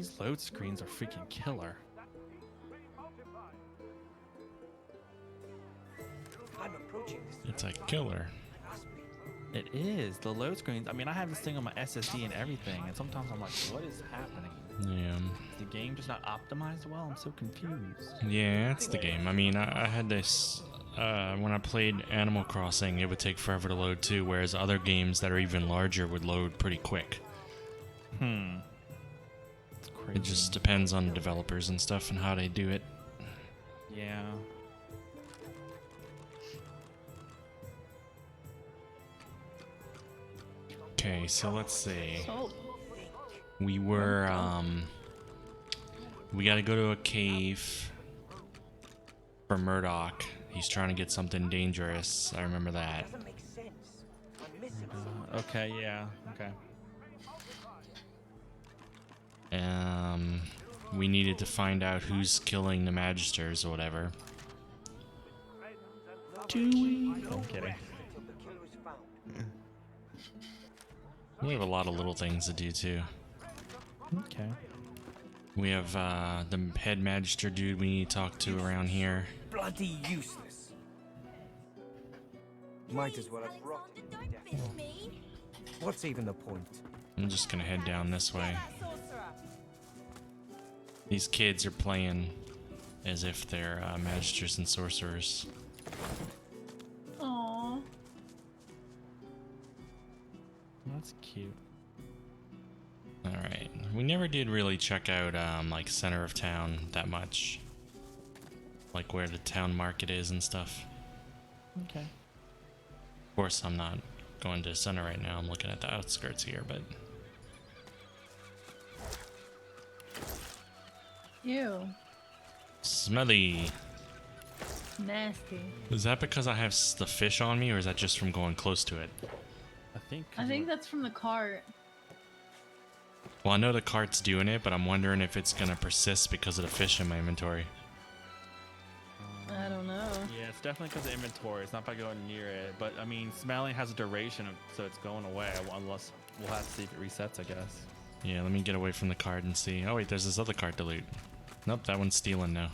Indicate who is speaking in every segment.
Speaker 1: These load screens are freaking killer.
Speaker 2: It's a killer.
Speaker 1: It is. The load screens. I mean, I have this thing on my SSD and everything, and sometimes I'm like, what is happening?
Speaker 2: Yeah.
Speaker 1: Is the game just not optimized well? I'm so confused.
Speaker 2: Yeah, it's the game. I mean, I had this when I played Animal Crossing, it would take forever to load too, whereas other games that are even larger would load pretty quick.
Speaker 1: It's crazy.
Speaker 2: It just depends on the developers and stuff and how they do it.
Speaker 1: Yeah.
Speaker 2: Okay, so let's see.
Speaker 3: So,
Speaker 2: We were, we gotta go to a cave for Murdoch. He's trying to get something dangerous. I remember that.
Speaker 1: Okay, yeah, okay.
Speaker 2: We needed to find out who's killing the Magisters or whatever.
Speaker 1: Do we? I'm kidding.
Speaker 2: We have a lot of little things to do too.
Speaker 1: Okay.
Speaker 2: We have the head Magister dude we need to talk to around here.
Speaker 4: Bloody useless. Might as well have rotted to death. What's even the point?
Speaker 2: I'm just gonna head down this way. These kids are playing as if they're Magisters and Sorcerers.
Speaker 3: aww.
Speaker 1: That's cute.
Speaker 2: Alright. We never did really check out like center of town that much. Like where the town market is and stuff.
Speaker 1: Okay.
Speaker 2: Of course I'm not going to center right now, I'm looking at the outskirts here, but
Speaker 3: Ew.
Speaker 2: smelly.
Speaker 3: Nasty.
Speaker 2: Is that because I have the fish on me or is that just from going close to it?
Speaker 3: I think that's from the cart.
Speaker 2: Well, I know the cart's doing it, but I'm wondering if it's gonna persist because of the fish in my inventory.
Speaker 3: I don't know.
Speaker 1: Yeah, it's definitely because of inventory. It's not by going near it. But, I mean, smelling has a duration, so it's going away. Unless we'll have to see if it resets, I guess.
Speaker 2: Yeah, let me get away from the cart and see. Oh wait, there's this other cart to loot. Nope, that one's stealing now.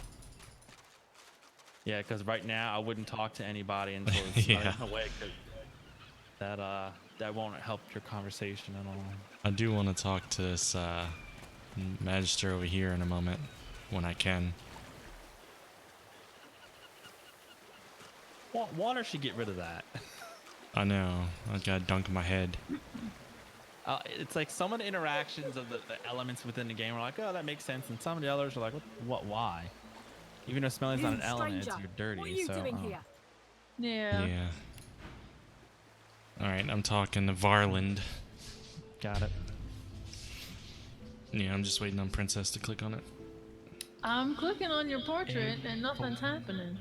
Speaker 1: Yeah, because right now I wouldn't talk to anybody until it's
Speaker 2: Yeah.
Speaker 1: away. Cause that won't help your conversation at all.
Speaker 2: I do want to talk to this Magister over here in a moment, when I can.
Speaker 1: Water should get rid of that.
Speaker 2: I know, I gotta dunk my head.
Speaker 1: It's like some of the interactions of the elements within the game are like, oh, that makes sense, and some of the others are like, what, why? Even though smelling's not an element, you're dirty.
Speaker 5: What are you
Speaker 1: so,
Speaker 5: doing here?
Speaker 3: Yeah.
Speaker 2: Yeah. Alright, I'm talking to Varland.
Speaker 1: Got it.
Speaker 2: Yeah, I'm just waiting on Princess to click on it.
Speaker 3: I'm clicking on your portrait and nothing's happening.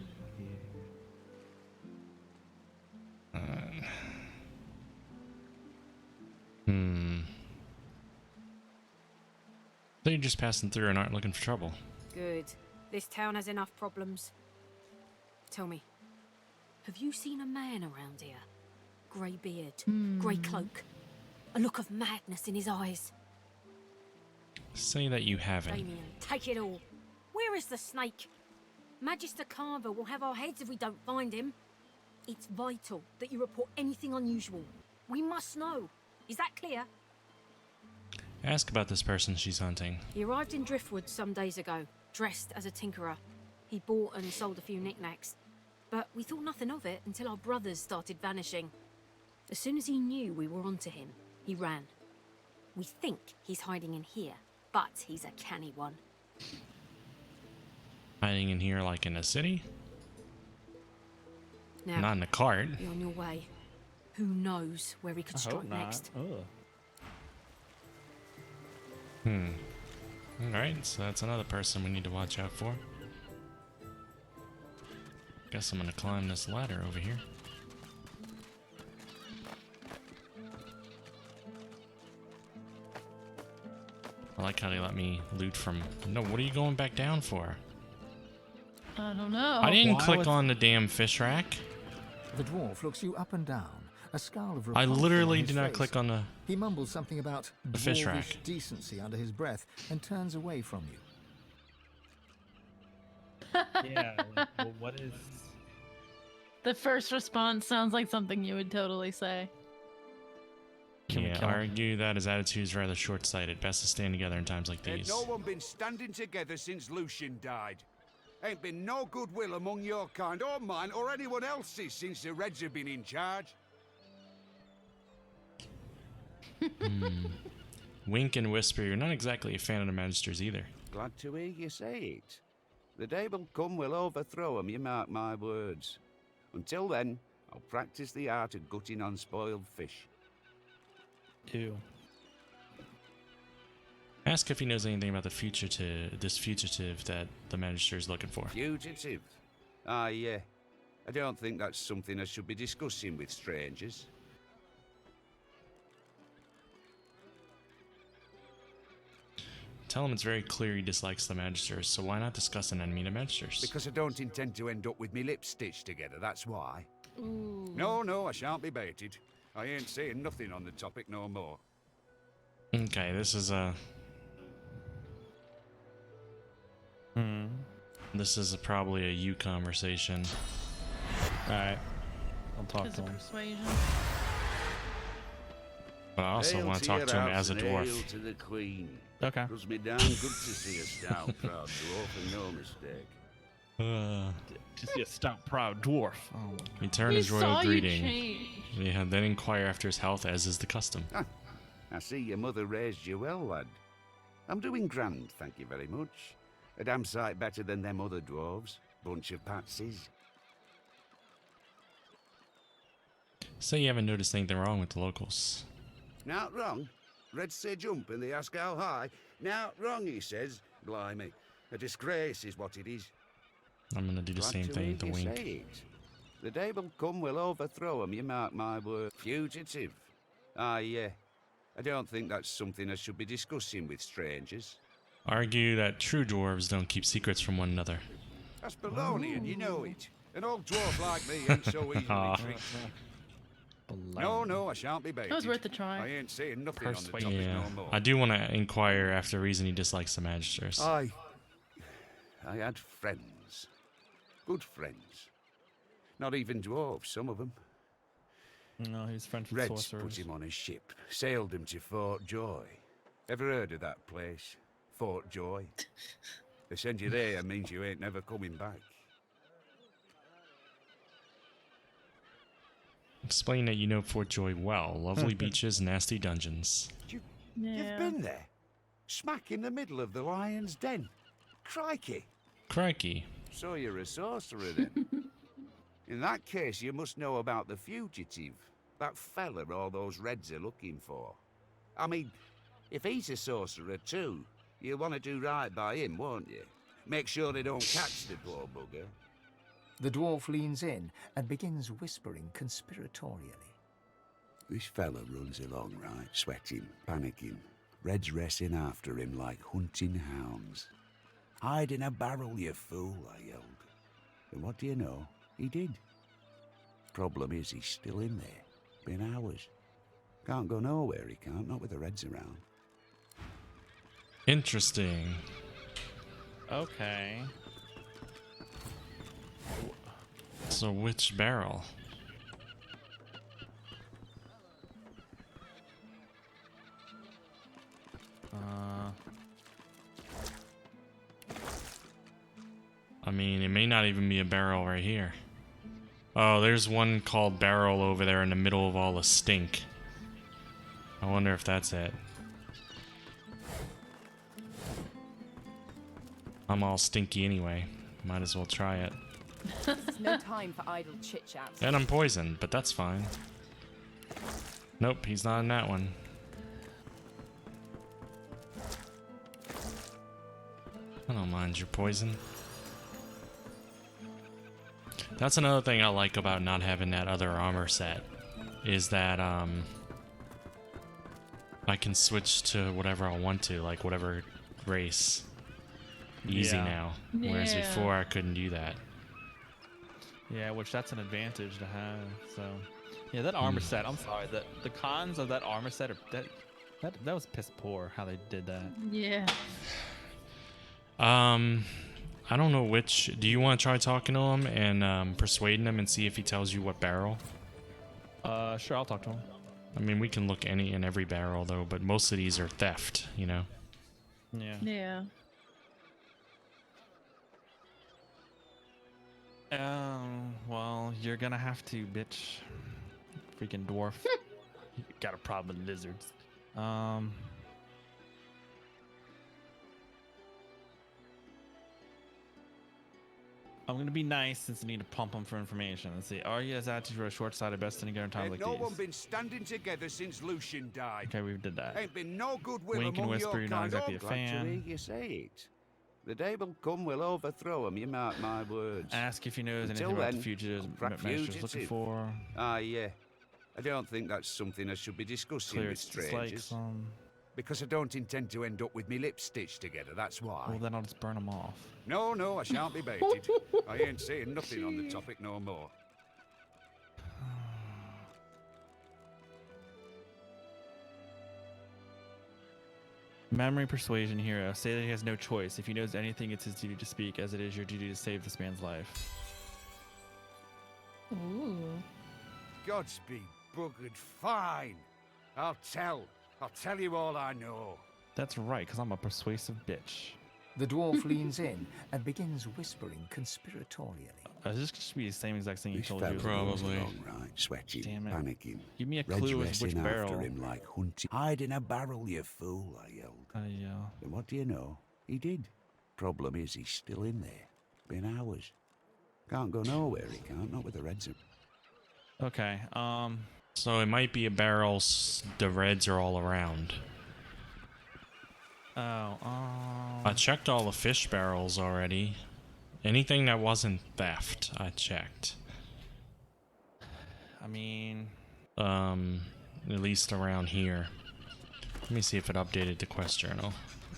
Speaker 2: So you're just passing through and aren't looking for trouble.
Speaker 5: Good. This town has enough problems. Tell me, have you seen a man around here? Grey beard, grey cloak, a look of madness in his eyes.
Speaker 2: Say that you haven't.
Speaker 5: Damien, take it all. Where is the snake? Magister Carver will have our heads if we don't find him. It's vital that you report anything unusual. We must know. Is that clear?
Speaker 2: Ask about this person she's hunting.
Speaker 5: He arrived in Driftwood some days ago, dressed as a tinkerer. He bought and sold a few knickknacks. But we thought nothing of it until our brothers started vanishing. As soon as he knew we were onto him, he ran. We think he's hiding in here, but he's a canny one.
Speaker 2: Hiding in here like in a city?
Speaker 5: Now,
Speaker 2: Not in a cart.
Speaker 5: be on your way. Who knows where he could
Speaker 1: I hope
Speaker 5: strike
Speaker 1: not.
Speaker 5: next?
Speaker 1: Ugh.
Speaker 2: Alright, so that's another person we need to watch out for. Guess I'm gonna climb this ladder over here. I like how they let me loot from... No, what are you going back down for?
Speaker 3: I don't know.
Speaker 2: I didn't
Speaker 1: why
Speaker 2: click
Speaker 1: was-
Speaker 2: on the damn fish rack.
Speaker 6: The dwarf looks you up and down A scowl of
Speaker 2: I
Speaker 6: repulsion
Speaker 2: literally
Speaker 6: on his
Speaker 2: did not
Speaker 6: face.
Speaker 2: click on the...
Speaker 6: He mumbles something about
Speaker 2: The fish
Speaker 6: dwarvish
Speaker 2: rack.
Speaker 6: decency under his breath and turns away from you.
Speaker 1: Yeah. Like, well, what is?
Speaker 3: The first response sounds like something you would totally say.
Speaker 1: Can we
Speaker 2: Yeah,
Speaker 1: kill him?
Speaker 2: argue that his attitude is rather short-sighted. Best to stand together in times like
Speaker 7: Ain't
Speaker 2: these.
Speaker 7: no one been standing together since Lucian died. Ain't been no goodwill among your kind or mine or anyone else's since the Reds have been in charge.
Speaker 2: Wink and whisper, you're not exactly a fan of the Magisters either.
Speaker 7: Glad to hear you say it. The day will come we'll overthrow 'em, you mark my words. Until then, I'll practice the art of gutting unspoiled fish.
Speaker 1: Ew.
Speaker 2: Ask if he knows anything about this fugitive that the Magister is looking for.
Speaker 7: Fugitive? Ah, yeah. I don't think that's something I should be discussing with strangers.
Speaker 2: Tell him it's very clear he dislikes the Magisters, so why not discuss an enemy to Magisters?
Speaker 7: Because I don't intend to end up with me lips stitched together, that's why.
Speaker 3: Ooh.
Speaker 7: No, I shan't be baited. I ain't saying nothing on the topic no more.
Speaker 2: Okay, this is a... This is probably a you conversation.
Speaker 1: Alright. I'll talk
Speaker 3: Is
Speaker 1: to
Speaker 3: it
Speaker 1: him.
Speaker 3: persuasion?
Speaker 2: But I also
Speaker 7: Hail
Speaker 2: want to
Speaker 7: your
Speaker 2: talk to him
Speaker 7: house
Speaker 2: as a
Speaker 7: and hail
Speaker 2: dwarf.
Speaker 7: to the Queen.
Speaker 1: Okay.
Speaker 7: Does me damn good to see a stout, proud dwarf, and no mistake.
Speaker 1: To see a stout, proud dwarf. Oh,
Speaker 2: He turned
Speaker 3: We
Speaker 2: his royal
Speaker 3: saw you
Speaker 2: greeting.
Speaker 3: change.
Speaker 2: Yeah, then inquire after his health, as is the custom.
Speaker 7: I see your mother raised you well, lad. I'm doing grand, thank you very much. A damn sight better than them other dwarves. Bunch of patsies.
Speaker 2: So you haven't noticed anything wrong with the locals?
Speaker 7: Not wrong. Reds say jump and they ask how high. Not wrong, he says. Blimey. A disgrace is what it is.
Speaker 2: I'm gonna do the
Speaker 7: Glad
Speaker 2: same
Speaker 7: to
Speaker 2: thing
Speaker 7: hear
Speaker 2: with the
Speaker 7: you
Speaker 2: wink.
Speaker 7: say it. The day will come we'll overthrow 'em, you mark my word. Fugitive? Ah, yeah. I don't think that's something I should be discussing with strangers.
Speaker 2: Argue that true dwarves don't keep secrets from one another.
Speaker 7: That's baloney, and you know it. An old dwarf like me ain't so easily tricked. No, I shan't be baited.
Speaker 3: That was worth a try.
Speaker 7: I ain't saying nothing on the
Speaker 1: Persuade.
Speaker 7: topic
Speaker 2: Yeah,
Speaker 7: no more.
Speaker 2: I do want to inquire after the reason he dislikes the Magisters.
Speaker 7: I had friends. Good friends. Not even dwarves, some of them.
Speaker 1: No, he's friends with
Speaker 7: Reds
Speaker 1: sorcerers.
Speaker 7: put him on a ship, sailed him to Fort Joy. Ever heard of that place? Fort Joy? They send you there means you ain't never coming back.
Speaker 2: Explain that you know Fort Joy well. Lovely beaches, nasty dungeons.
Speaker 7: You've
Speaker 3: Yeah.
Speaker 7: been there? Smack in the middle of the lion's den. Crikey!
Speaker 2: Crikey.
Speaker 7: So you're a sorcerer then? In that case, you must know about the fugitive. That fella all those Reds are looking for. I mean, if he's a sorcerer too, you'll want to do right by him, won't you? Make sure they don't catch the poor bugger.
Speaker 6: The dwarf leans in and begins whispering conspiratorially.
Speaker 7: This fella runs along, right, sweating, panicking. Reds racing after him like hunting hounds. Hide in a barrel, you fool, I yelled. And what do you know? He did. Problem is, he's still in there. Been hours. Can't go nowhere, he can't, not with the Reds around.
Speaker 2: Interesting.
Speaker 1: Okay.
Speaker 2: So which barrel? I mean, it may not even be a barrel right here. Oh, there's one called barrel over there in the middle of all the stink. I wonder if that's it. I'm all stinky anyway. Might as well try it.
Speaker 8: There's no time for idle chit-chat.
Speaker 2: And I'm poisoned, but that's fine. Nope, he's not in that one. I don't mind your poison. That's another thing I like about not having that other armor set, is that I can switch to whatever I want to, like whatever race. Easy
Speaker 1: Yeah.
Speaker 2: now. Whereas
Speaker 3: Yeah.
Speaker 2: before I couldn't do that.
Speaker 1: Yeah, which that's an advantage to have. So, Yeah, that armor set. I'm sorry. The cons of that armor set are that was piss poor how they did that.
Speaker 3: Yeah.
Speaker 2: I don't know which. Do you want to try talking to him and persuading him and see if he tells you what barrel?
Speaker 1: Sure, I'll talk to him.
Speaker 2: I mean, we can look any and every barrel though, but most of these are theft, you know.
Speaker 1: Yeah.
Speaker 3: Yeah.
Speaker 1: Well, you're gonna have to, bitch. Freaking dwarf. You got a problem with lizards. I'm gonna be nice since I need to pump them for information. Let's see. Are you as active for a short-sighted best in a given time like
Speaker 7: no
Speaker 1: these?
Speaker 7: one been standing together since Lucian died.
Speaker 1: Okay, we did that.
Speaker 7: Ain't been no goodwill
Speaker 1: Wink and
Speaker 7: among
Speaker 1: whisper,
Speaker 7: your
Speaker 1: you're not
Speaker 7: kind.
Speaker 1: exactly a
Speaker 7: Glad to
Speaker 1: fan.
Speaker 7: hear you say it. The day will come, we'll overthrow him, you mark my words.
Speaker 1: Ask if he knows anything
Speaker 7: Until
Speaker 1: about the
Speaker 7: then,
Speaker 1: fugitives
Speaker 7: crack
Speaker 1: Master's looking
Speaker 7: fugitive.
Speaker 1: for.
Speaker 7: Yeah. I don't think that's something I should be discussing
Speaker 1: Clear
Speaker 7: with
Speaker 1: its dislikes.
Speaker 7: strangers. Because I don't intend to end up with me lips stitched together, that's why.
Speaker 1: Well, then I'll just burn them off.
Speaker 7: No, I shan't be baited. I ain't saying nothing on the topic no more.
Speaker 1: Memory persuasion hero. Say that he has no choice. If he knows anything, it's his duty to speak, as it is your duty to save this man's life.
Speaker 3: Ooh.
Speaker 7: Godspeed, buggered fine. I'll tell you all I know.
Speaker 1: That's right, because I'm a persuasive bitch.
Speaker 6: The dwarf leans in and begins whispering conspiratorially.
Speaker 1: This should be the same exact thing you
Speaker 7: This
Speaker 1: told
Speaker 7: fella
Speaker 1: you.
Speaker 7: runs
Speaker 2: Probably.
Speaker 7: along, right, sweating,
Speaker 1: Damn it.
Speaker 7: panicking.
Speaker 1: Give me a
Speaker 7: Red's
Speaker 1: clue as which
Speaker 7: racing
Speaker 1: barrel.
Speaker 7: after him like hunting. Hide in a barrel, you fool, I yelled. And what do you know? He did. Problem is, he's still in there. Been hours. Can't go nowhere, he can't, not with the Reds.
Speaker 1: Okay,
Speaker 2: So it might be a barrel. The reds are all around. I checked all the fish barrels already. Anything that wasn't theft, I checked.
Speaker 1: I mean,
Speaker 2: At least around here. Let me see if it updated the quest journal.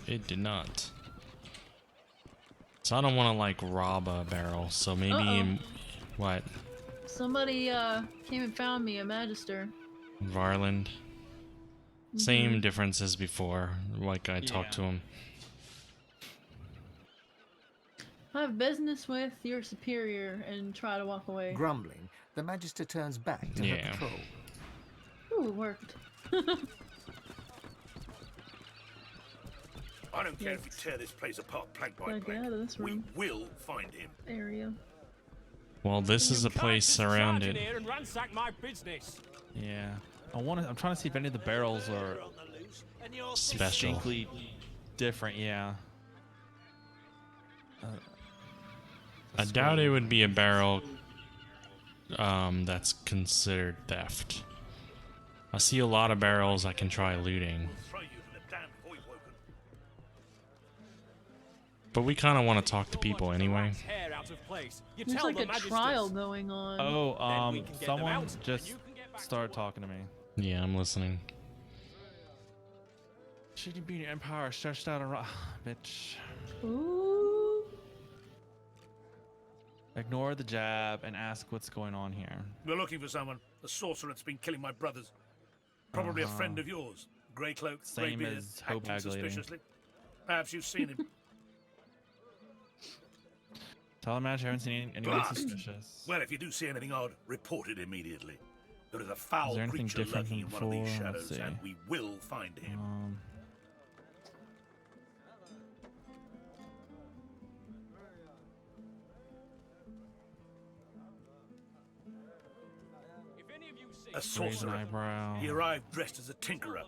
Speaker 2: It did not. So I don't want to like rob a barrel. So maybe what?
Speaker 3: Somebody came and found me, a magister.
Speaker 2: Varland. Same difference as before. Like I talked to him.
Speaker 3: I have business with your superior and try to walk away.
Speaker 6: Grumbling, the Magister turns back to her
Speaker 2: Yeah.
Speaker 6: patrol.
Speaker 3: Ooh, it worked.
Speaker 9: I don't care if we tear this place apart plank by
Speaker 3: Like,
Speaker 9: plank.
Speaker 3: out of this
Speaker 9: We
Speaker 3: room.
Speaker 9: will find him.
Speaker 3: Area.
Speaker 2: Well, this is a place around it.
Speaker 10: Here and ransack my business.
Speaker 1: yeah. I'm trying to see if any of the barrels are
Speaker 2: Special.
Speaker 1: distinctly different. Yeah.
Speaker 2: I doubt it would be a barrel that's considered theft. I see a lot of barrels I can try looting.
Speaker 9: Throw you from the damn before you've woken.
Speaker 2: But we kind of want to talk to people anyway.
Speaker 10: Hair out of place. You
Speaker 3: There's
Speaker 10: tell
Speaker 3: like
Speaker 10: the
Speaker 3: a
Speaker 10: magisters.
Speaker 3: trial going on.
Speaker 1: Oh,
Speaker 10: Then we can get them
Speaker 1: someone
Speaker 10: out, and
Speaker 1: just
Speaker 10: you can get back to
Speaker 1: started
Speaker 10: work.
Speaker 1: talking to me.
Speaker 2: Yeah, I'm listening.
Speaker 1: Shooting Beauty Empire stretched out a bitch.
Speaker 3: Ooh.
Speaker 1: Ignore the jab and ask what's going on here.
Speaker 9: We're looking for someone. A sorcerer that's been killing my brothers. Probably a friend of yours. Grey cloak, grey
Speaker 1: Same
Speaker 9: beard,
Speaker 1: as
Speaker 9: acting
Speaker 1: Hobag Lady.
Speaker 9: suspiciously. Perhaps you've seen him.
Speaker 1: Tell him I haven't seen anyone
Speaker 9: Blast.
Speaker 1: suspicious.
Speaker 9: Well, if you do see anything odd, report it immediately. There is a foul
Speaker 1: Is there anything
Speaker 9: creature
Speaker 1: different
Speaker 9: lurking in
Speaker 1: from
Speaker 9: one of these
Speaker 1: before?
Speaker 9: shadows,
Speaker 1: Let's see.
Speaker 9: and we will find him. A
Speaker 1: Raise an
Speaker 9: sorcerer.
Speaker 1: eyebrow.
Speaker 9: He arrived dressed as a tinkerer,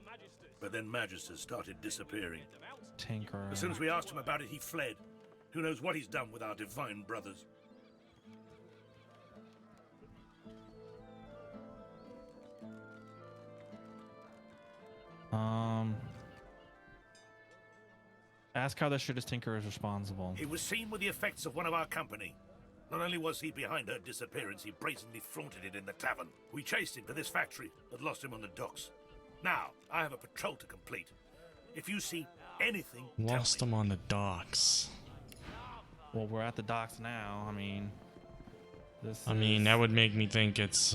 Speaker 9: but then magisters started disappearing.
Speaker 1: Tinker.
Speaker 9: As soon as we asked him about it, he fled. Who knows what he's done with our divine brothers?
Speaker 1: Ask how the shittest tinker is responsible.
Speaker 9: He was seen with the effects of one of our company. Not only was he behind her disappearance, he brazenly flaunted it in the tavern. We chased him to this factory, but lost him on the docks. Now, I have a patrol to complete. If you see anything,
Speaker 2: Lost
Speaker 9: tell me.
Speaker 2: them on the docks.
Speaker 1: Well, we're at the docks now. I mean, this.
Speaker 2: I mean, that would make me think it's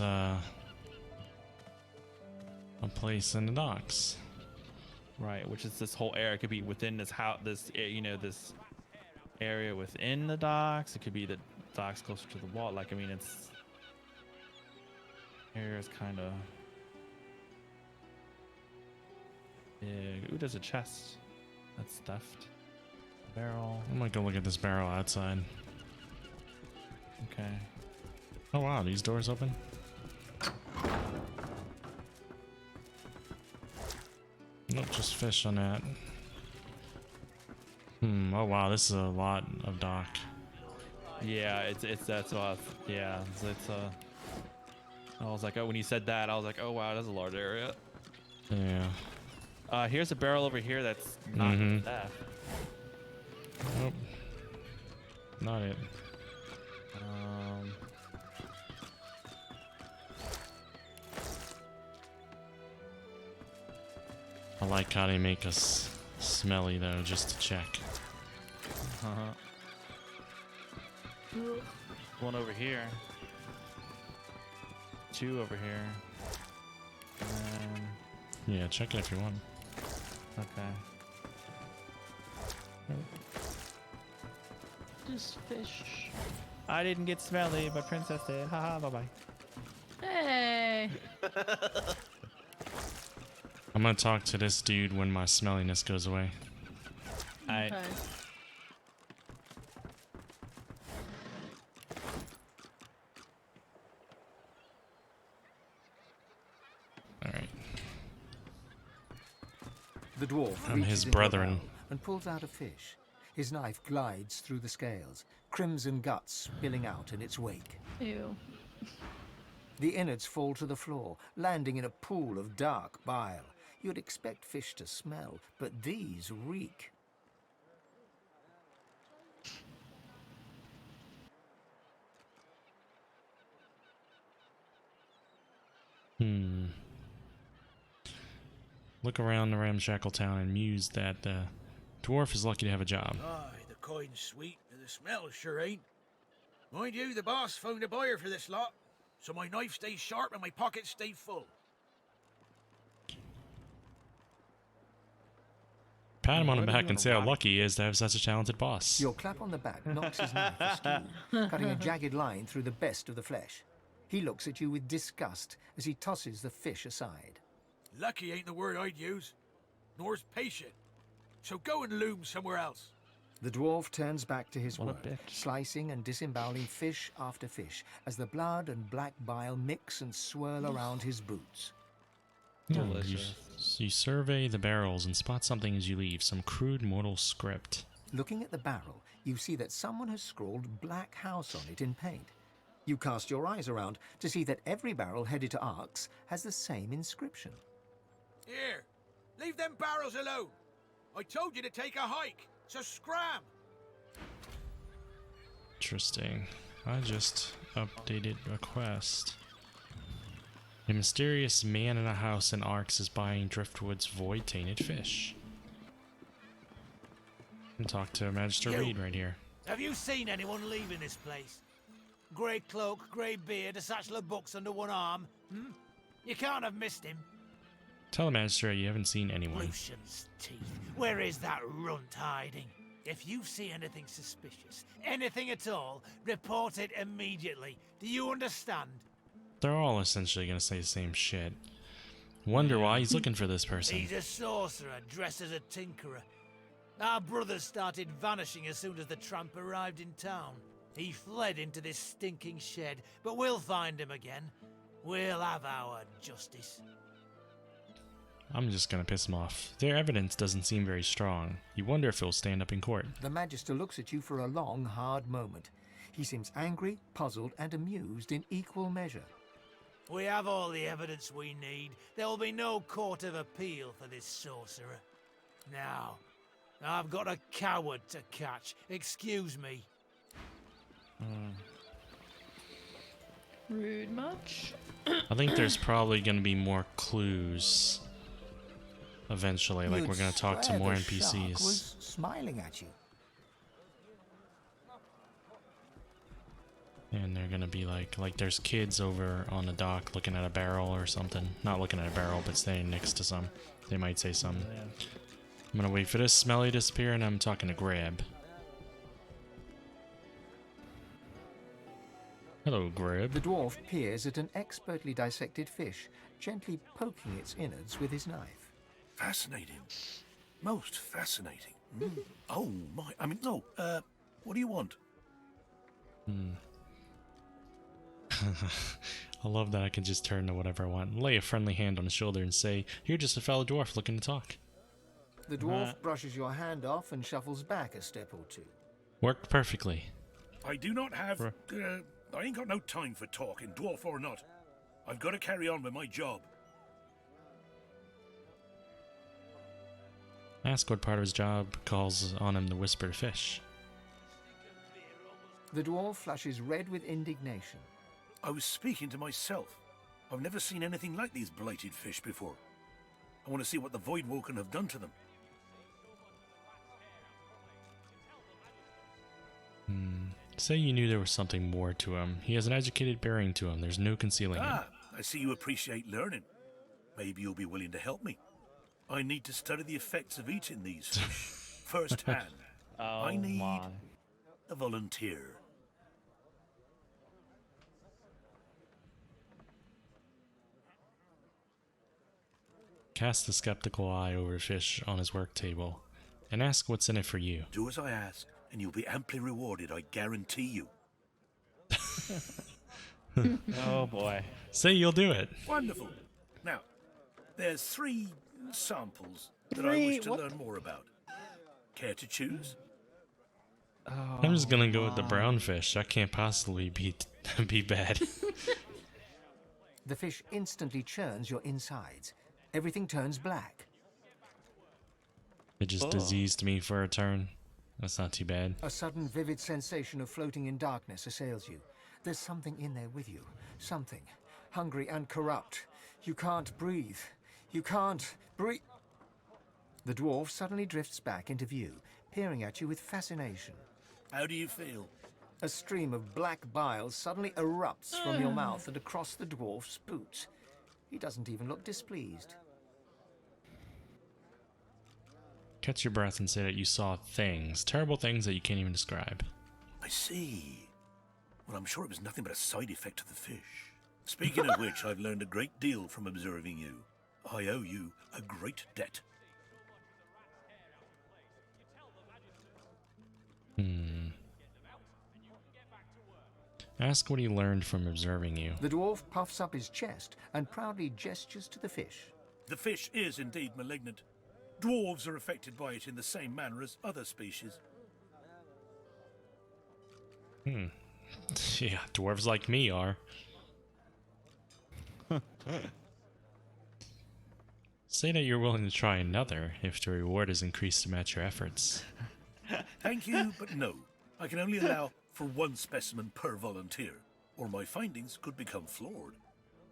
Speaker 2: a place in the docks.
Speaker 1: Right, which is this whole area. It could be within this house, this this area within the docks. It could be the docks closer to the wall. Like, I mean, it's area's kind of big. Ooh, there's a chest that's stuffed. Barrel.
Speaker 2: I might go look at this barrel outside.
Speaker 1: Okay.
Speaker 2: Oh wow, these doors open. Nope, just fish on that. Oh wow, this is a lot of dock.
Speaker 1: Yeah, it's that's what. Yeah, it's I was like, oh, when you said that, I was like, oh wow, that's a large area.
Speaker 2: Yeah.
Speaker 1: Here's a barrel over here that's not that.
Speaker 2: Nope. Not it. I like how they make us smelly though, just to check.
Speaker 1: One over here. Two over here. And then,
Speaker 2: Yeah, check it if you want.
Speaker 1: okay.
Speaker 3: Just fish.
Speaker 1: I didn't get smelly, but Princess did. Haha, bye bye.
Speaker 3: Hey.
Speaker 2: I'm gonna talk to this dude when my smelliness goes away.
Speaker 1: Alright.
Speaker 3: Okay.
Speaker 2: Alright.
Speaker 6: The dwarf
Speaker 2: I'm
Speaker 6: reaches
Speaker 2: his
Speaker 6: into a
Speaker 2: brethren.
Speaker 6: barrel and pulls out a fish. His knife glides through the scales, crimson guts spilling out in its wake.
Speaker 3: Ew.
Speaker 6: The innards fall to the floor, landing in a pool of dark bile. You'd expect fish to smell, but these reek.
Speaker 2: Look around the ramshackle town and muse that the dwarf is lucky to have a job.
Speaker 9: Aye, the coin's sweet, and the smell sure ain't. Mind you, the boss found a buyer for this lot, so my knife stays sharp and my pockets stay full.
Speaker 2: Pat him on the
Speaker 1: Why do
Speaker 2: back
Speaker 1: you
Speaker 2: and say how
Speaker 1: wanna
Speaker 2: lucky he is to have such a talented boss.
Speaker 6: Your clap on the back knocks his knife askew, cutting a jagged line through the best of the flesh. He looks at you with disgust as he tosses the fish aside.
Speaker 9: Lucky ain't the word I'd use, nor's patient. So go and loom somewhere else.
Speaker 6: The dwarf turns back to his
Speaker 1: What a
Speaker 6: work,
Speaker 1: bitch.
Speaker 6: slicing and disemboweling fish after fish as the blood and black bile mix and swirl around his boots.
Speaker 1: Delicious.
Speaker 2: You survey the barrels and spot something as you leave, some crude mortal script.
Speaker 6: Looking at the barrel, you see that someone has scrawled Black House on it in paint. You cast your eyes around to see that every barrel headed to Arks has the same inscription.
Speaker 9: Here, leave them barrels alone. I told you to take a hike, so scram.
Speaker 2: Interesting. I just updated a quest. A mysterious man in a house in Arks is buying Driftwood's void-tainted fish. And talk to Magister
Speaker 9: You.
Speaker 2: Reed right here.
Speaker 11: Have you seen anyone leaving this place? Grey cloak, grey beard, a satchel of books under one arm? You can't have missed him.
Speaker 2: Tell the Magister you haven't seen anyone.
Speaker 11: Lucian's teeth. Where is that runt hiding? If you see anything suspicious, anything at all, report it immediately. Do you understand?
Speaker 2: They're all essentially gonna say the same shit. Wonder why he's looking for this person.
Speaker 11: He's a sorcerer dressed as a tinkerer. Our brothers started vanishing as soon as the tramp arrived in town. He fled into this stinking shed, but we'll find him again. We'll have our justice.
Speaker 2: I'm just gonna piss him off. Their evidence doesn't seem very strong. You wonder if he'll stand up in court.
Speaker 6: The Magister looks at you for a long, hard moment. He seems angry, puzzled, and amused in equal measure.
Speaker 11: We have all the evidence we need. There will be no court of appeal for this sorcerer. Now, I've got a coward to catch. Excuse me.
Speaker 3: Rude much?
Speaker 2: I think there's probably gonna be more clues eventually, like
Speaker 6: You'd
Speaker 2: we're gonna talk to
Speaker 6: swear
Speaker 2: more
Speaker 6: the shark
Speaker 2: NPCs.
Speaker 6: was smiling at you.
Speaker 2: And they're gonna be like there's kids over on the dock looking at a barrel or something. Not looking at a barrel, but standing next to some. They might say something. I'm gonna wait for this smelly to disappear, and I'm talking to Grab. Hello, Grab.
Speaker 6: The dwarf peers at an expertly dissected fish, gently poking its innards with his knife.
Speaker 9: Fascinating. Most fascinating. Oh my, I mean, no, what do you want?
Speaker 2: I love that I can just turn to whatever I want, lay a friendly hand on his shoulder and say, "You're just a fellow dwarf looking to talk."
Speaker 6: The dwarf brushes your hand off and shuffles back a step or two.
Speaker 2: Worked perfectly.
Speaker 9: I do not have, I ain't got no time for talking, dwarf or not. I've got to carry on with my job.
Speaker 2: Ask what part of his job calls on him to whisper to fish.
Speaker 6: The dwarf flushes red with indignation.
Speaker 9: I was speaking to myself. I've never seen anything like these blighted fish before. I want to see what the Voidwoken have done to them.
Speaker 2: Say you knew there was something more to him. He has an educated bearing to him. There's no concealing it.
Speaker 9: I see you appreciate learning. Maybe you'll be willing to help me. I need to study the effects of eating these fish firsthand. I need a volunteer.
Speaker 2: Cast a skeptical eye over the fish on his work table and ask what's in it for you.
Speaker 9: Do as I ask, and you'll be amply rewarded, I guarantee you.
Speaker 1: Oh boy.
Speaker 2: Say you'll do it.
Speaker 9: Wonderful. Now, there's 3 samples that I wish to learn more about. Care to choose?
Speaker 2: I'm just gonna go with the brown fish. That can't possibly be bad.
Speaker 6: The fish instantly churns your insides. Everything turns black.
Speaker 2: It just diseased me for a turn. That's not too bad.
Speaker 6: A sudden vivid sensation of floating in darkness assails you. There's something in there with you. Something. Hungry and corrupt. You can't breathe. You can't breathe. The dwarf suddenly drifts back into view, peering at you with fascination.
Speaker 9: How do you feel?
Speaker 6: A stream of black bile suddenly erupts from your mouth and across the dwarf's boots. He doesn't even look displeased.
Speaker 2: Catch your breath and say that you saw things. Terrible things that you can't even describe.
Speaker 9: I see. Well, I'm sure it was nothing but a side effect of the fish. Speaking of which, I've learned a great deal from observing you. I owe you a great debt.
Speaker 2: Ask what he learned from observing you.
Speaker 6: The dwarf puffs up his chest and proudly gestures to the fish.
Speaker 9: The fish is indeed malignant. Dwarves are affected by it in the same manner as other species.
Speaker 2: Yeah, dwarves like me are. Say that you're willing to try another if the reward is increased to match your efforts.
Speaker 9: Thank you, but no. I can only allow for 1 specimen per volunteer, or my findings could become flawed.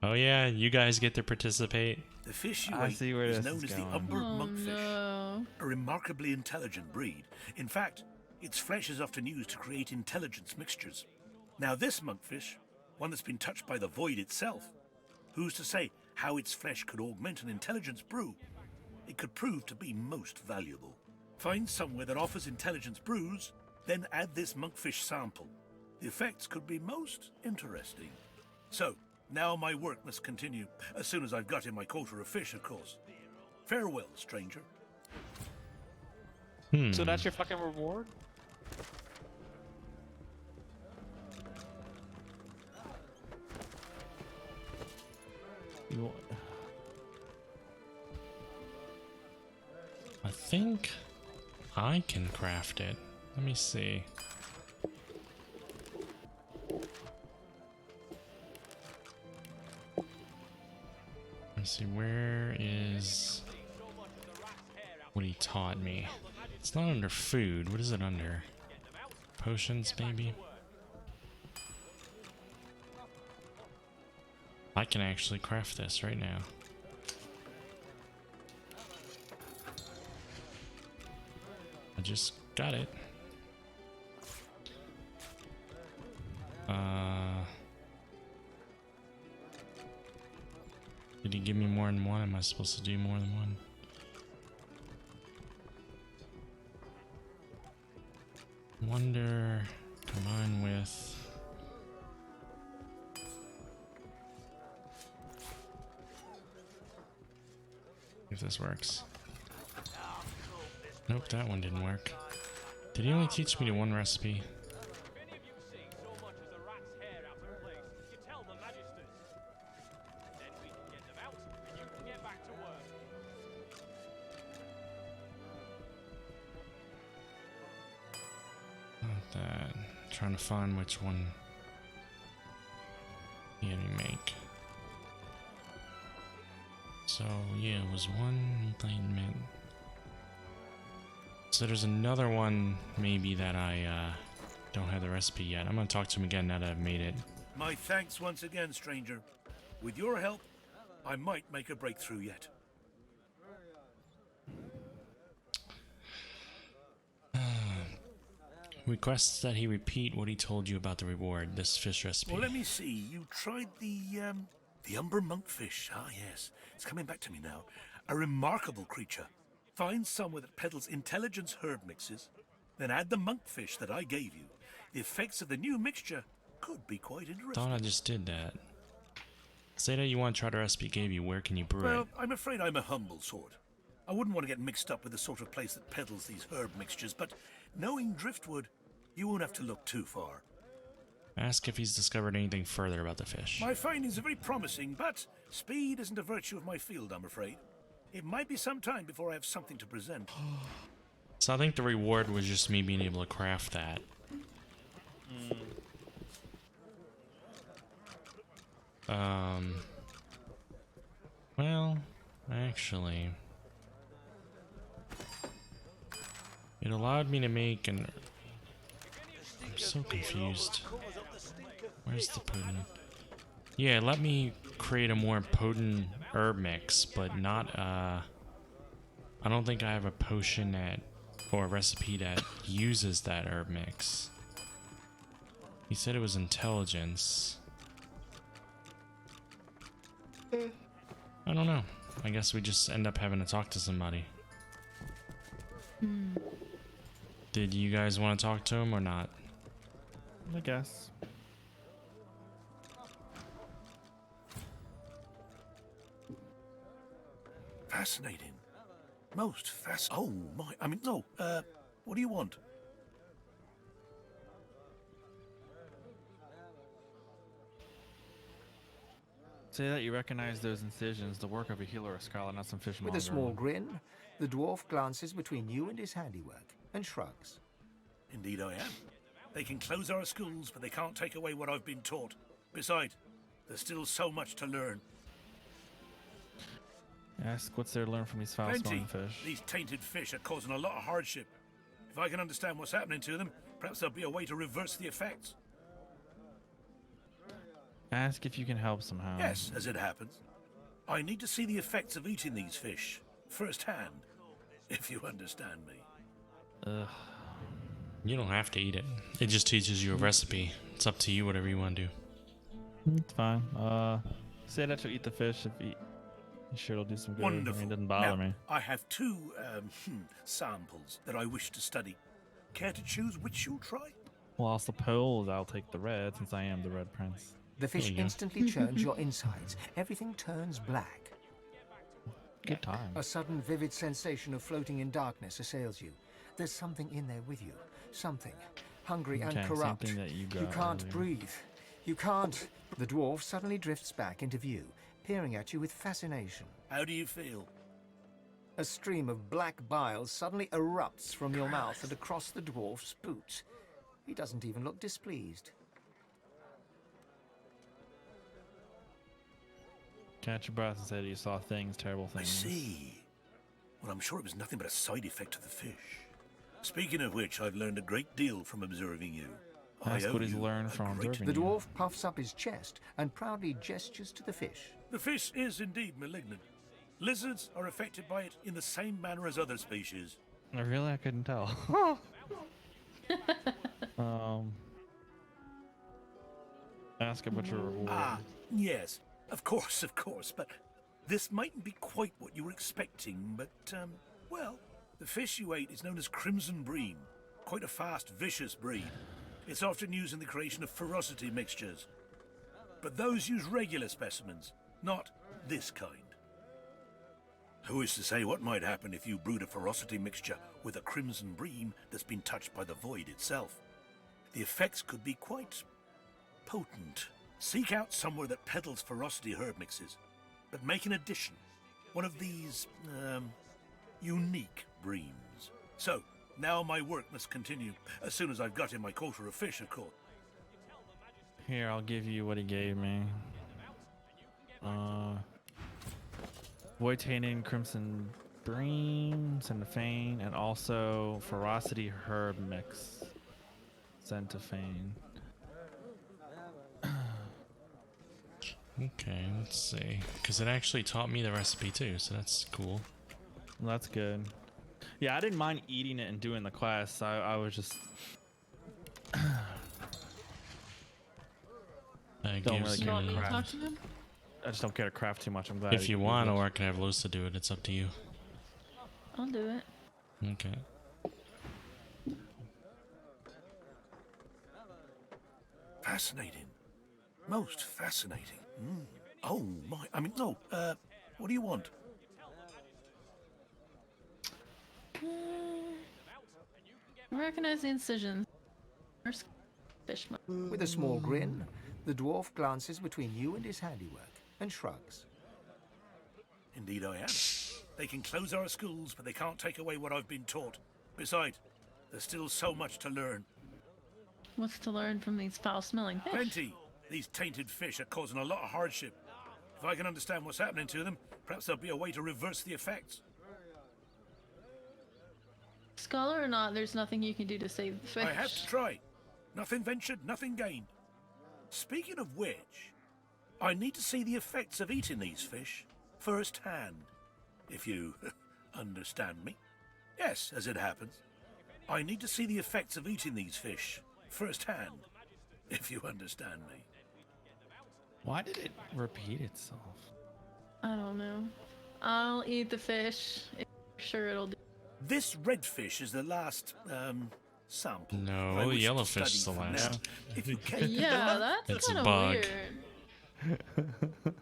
Speaker 2: Oh yeah, you guys get to participate.
Speaker 9: The fish you
Speaker 1: I
Speaker 9: ate
Speaker 1: see where
Speaker 9: is
Speaker 1: this
Speaker 9: known
Speaker 1: is
Speaker 9: as the
Speaker 1: going.
Speaker 9: umber monkfish,
Speaker 3: No.
Speaker 9: a remarkably intelligent breed. In fact, its flesh is often used to create intelligence mixtures. Now this monkfish, one that's been touched by the void itself, who's to say how its flesh could augment an intelligence brew? It could prove to be most valuable. Find somewhere that offers intelligence brews, then add this monkfish sample. The effects could be most interesting. So, now my work must continue, as soon as I've got in my quota of fish, of course. Farewell, stranger.
Speaker 1: So that's your fucking reward?
Speaker 2: I think I can craft it. Let me see. Let's see, where is what he taught me? It's not under food. What is it under? Potions, maybe? I can actually craft this right now. I just got it. Did he give me more than one? Am I supposed to do more than one? Wonder combine with. If this works. Nope, that one didn't work. Did he only teach me to one recipe? Not that. Trying to find which one he had me make. So yeah, it was one enlightenment. So there's another one maybe that I don't have the recipe yet. I'm gonna talk to him again now that I've made it.
Speaker 9: My thanks once again, stranger. With your help, I might make a breakthrough yet.
Speaker 2: Requests that he repeat what he told you about the reward, this fish recipe.
Speaker 9: Well, let me see. You tried the umber monkfish. Ah, yes. It's coming back to me now. A remarkable creature. Find somewhere that peddles intelligence herb mixes, then add the monkfish that I gave you. The effects of the new mixture could be quite interesting.
Speaker 2: Thought I just did that. Say that you want to try the recipe gave you. Where can you brew
Speaker 9: Well,
Speaker 2: it?
Speaker 9: I'm afraid I'm a humble sort. I wouldn't want to get mixed up with the sort of place that peddles these herb mixtures, but knowing Driftwood, you won't have to look too far.
Speaker 2: Ask if he's discovered anything further about the fish.
Speaker 9: My findings are very promising, but speed isn't a virtue of my field, I'm afraid. It might be some time before I have something to present.
Speaker 2: So I think the reward was just me being able to craft that. Well, actually, it allowed me to make an. I'm so confused. Where's the potent? Yeah, let me create a more potent herb mix, but not I don't think I have a potion that or a recipe that uses that herb mix. He said it was intelligence. I don't know. I guess we just end up having to talk to somebody. Did you guys want to talk to him or not?
Speaker 1: I guess.
Speaker 9: Fascinating. Most fascinating. Oh, my. I mean, no. What do you want?
Speaker 1: Say that you recognize those incisions, the work of a healer or scholar, not some fishmonger.
Speaker 6: With a small grin, the dwarf glances between you and his handiwork and shrugs.
Speaker 9: Indeed I am. They can close our schools, but they can't take away what I've been taught. Besides, there's still so much to learn.
Speaker 1: Ask what's there to learn from these foul-smelling fish.
Speaker 9: These tainted fish are causing a lot of hardship. If I can understand what's happening to them, perhaps there'll be a way to reverse the effects.
Speaker 1: Ask if you can help somehow.
Speaker 9: Yes, as it happens. I need to see the effects of eating these fish firsthand, if you understand me.
Speaker 1: Ugh.
Speaker 2: You don't have to eat it. It just teaches you a recipe. It's up to you, whatever you want to do.
Speaker 1: It's fine. Say that you'll eat the fish if you sure it'll do some good.
Speaker 9: Wonderful.
Speaker 1: I mean, it doesn't bother me.
Speaker 9: I have two samples that I wish to study. Care to choose which you'll try?
Speaker 1: Well, I'll suppose I'll take the red since I am the Red Prince.
Speaker 6: The fish instantly churns your insides. Everything turns black.
Speaker 1: Good time.
Speaker 6: A sudden vivid sensation of floating in darkness assails you. There's something in there with you. Something. Hungry and
Speaker 1: Okay,
Speaker 6: corrupt.
Speaker 1: something that you got
Speaker 6: can't
Speaker 1: earlier.
Speaker 6: breathe. You can't. The dwarf suddenly drifts back into view, peering at you with fascination.
Speaker 9: How do you feel?
Speaker 6: A stream of black bile suddenly erupts from your mouth and across the dwarf's boot. He doesn't even look displeased.
Speaker 1: Catch your breath and say that you saw things, terrible
Speaker 9: I
Speaker 1: things.
Speaker 9: see. Well, I'm sure it was nothing but a side effect of the fish. Speaking of which, I've learned a great deal from observing you.
Speaker 1: Ask
Speaker 9: I
Speaker 1: what
Speaker 9: owe
Speaker 1: he's
Speaker 9: you
Speaker 1: learned
Speaker 9: a
Speaker 1: from
Speaker 9: great-
Speaker 1: observing
Speaker 6: The
Speaker 1: you.
Speaker 6: dwarf puffs up his chest and proudly gestures to the fish.
Speaker 9: The fish is indeed malignant. Lizards are affected by it in the same manner as other species.
Speaker 1: Really? I couldn't tell. Ask about your reward.
Speaker 9: Ah, yes. Of course, but this mightn't be quite what you were expecting, but, well, the fish you ate is known as crimson bream. Quite a fast, vicious breed. It's often used in the creation of ferocity mixtures. But those use regular specimens, not this kind. Who is to say what might happen if you brewed a ferocity mixture with a crimson bream that's been touched by the void itself? The effects could be quite potent. Seek out somewhere that peddles ferocity herb mixes, but make an addition. One of these, unique breams. So, now my work must continue, as soon as I've got in my quota of fish, of course.
Speaker 1: Here, I'll give you what he gave me. Voitainen, Crimson Bream, Centophane, and also Ferocity Herb Mix. Centophane.
Speaker 2: Okay, let's see. Because it actually taught me the recipe too, so that's cool.
Speaker 1: Well, that's good. Yeah, I didn't mind eating it and doing the quest. I was just... don't really care to craft. I just don't care to craft too much. I'm glad.
Speaker 2: If you want, or I can have Lusa do it. It's up to you.
Speaker 3: I'll do it.
Speaker 2: Okay.
Speaker 9: Fascinating. Most fascinating. Oh my, I mean, no, what do you want?
Speaker 3: Recognize the incisions. Fishman.
Speaker 6: With a small grin, the dwarf glances between you and his handiwork and shrugs.
Speaker 9: Indeed I am. They can close our schools, but they can't take away what I've been taught. Besides, there's still so much to learn.
Speaker 3: What's to learn from these foul-smelling fish?
Speaker 9: Plenty. These tainted fish are causing a lot of hardship. If I can understand what's happening to them, perhaps there'll be a way to reverse the effects.
Speaker 3: Scholar or not, there's nothing you can do to save the fish.
Speaker 9: I have to try. Nothing ventured, nothing gained. Speaking of which, I need to see the effects of eating these fish firsthand, if you understand me. Yes, as it happens. I need to see the effects of eating these fish firsthand, if you understand me.
Speaker 1: Why did it repeat itself?
Speaker 3: I don't know. I'll eat the fish. Sure, it'll do.
Speaker 9: This redfish is the last, sample.
Speaker 2: No, the yellowfish is the last.
Speaker 9: If you can.
Speaker 3: Yeah, that's kind of weird.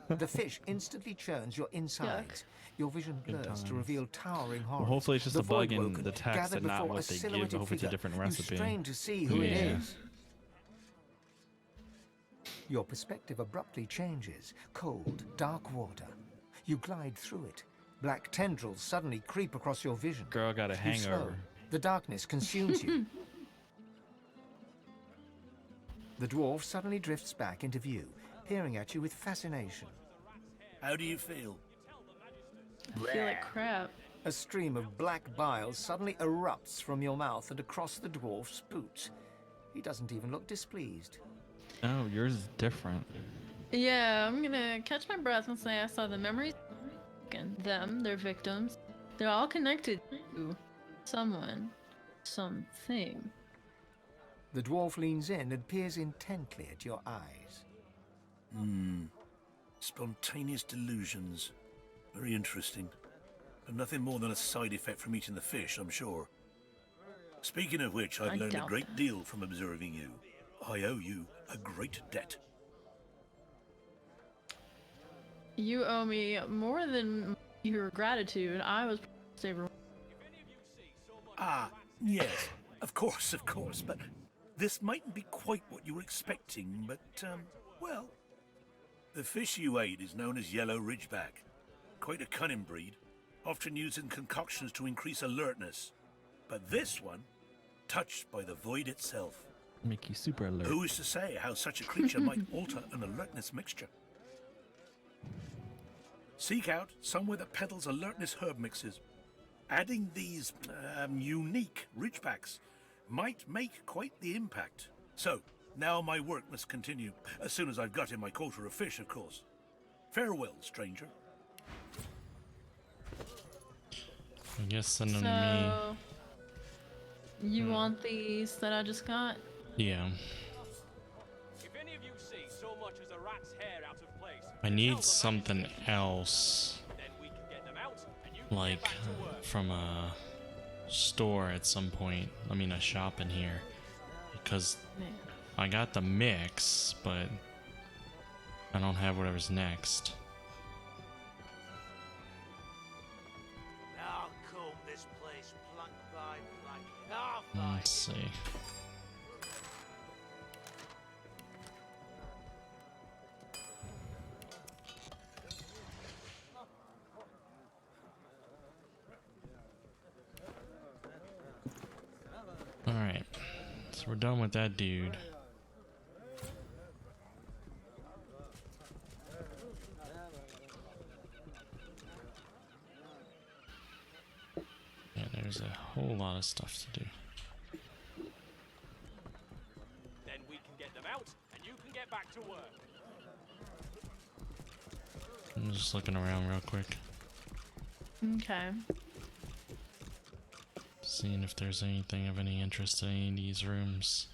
Speaker 6: The fish instantly churns your insides. Your vision blurs to reveal towering horrors.
Speaker 1: Well, hopefully it's just
Speaker 6: The
Speaker 1: a bug in
Speaker 6: void-woken
Speaker 1: the text
Speaker 6: gather
Speaker 1: and not
Speaker 6: before
Speaker 1: what
Speaker 6: a
Speaker 1: they give.
Speaker 6: silhouetted
Speaker 1: Hope it's a
Speaker 6: figure.
Speaker 1: different
Speaker 6: You
Speaker 1: recipe.
Speaker 6: strain to see who it
Speaker 2: Yeah.
Speaker 6: is. Your perspective abruptly changes. Cold, dark water. You glide through it. Black tendrils suddenly creep across your vision.
Speaker 1: Girl got a
Speaker 6: You slow.
Speaker 1: hangover.
Speaker 6: The darkness consumes you. The dwarf suddenly drifts back into view, peering at you with fascination.
Speaker 9: How do you feel?
Speaker 3: I feel like crap.
Speaker 6: A stream of black bile suddenly erupts from your mouth and across the dwarf's boots. He doesn't even look displeased.
Speaker 1: Oh, yours is different.
Speaker 3: Yeah, I'm gonna catch my breath and say I saw the memories. Them, their victims. They're all connected to someone, something.
Speaker 6: The dwarf leans in and peers intently at your eyes.
Speaker 9: Spontaneous delusions. Very interesting. But nothing more than a side effect from eating the fish, I'm sure. Speaking of which, I've learned a great deal from observing you. I owe you a great debt.
Speaker 3: You owe me more than your gratitude. I was saver.
Speaker 9: Ah, yes, of course, but this mightn't be quite what you were expecting, but, well, the fish you ate is known as yellow ridgeback. Quite a cunning breed, often used in concoctions to increase alertness. But this one, touched by the void itself.
Speaker 1: Make you super alert.
Speaker 9: Who is to say how such a creature might alter an alertness mixture? Seek out somewhere that peddles alertness herb mixes. Adding these unique ridgebacks might make quite the impact. So, now my work must continue, as soon as I've got in my quota of fish, of course. Farewell, stranger.
Speaker 2: I guess send them to
Speaker 3: So, you want these that I just got?
Speaker 2: me. Yeah.
Speaker 10: If any of you see so
Speaker 2: I need something else,
Speaker 10: Then we can get them out, and you can get
Speaker 2: like
Speaker 10: back to work.
Speaker 2: from a store at some point. I mean, a shop in here, because I got the mix, but I don't have whatever's next.
Speaker 11: I'll comb this place plank by plank. I'll find
Speaker 2: Let's see. Alright, so we're done with that dude. Yeah, there's a whole lot of stuff to do.
Speaker 10: Then we can get them out, and you can get back to work.
Speaker 2: I'm just looking around real quick,
Speaker 3: Okay.
Speaker 2: seeing if there's anything of any interest in any of these rooms.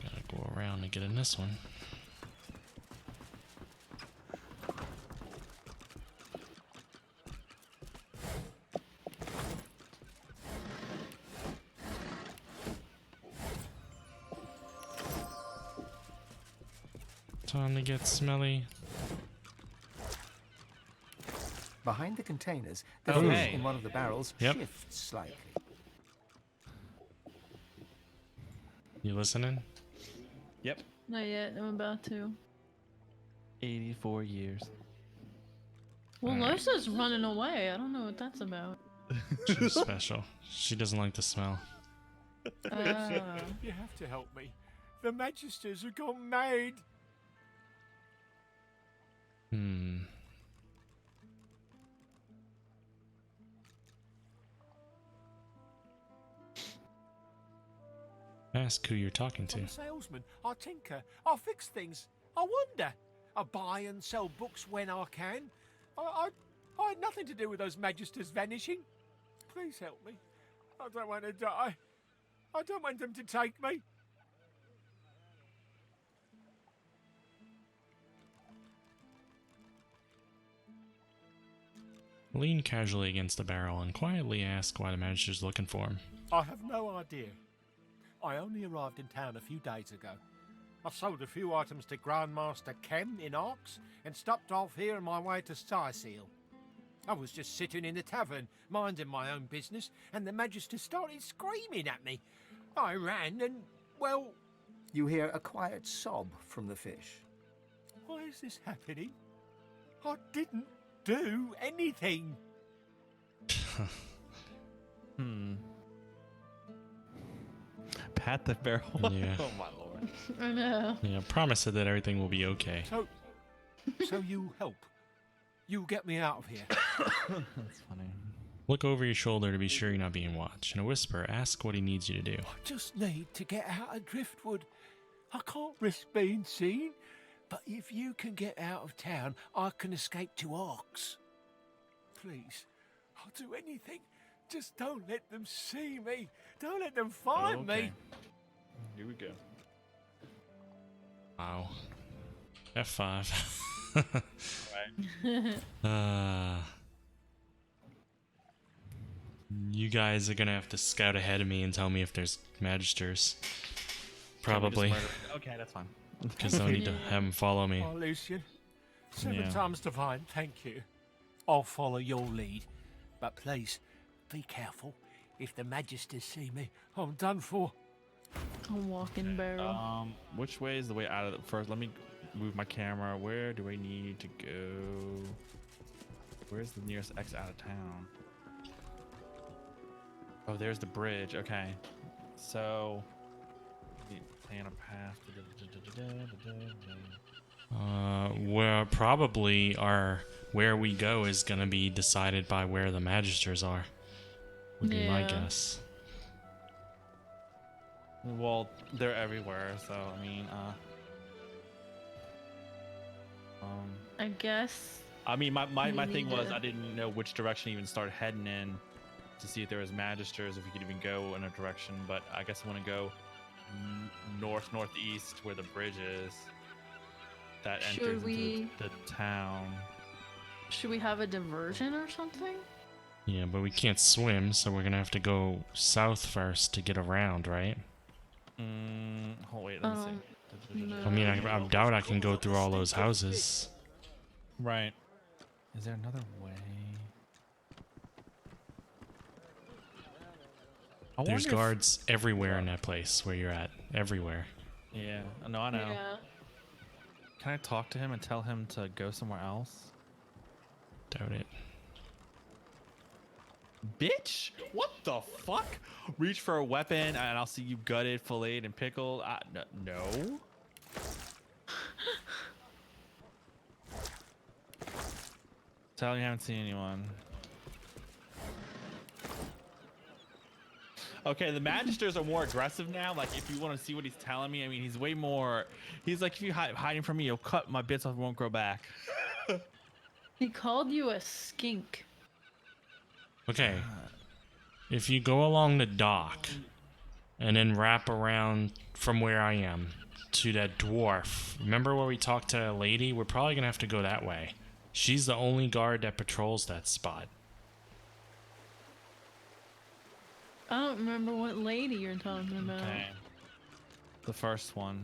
Speaker 2: Gotta go around and get in this one. Time to get smelly.
Speaker 6: Behind the containers, the
Speaker 1: Okay.
Speaker 6: fish in one of the barrels
Speaker 2: Yep.
Speaker 6: shifts slightly.
Speaker 2: You listening?
Speaker 1: Yep.
Speaker 3: Not yet. I'm about to.
Speaker 1: 84 years.
Speaker 3: Well, Larsa's running away. I don't know what that's about.
Speaker 2: She's special. She doesn't like the smell.
Speaker 10: You have to help me. The Magisters have gone mad.
Speaker 2: Hmm. Ask who you're talking to.
Speaker 10: I'm a salesman. I tinker. I fix things. I wonder. I buy and sell books when I can. I had nothing to do with those Magisters vanishing. Please help me. I don't want to die. I don't want them to take me.
Speaker 2: Lean casually against the barrel and quietly ask why the manager's looking for him.
Speaker 10: I have no idea. I only arrived in town a few days ago. I sold a few items to Grandmaster Kem in Arx and stopped off here on my way to Skyseal. I was just sitting in the tavern, minding my own business, and the Magister started screaming at me. I ran and, well...
Speaker 6: You hear a quiet sob from the fish.
Speaker 10: Why is this happening? I didn't do anything.
Speaker 1: Pat the barrel.
Speaker 2: Yeah.
Speaker 1: Oh my lord.
Speaker 3: I know.
Speaker 2: Yeah, promise her that everything will be okay.
Speaker 10: So you help. You get me out of here.
Speaker 1: That's funny.
Speaker 2: Look over your shoulder to be sure you're not being watched. In a whisper, ask what he needs you to do.
Speaker 10: I just need to get out of Driftwood. I can't risk being seen, but if you can get out of town, I can escape to Arx. Please, I'll do anything. Just don't let them see me. Don't let them find me.
Speaker 1: Here we go.
Speaker 2: Wow. F5.
Speaker 1: Right.
Speaker 2: You guys are gonna have to scout ahead of me and tell me if there's Magisters. Probably.
Speaker 1: Okay, that's fine.
Speaker 2: Because I need to have them follow me.
Speaker 10: Oh, Lucian. 7
Speaker 1: Yeah.
Speaker 10: times divine, thank you. I'll follow your lead. But please, be careful. If the Magisters see me, I'm done for.
Speaker 3: A walking barrel.
Speaker 1: Which way is the way out of the first? Let me move my camera. Where do I need to go? Where's the nearest exit out of town? Oh, there's the bridge. Okay. So, plan a path.
Speaker 2: Where probably where we go is gonna be decided by where the Magisters are. Would be my guess.
Speaker 1: Well, they're everywhere, so I mean,
Speaker 3: I guess.
Speaker 1: my
Speaker 3: we
Speaker 1: thing
Speaker 3: need
Speaker 1: was
Speaker 3: to-
Speaker 1: I didn't know which direction to even start heading in. to see if there was magisters, if we could even go in a direction. But I guess I want to go northeast where the bridge is. That enters into the town.
Speaker 3: Should we have a diversion or something?
Speaker 2: Yeah, but we can't swim, so we're gonna have to go south first to get around, right?
Speaker 1: Oh wait, let me see.
Speaker 3: No.
Speaker 2: I mean, I doubt I can go through all those houses.
Speaker 1: Right. Is there another way?
Speaker 2: There's guards everywhere in that place where you're at. Everywhere.
Speaker 1: Yeah, no, I know.
Speaker 3: Yeah.
Speaker 1: Can I talk to him and tell him to go somewhere else?
Speaker 2: Doubt it.
Speaker 1: Bitch! What the fuck? Reach for a weapon and I'll see you gutted, filleted, and pickled. No. Tell him you haven't seen anyone. Okay, the magisters are more aggressive now. Like, if you want to see what he's telling me, I mean, he's way more. He's like, if you hiding from me, you'll cut my bits off and won't grow back.
Speaker 3: He called you a skink.
Speaker 2: Okay. If you go along the dock and then wrap around from where I am to that dwarf. Remember where we talked to a lady? We're probably going to have to go that way. She's the only guard that patrols that spot.
Speaker 3: I don't remember what lady you're talking about.
Speaker 1: Okay. The first one.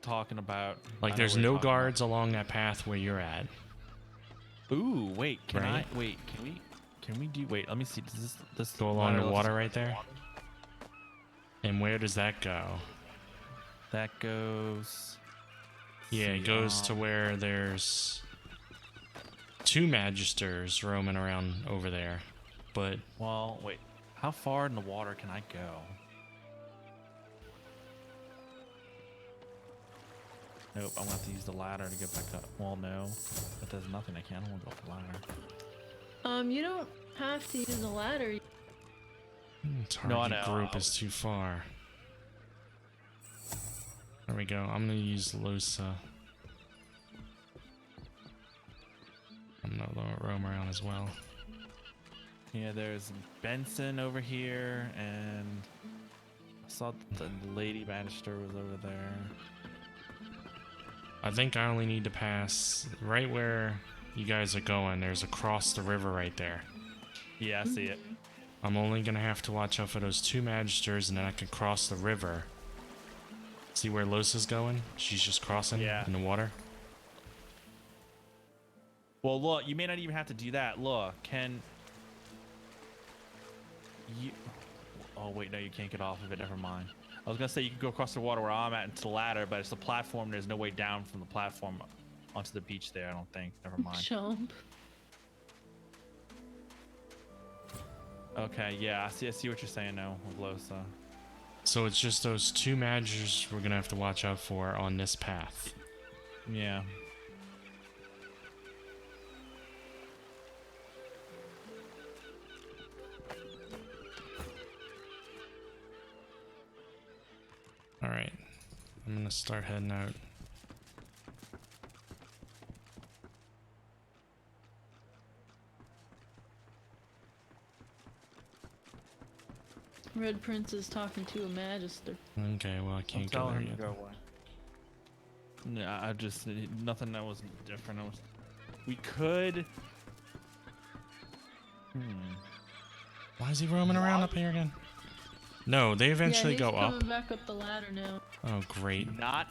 Speaker 1: Talking about.
Speaker 2: Like, there's no guards along that path where you're at.
Speaker 1: Ooh, wait. Can
Speaker 2: Right?
Speaker 1: Can we do? Wait, let me see. Does this
Speaker 2: Go along the water right there? And where does that go?
Speaker 1: That goes.
Speaker 2: Yeah, it goes to where there's 2 magisters roaming around over there. But
Speaker 1: well, wait. How far in the water can I go? Nope, I'm gonna have to use the ladder to get back up. Well, no, if there's nothing I can't. I won't go up the ladder.
Speaker 3: You don't have to use the ladder.
Speaker 2: target group is too far. There we go. I'm gonna use Losa. I'm gonna roam around as well.
Speaker 1: Yeah, there's Benson over here, and I saw the Lady Magister was over there.
Speaker 2: I think I only need to pass right where you guys are going. There's across the river right there.
Speaker 1: Yeah, I see it.
Speaker 2: I'm only gonna have to watch out for those 2 magisters, and then I can cross the river. See where Losa's going? She's just crossing in the water.
Speaker 1: Well, look, you may not even have to do that. Look, can you... Oh, wait, no, you can't get off of it. Never mind. I was going to say you can go across the water where I'm at into the ladder, but it's the platform. There's no way down from the platform onto the beach there, I don't think. Never mind.
Speaker 3: Jump.
Speaker 1: Okay, yeah, I see what you're saying now with Losa.
Speaker 2: So it's just those 2 magisters we're gonna have to watch out for on this path.
Speaker 1: Yeah.
Speaker 2: Alright. I'm gonna start heading out.
Speaker 3: Red Prince is talking to a magister.
Speaker 2: Okay, well I can't go there yet.
Speaker 1: No, I just nothing that was different. We could.
Speaker 2: Why is he roaming around up here again? No, they eventually
Speaker 3: yeah,
Speaker 2: go
Speaker 3: he's
Speaker 2: up.
Speaker 3: coming back up the ladder now.
Speaker 2: Oh, great.
Speaker 1: Not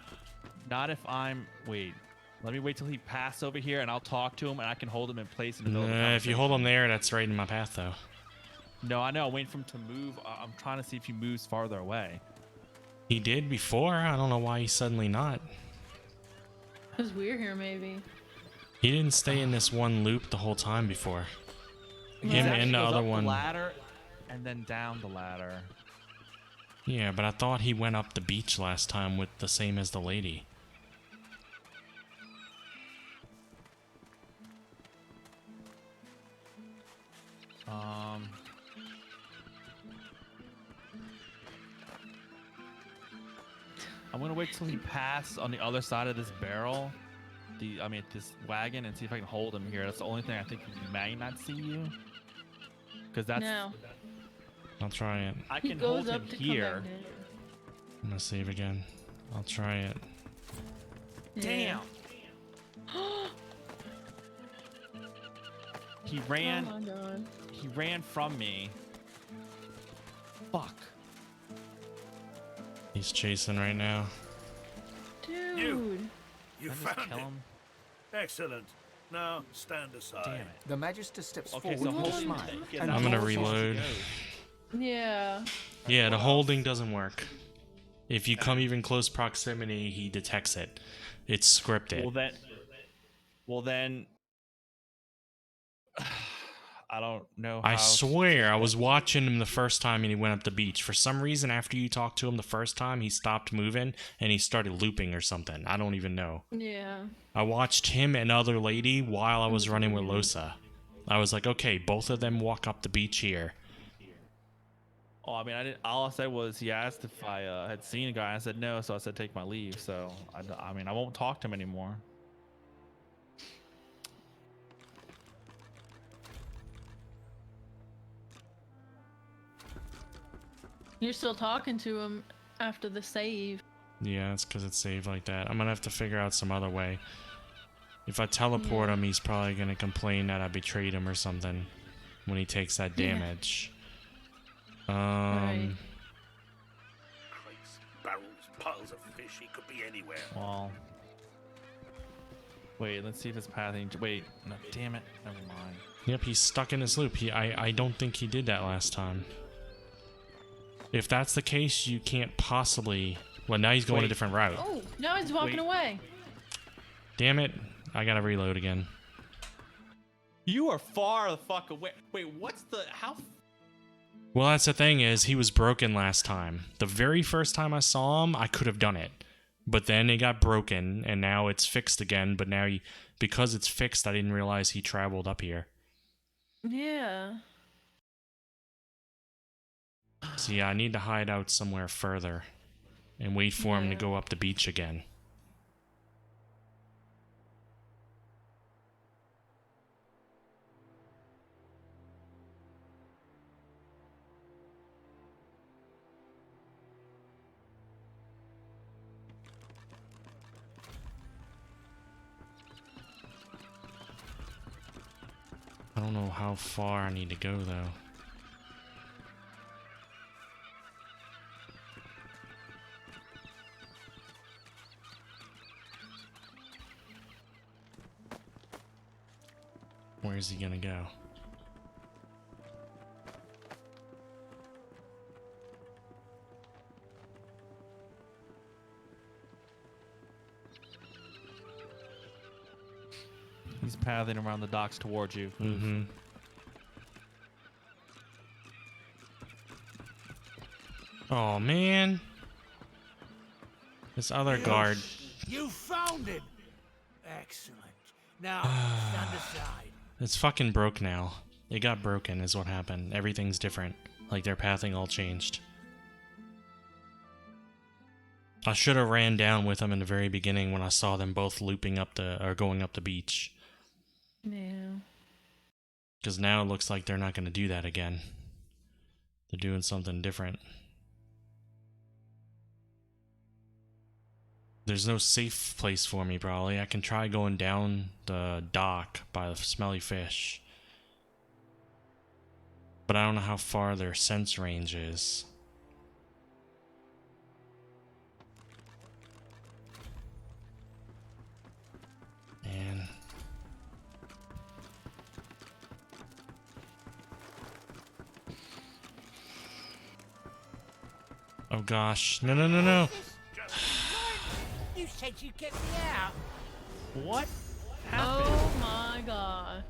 Speaker 1: if I'm. Wait. Let me wait till he passes over here, and I'll talk to him, and I can hold him in place in the middle of the conversation.
Speaker 2: If you hold him there, that's right in my path, though.
Speaker 1: No, I know. I'm waiting for him to move. I'm trying to see if he moves farther away.
Speaker 2: He did before. I don't know why he's suddenly not.
Speaker 3: Because we're here, maybe.
Speaker 2: He didn't stay in this one loop the whole time before.
Speaker 1: He
Speaker 2: Him
Speaker 1: actually
Speaker 2: and the
Speaker 1: goes
Speaker 2: other
Speaker 1: up
Speaker 2: one.
Speaker 1: The ladder, and then down the ladder.
Speaker 2: Yeah, but I thought he went up the beach last time with the same as the lady.
Speaker 1: I'm gonna wait till he passes on the other side of this barrel. This wagon, and see if I can hold him here. That's the only thing I think he may not see you. Because that's
Speaker 3: No.
Speaker 2: I'll try it.
Speaker 1: I
Speaker 3: He
Speaker 1: can
Speaker 3: goes
Speaker 1: hold him
Speaker 3: up to
Speaker 1: here.
Speaker 3: come back down.
Speaker 2: I'm gonna save again. I'll try it.
Speaker 3: Yeah.
Speaker 1: He
Speaker 3: Oh
Speaker 1: ran.
Speaker 3: my god.
Speaker 1: He ran from me. Fuck.
Speaker 2: He's chasing right now.
Speaker 3: Dude.
Speaker 9: You
Speaker 1: Did I just
Speaker 9: found
Speaker 1: kill
Speaker 9: him.
Speaker 1: him?
Speaker 9: Excellent. Now stand aside.
Speaker 1: Damn it.
Speaker 6: The Magister steps
Speaker 1: Okay,
Speaker 6: forward
Speaker 1: so
Speaker 6: with a
Speaker 1: hold
Speaker 6: smile.
Speaker 1: him. Yeah,
Speaker 6: and
Speaker 2: I'm gonna
Speaker 6: draws his-
Speaker 2: reload.
Speaker 3: Yeah.
Speaker 2: Yeah, the holding doesn't work. If you come even close proximity, he detects it. It's scripted.
Speaker 1: Well then, I don't know.
Speaker 2: I
Speaker 1: how
Speaker 2: swear, I was watching him the first time and he went up the beach. For some reason, after you talked to him the first time, he stopped moving and he started looping or something. I don't even know.
Speaker 3: Yeah.
Speaker 2: I watched him and other lady while I was running with Losa. I was like, okay, both of them walk up the beach here.
Speaker 1: Oh, I mean, I didn't. All I said was he asked if I had seen a guy. I said no, so I said take my leave. So I mean, I won't talk to him anymore.
Speaker 3: You're still talking to him after the save.
Speaker 2: Yeah, it's because it's saved like that. I'm gonna have to figure out some other way. If I teleport him, he's probably gonna complain that I betrayed him or something when he takes that damage.
Speaker 3: Right.
Speaker 9: Crates, barrels, piles of fish. He could be anywhere.
Speaker 1: Well, wait. Let's see if it's pathing. Wait, no, damn it. Never mind.
Speaker 2: Yep, he's stuck in his loop. I don't think he did that last time. If that's the case, you can't possibly... Well, now he's going a different route.
Speaker 3: Oh, now he's walking away.
Speaker 2: Damn it. I gotta reload again.
Speaker 1: You are far the fuck away. Wait, what's the how?
Speaker 2: Well, that's the thing is, he was broken last time. The very first time I saw him, I could have done it. But then it got broken, and now it's fixed again. But now, because it's fixed, I didn't realize he traveled up here.
Speaker 3: Yeah.
Speaker 2: So yeah, I need to hide out somewhere further. And wait for him to go up the beach again. I don't know how far I need to go though. Where's he gonna go?
Speaker 1: He's pathing around the docks towards you.
Speaker 2: Mm-hmm. Oh man. This other guard.
Speaker 11: You found him! Excellent. Now, stand aside.
Speaker 2: It's fucking broke now. It got broken is what happened. Everything's different. Like their pathing all changed. I should have ran down with them in the very beginning when I saw them both looping up going up the beach.
Speaker 3: Yeah.
Speaker 2: Because now it looks like they're not going to do that again. They're doing something different. There's no safe place for me, probably. I can try going down the dock by the smelly fish. But I don't know how far their sense range is. Man. Oh gosh. No, no, no, no.
Speaker 11: You said you'd get me out.
Speaker 1: What
Speaker 3: Oh my god.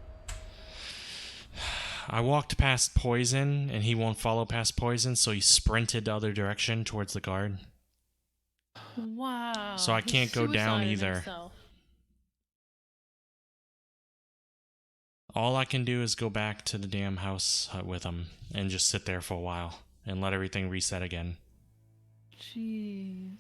Speaker 2: I walked past poison, and he won't follow past poison, so he sprinted the other direction towards the guard.
Speaker 3: Wow.
Speaker 2: So I
Speaker 3: he
Speaker 2: can't go down
Speaker 3: suicided
Speaker 2: either.
Speaker 3: himself.
Speaker 2: All I can do is go back to the damn house hut with him, and just sit there for a while, and let everything reset again.
Speaker 3: Jeez.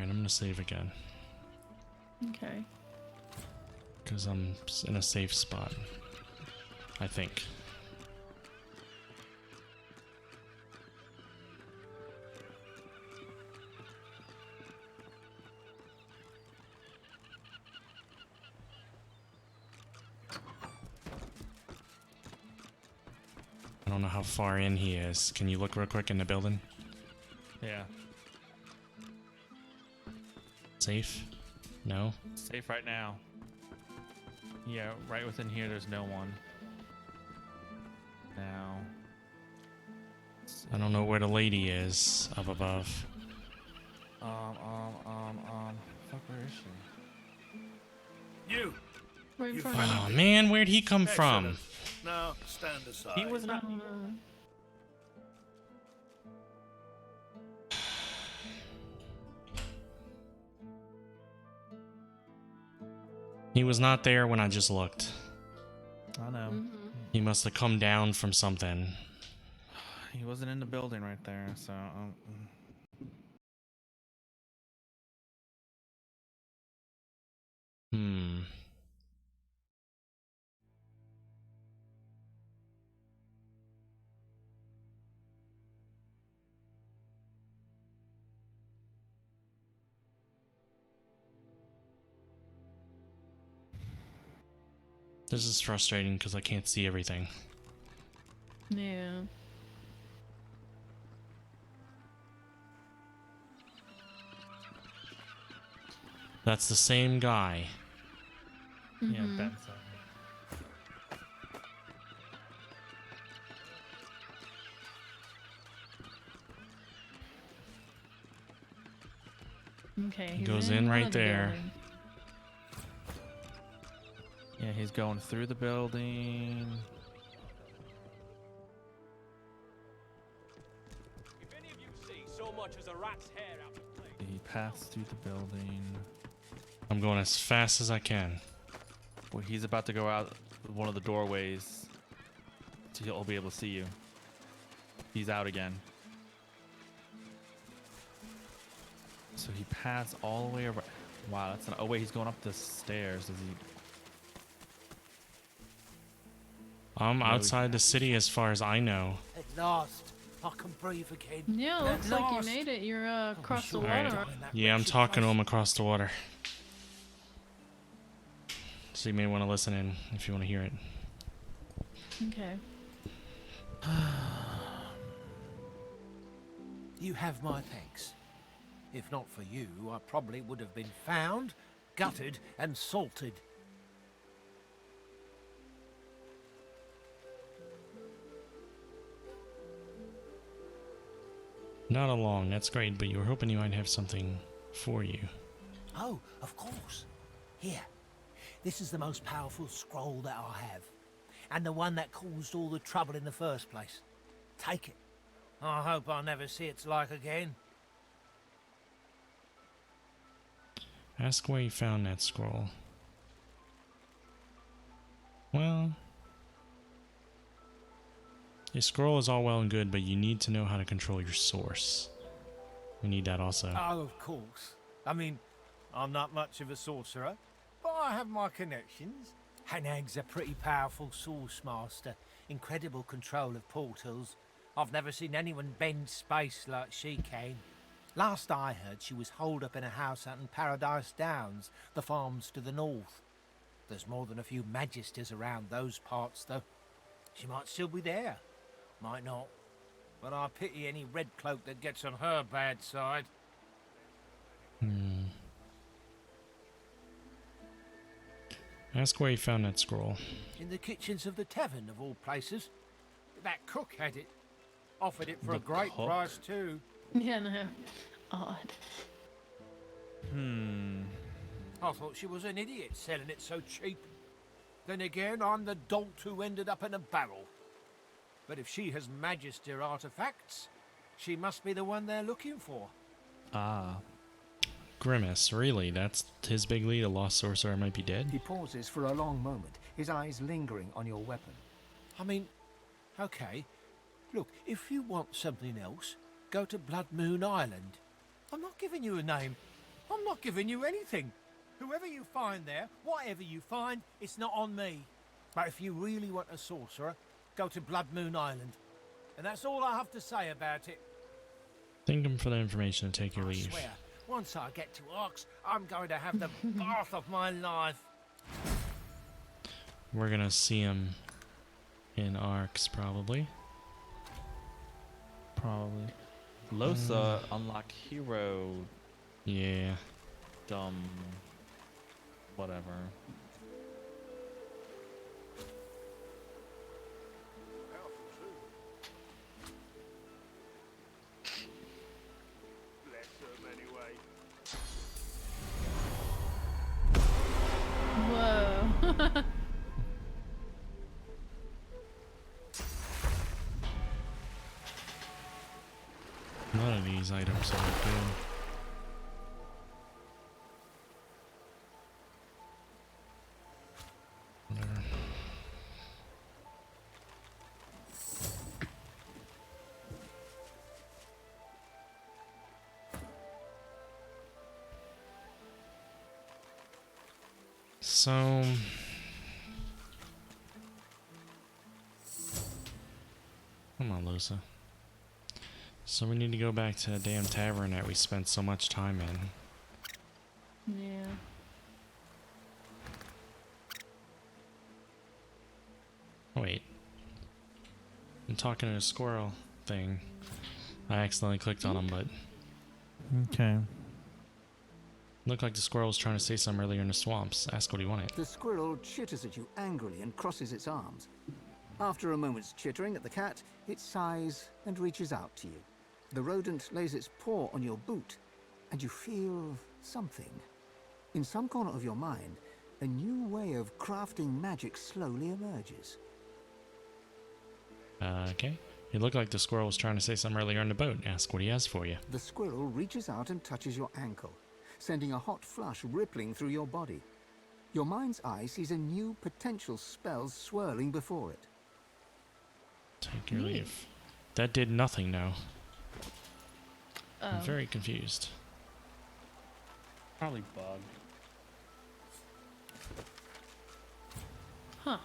Speaker 2: Alright, I'm gonna save again.
Speaker 3: Okay.
Speaker 2: Because I'm in a safe spot. I think. I don't know how far in he is. Can you look real quick in the building?
Speaker 1: Yeah.
Speaker 2: Safe? No?
Speaker 1: Safe right now. Yeah, right within here, there's no one. Now.
Speaker 2: I don't know where the lady is up above.
Speaker 1: Fuck, where is she?
Speaker 9: You!
Speaker 3: Right in
Speaker 9: You
Speaker 3: front
Speaker 9: found
Speaker 3: of
Speaker 2: Oh
Speaker 3: me.
Speaker 2: man, where'd he come from?
Speaker 9: Excellent. Now, stand aside.
Speaker 1: He was not.
Speaker 2: He was not there when I just looked.
Speaker 1: I know.
Speaker 2: He must have come down from something.
Speaker 1: He wasn't in the building right there, so.
Speaker 2: Hmm. This is frustrating because I can't see everything.
Speaker 3: Yeah.
Speaker 2: That's the same guy.
Speaker 1: Yeah, Ben said.
Speaker 3: Okay.
Speaker 2: He
Speaker 3: he's
Speaker 2: goes
Speaker 3: in
Speaker 2: in
Speaker 3: one
Speaker 2: right
Speaker 3: of the
Speaker 2: there.
Speaker 3: buildings.
Speaker 1: Yeah, he's going through the building.
Speaker 12: If any of you see so much as a rat's hair out of place.
Speaker 1: He passed through the building.
Speaker 2: I'm going as fast as I can.
Speaker 1: Well, he's about to go out one of the doorways. So he'll be able to see you. He's out again. So he passed all the way around. Wow, that's an. Oh wait, he's going up the stairs. Is he?
Speaker 2: I'm outside the city as far as I know.
Speaker 11: At last, I can breathe again.
Speaker 3: Yeah,
Speaker 11: At
Speaker 3: looks like you
Speaker 11: last.
Speaker 3: made it. You're across the
Speaker 11: sure
Speaker 3: water.
Speaker 2: Alright. Yeah, I'm talking to him across the water. So you may want to listen in if you want to hear it.
Speaker 3: Okay.
Speaker 10: You have my thanks. If not for you, I probably would have been found, gutted, and salted.
Speaker 2: Not along, that's great, but you were hoping you might have something for you.
Speaker 10: Oh, of course. Here. This is the most powerful scroll that I have. And the one that caused all the trouble in the first place. Take it.
Speaker 11: I hope I never see its like again.
Speaker 2: Ask where you found that scroll. Well, a scroll is all well and good, but you need to know how to control your source. We need that also.
Speaker 10: Oh, of course. I mean, I'm not much of a sorcerer, but I have my connections. Hanag's a pretty powerful source master. Incredible control of portals. I've never seen anyone bend space like she can. Last I heard, she was holed up in a house out in Paradise Downs, the farms to the north. There's more than a few magisters around those parts, though. She might still be there. Might not. But I pity any red cloak that gets on her bad side.
Speaker 2: Ask where you found that scroll.
Speaker 10: In the kitchens of the tavern, of all places. That cook had it. Offered it for
Speaker 1: The
Speaker 10: a great
Speaker 1: cook?
Speaker 10: price, too.
Speaker 3: Yeah, no. Odd.
Speaker 10: I thought she was an idiot selling it so cheap. Then again, I'm the dolt who ended up in a barrel. But if she has Magister artifacts, she must be the one they're looking for.
Speaker 1: Ah.
Speaker 2: Grimace, really? That's his big lead? A lost sorcerer might be dead?
Speaker 6: He pauses for a long moment, his eyes lingering on your weapon.
Speaker 10: I mean, okay. Look, if you want something else, go to Blood Moon Island. I'm not giving you a name. I'm not giving you anything. Whoever you find there, whatever you find, it's not on me. But if you really want a sorcerer, go to Blood Moon Island. And that's all I have to say about it.
Speaker 2: Thank him for the information and take your
Speaker 10: I
Speaker 2: leave.
Speaker 10: swear, once I get to Arx, I'm going to have the bath of my life.
Speaker 2: We're gonna see him in Arx, probably.
Speaker 1: Probably. Losa unlocked hero.
Speaker 2: Yeah.
Speaker 1: Dumb. Whatever.
Speaker 3: Whoa.
Speaker 2: None of these items are good. Whatever. So come on, Lusa. So we need to go back to the damn tavern that we spent so much time in.
Speaker 3: Yeah.
Speaker 2: Oh, wait. I'm talking to a squirrel thing. I accidentally clicked on him, but
Speaker 1: Okay.
Speaker 2: looked like the squirrel was trying to say something earlier in the swamps. Ask what he wanted.
Speaker 6: The squirrel chitters at you angrily and crosses its arms. After a moment's chittering at the cat, it sighs and reaches out to you. The rodent lays its paw on your boot, and you feel something. In some corner of your mind, a new way of crafting magic slowly emerges.
Speaker 2: Okay. It looked like the squirrel was trying to say something earlier in the boat. Ask what he has for you.
Speaker 6: The squirrel reaches out and touches your ankle, sending a hot flush rippling through your body. Your mind's eye sees a new potential spell swirling before it.
Speaker 2: Take your leave. That did nothing now. I'm
Speaker 3: Oh.
Speaker 2: very confused.
Speaker 1: Probably bug.
Speaker 3: Huh.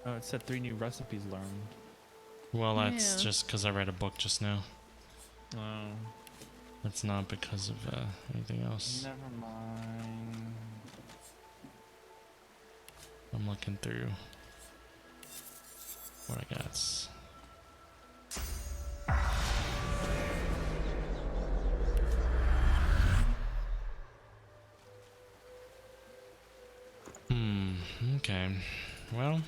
Speaker 1: Oh, it said 3 new recipes learned.
Speaker 2: Well, that's
Speaker 3: Yeah.
Speaker 2: just because I read a book just now.
Speaker 1: Oh.
Speaker 2: That's not because of anything else.
Speaker 1: Never mind.
Speaker 2: I'm looking through what I got. Okay. Well,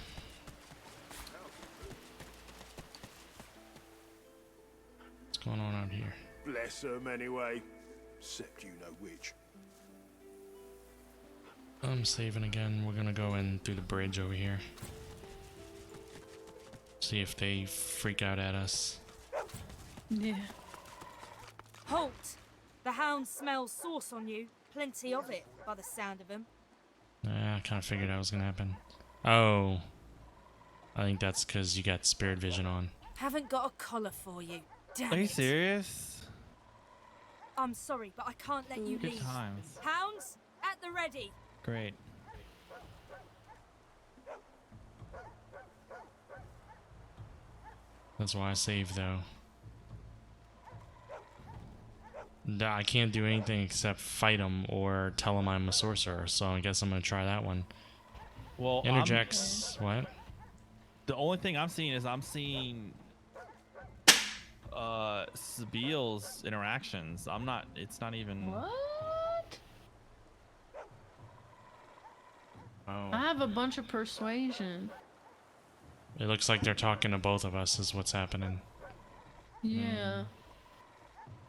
Speaker 2: what's going on out here?
Speaker 13: Bless them anyway. Except you know which.
Speaker 2: I'm saving again. We're gonna go in through the bridge over here. See if they freak out at us.
Speaker 3: Yeah.
Speaker 14: Halt! The hounds smell sauce on you. Plenty of it, by the sound of them.
Speaker 2: I kind of figured that was gonna happen. Oh. I think that's because you got spirit vision on.
Speaker 14: Haven't got a collar for you. Damn
Speaker 1: Are you
Speaker 14: it.
Speaker 1: serious?
Speaker 14: I'm sorry, but I can't let you
Speaker 1: Good
Speaker 14: leave.
Speaker 1: times.
Speaker 14: Hounds, at the ready.
Speaker 1: Great.
Speaker 2: That's why I saved, though. Nah, I can't do anything except fight him or tell him I'm a sorcerer, so I guess I'm gonna try that one.
Speaker 1: Well,
Speaker 2: Interjects. What?
Speaker 1: The only thing I'm seeing is I'm seeing Sabiel's interactions. I'm not. It's not even.
Speaker 3: What?
Speaker 2: Oh.
Speaker 3: I have a bunch of persuasion.
Speaker 2: It looks like they're talking to both of us. Is what's happening.
Speaker 3: Yeah.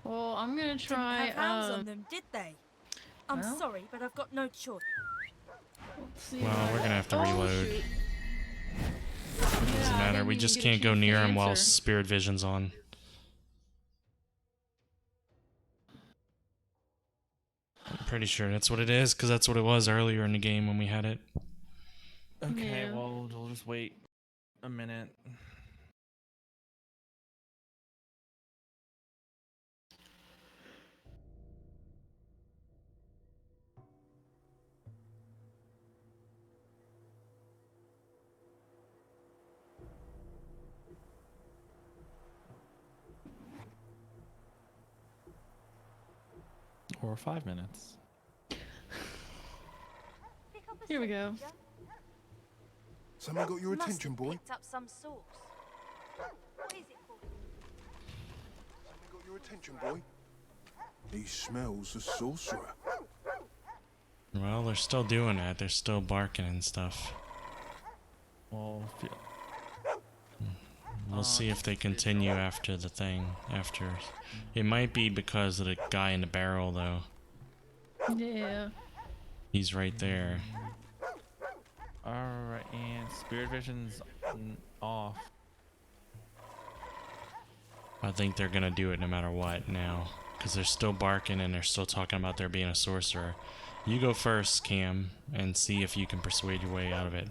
Speaker 3: Well, I'm gonna try.
Speaker 14: Didn't have hounds on them, did they? I'm
Speaker 3: well.
Speaker 14: sorry, but I've got no choice.
Speaker 3: Let's see
Speaker 2: Well,
Speaker 3: what-
Speaker 2: we're gonna have to
Speaker 3: Oh,
Speaker 2: reload.
Speaker 3: shoot.
Speaker 2: Doesn't
Speaker 3: Yeah, I
Speaker 2: matter.
Speaker 3: didn't
Speaker 2: We
Speaker 3: even
Speaker 2: just
Speaker 3: get a
Speaker 2: can't go
Speaker 3: chance to
Speaker 2: near him while
Speaker 3: answer.
Speaker 2: spirit vision's on. I'm pretty sure that's what it is, because that's what it was earlier in the game when we had it.
Speaker 1: Okay.
Speaker 3: Yeah.
Speaker 1: Well, we'll just wait a minute. Or 5 minutes.
Speaker 3: Here we go.
Speaker 13: Something got your
Speaker 14: Must
Speaker 13: attention,
Speaker 14: have
Speaker 13: boy?
Speaker 14: picked up some sauce. What is it for?
Speaker 13: Something got your attention, boy? He smells a sorcerer.
Speaker 2: Well, they're still doing that. They're still barking and stuff.
Speaker 1: Well,
Speaker 2: We'll see if they continue after the thing. After, it might be because of the guy in the barrel, though.
Speaker 3: Yeah.
Speaker 2: He's right there.
Speaker 1: alright, and spirit vision's off.
Speaker 2: I think they're gonna do it no matter what now, because they're still barking and they're still talking about there being a sorcerer. You go first, Cam, and see if you can persuade your way out of it.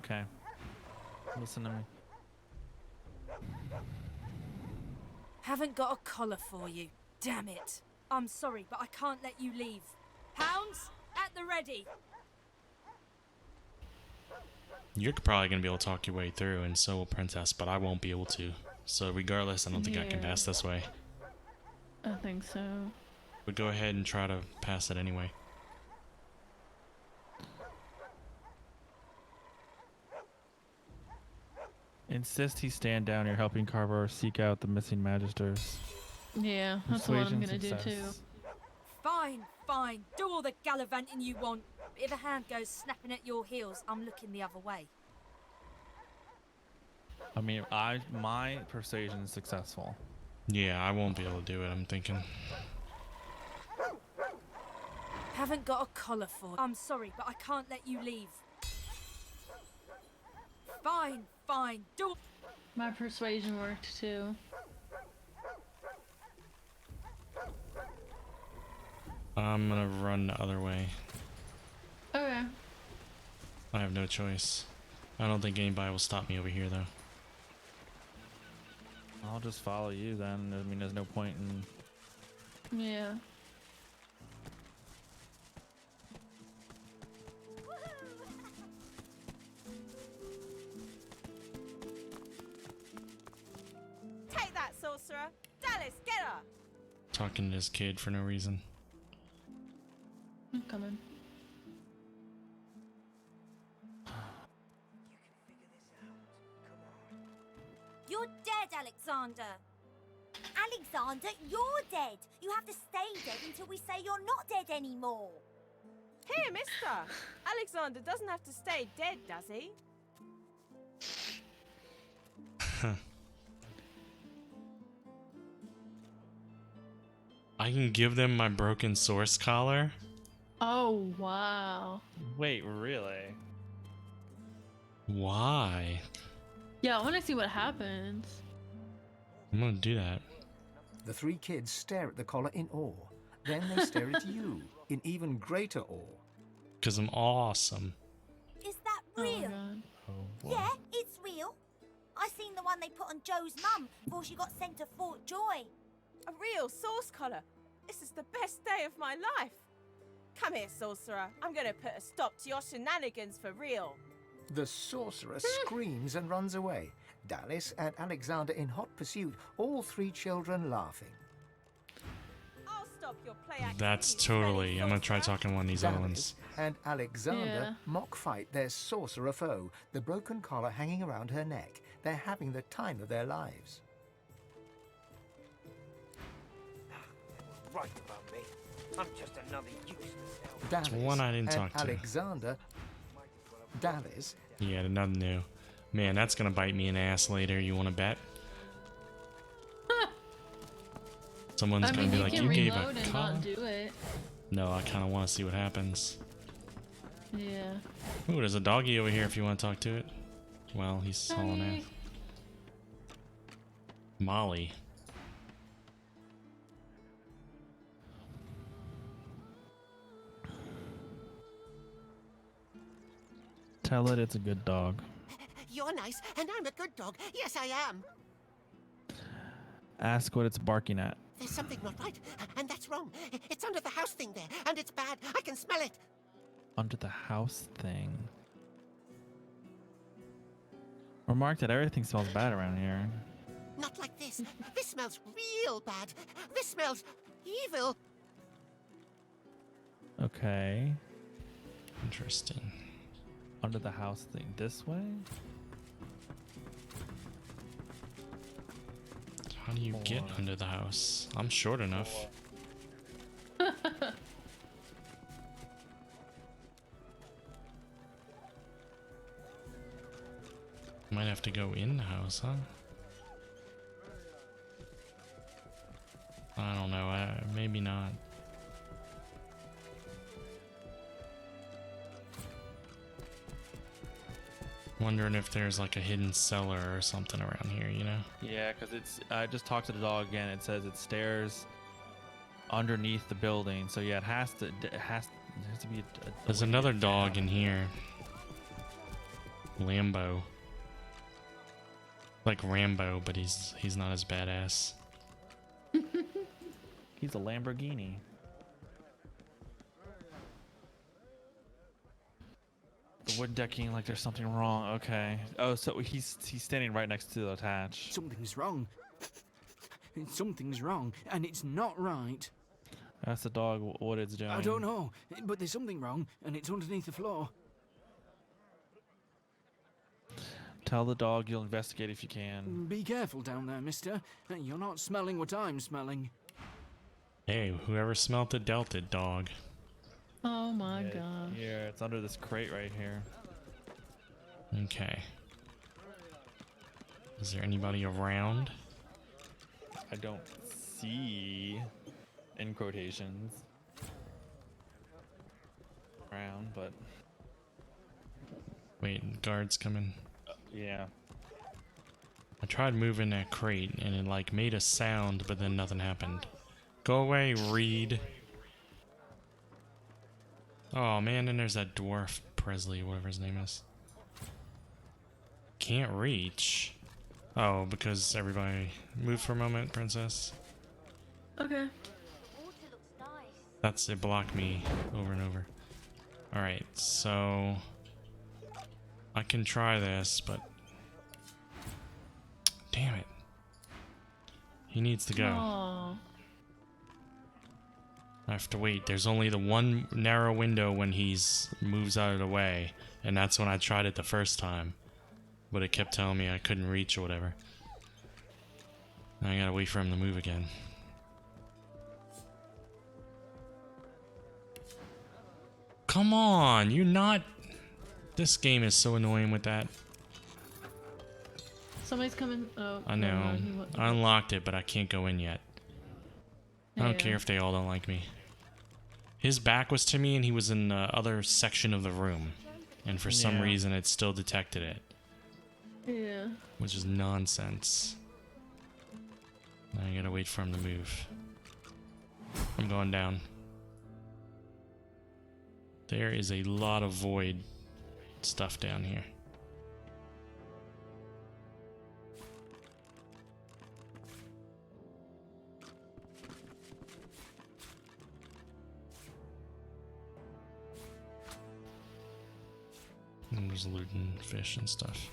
Speaker 1: Okay. Listen to me.
Speaker 14: Haven't got a collar for you. Damn it. I'm sorry, but I can't let you leave. Hounds, at the ready.
Speaker 2: You're probably gonna be able to talk your way through, and so will Princess, but I won't be able to. So regardless, I don't think I can
Speaker 3: Yeah.
Speaker 2: pass this way.
Speaker 3: I think so.
Speaker 2: But go ahead and try to pass it anyway.
Speaker 1: Insist he stand down here helping Carver seek out the missing magisters.
Speaker 3: Yeah, that's what I'm
Speaker 1: Persuasion
Speaker 3: gonna do too.
Speaker 1: success.
Speaker 14: Fine, fine. Do all the gallivanting you want. But if a hand goes snapping at your heels, I'm looking the other way.
Speaker 1: I mean, my persuasion is successful.
Speaker 2: Yeah, I won't be able to do it, I'm thinking.
Speaker 14: Haven't got a collar for. I'm sorry, but I can't let you leave. Fine, fine. Do.
Speaker 3: My persuasion worked too.
Speaker 2: I'm gonna run the other way.
Speaker 3: Okay.
Speaker 2: I have no choice. I don't think anybody will stop me over here, though.
Speaker 1: I'll just follow you then. I mean, there's no point in...
Speaker 3: Yeah.
Speaker 8: Take that, sorcerer! Dallas, get her!
Speaker 2: Talking to this kid for no reason.
Speaker 3: I'm coming.
Speaker 4: You're dead, Alexander. Alexander, you're dead. You have to stay dead until we say you're not dead anymore.
Speaker 8: Here, mister! Alexander doesn't have to stay dead, does he?
Speaker 2: I can give them my broken source collar?
Speaker 3: Oh, wow.
Speaker 1: Wait, really?
Speaker 2: Why?
Speaker 3: Yeah, I want to see what happens.
Speaker 2: I'm gonna do that.
Speaker 6: The three kids stare at the collar in awe. Then they stare at you in even greater awe.
Speaker 2: Because I'm awesome.
Speaker 4: Is that
Speaker 3: Oh,
Speaker 4: real?
Speaker 3: my God.
Speaker 1: Oh, boy.
Speaker 4: Yeah, it's real. I seen the one they put on Joe's mum before she got sent to Fort Joy.
Speaker 8: A real source collar. This is the best day of my life. Come here, sorcerer. I'm going to put a stop to your shenanigans for real.
Speaker 6: The sorcerer screams and runs away. Dallas and Alexander in hot pursuit, all three children laughing.
Speaker 8: I'll stop your play acting.
Speaker 2: That's
Speaker 8: you smelly
Speaker 2: totally... I'm gonna try
Speaker 8: sorcerer.
Speaker 2: talking to one of these other ones.
Speaker 6: Dallas and Alexander
Speaker 3: Yeah.
Speaker 6: mock fight their sorcerer foe, the broken collar hanging around her neck. They're having the time of their lives.
Speaker 11: Right about me. I'm just another useless elf.
Speaker 6: Dallas
Speaker 2: one I didn't
Speaker 6: and
Speaker 2: talk to.
Speaker 6: Alexander. Dallas
Speaker 2: Yeah, nothing new. Man, that's gonna bite me in the ass later. You wanna bet? Someone's
Speaker 3: I
Speaker 2: gonna
Speaker 3: mean,
Speaker 2: be
Speaker 3: you
Speaker 2: like,
Speaker 3: can
Speaker 2: you gave
Speaker 3: reload
Speaker 2: a
Speaker 3: and
Speaker 2: collar?
Speaker 3: not do it.
Speaker 2: No, I kinda wanna see what happens.
Speaker 3: Yeah.
Speaker 2: Ooh, there's a doggy over here if you wanna talk to it. Well, he's hauling
Speaker 3: Doggy.
Speaker 2: ass. Molly.
Speaker 1: Tell it it's a good dog.
Speaker 15: You're nice, and I'm a good dog. Yes, I am.
Speaker 1: Ask what it's barking at.
Speaker 15: There's something not right, and that's wrong. It's under the house thing there, and it's bad. I can smell it.
Speaker 1: Under the house thing. Remark that everything smells bad around here.
Speaker 15: Not like this. This smells real bad. This smells evil.
Speaker 1: Okay.
Speaker 2: Interesting.
Speaker 1: Under the house thing this way?
Speaker 2: How do you get under the house? I'm short enough. Might have to go in the house, huh? I don't know. Maybe not. Wondering if there's like a hidden cellar or something around here, you know?
Speaker 1: Yeah, because it's. I just talked to the dog again. It says it stairs underneath the building. So yeah, it has to. It has to be.
Speaker 2: There's another dog in here. Lambo. Like Rambo, but he's not as badass.
Speaker 1: He's a Lamborghini. The wood decking, like there's something wrong. Okay. Oh, so he's standing right next to the attach.
Speaker 16: Something's wrong. Something's wrong, and it's not right.
Speaker 1: That's the dog. What it's doing.
Speaker 16: I don't know, but there's something wrong, and it's underneath the floor.
Speaker 1: Tell the dog you'll investigate if you can.
Speaker 16: Be careful down there, mister. You're not smelling what I'm smelling.
Speaker 2: Hey, whoever smelt it dealt it, dog.
Speaker 3: Oh my god.
Speaker 1: Here, it's under this crate right here.
Speaker 2: Okay. Is there anybody around?
Speaker 1: I don't see, in quotations, around, but...
Speaker 2: Wait, guards coming.
Speaker 1: Yeah.
Speaker 2: I tried moving that crate and it like made a sound, but then nothing happened. Go away, Reed. Oh man, and there's that dwarf Presley, whatever his name is. Can't reach. Oh, because everybody move for a moment, princess.
Speaker 3: Okay.
Speaker 2: That's it, blocked me over and over. Alright, so I can try this, but damn it. He needs to go.
Speaker 3: Aww.
Speaker 2: I have to wait. There's only the one narrow window when moves out of the way, and that's when I tried it the first time. But it kept telling me I couldn't reach or whatever. Now I gotta wait for him to move again. Come on, you're not... This game is so annoying with that.
Speaker 3: Somebody's coming. Oh,
Speaker 2: I know. I unlocked it, but I can't go in yet. I don't
Speaker 3: Yeah.
Speaker 2: care if they all don't like me. His back was to me and he was in the other section of the room. And for some
Speaker 1: Yeah.
Speaker 2: reason it still detected it.
Speaker 3: Yeah.
Speaker 2: Which is nonsense. Now I gotta wait for him to move. I'm going down. There is a lot of void stuff down here. And there's looting fish and stuff.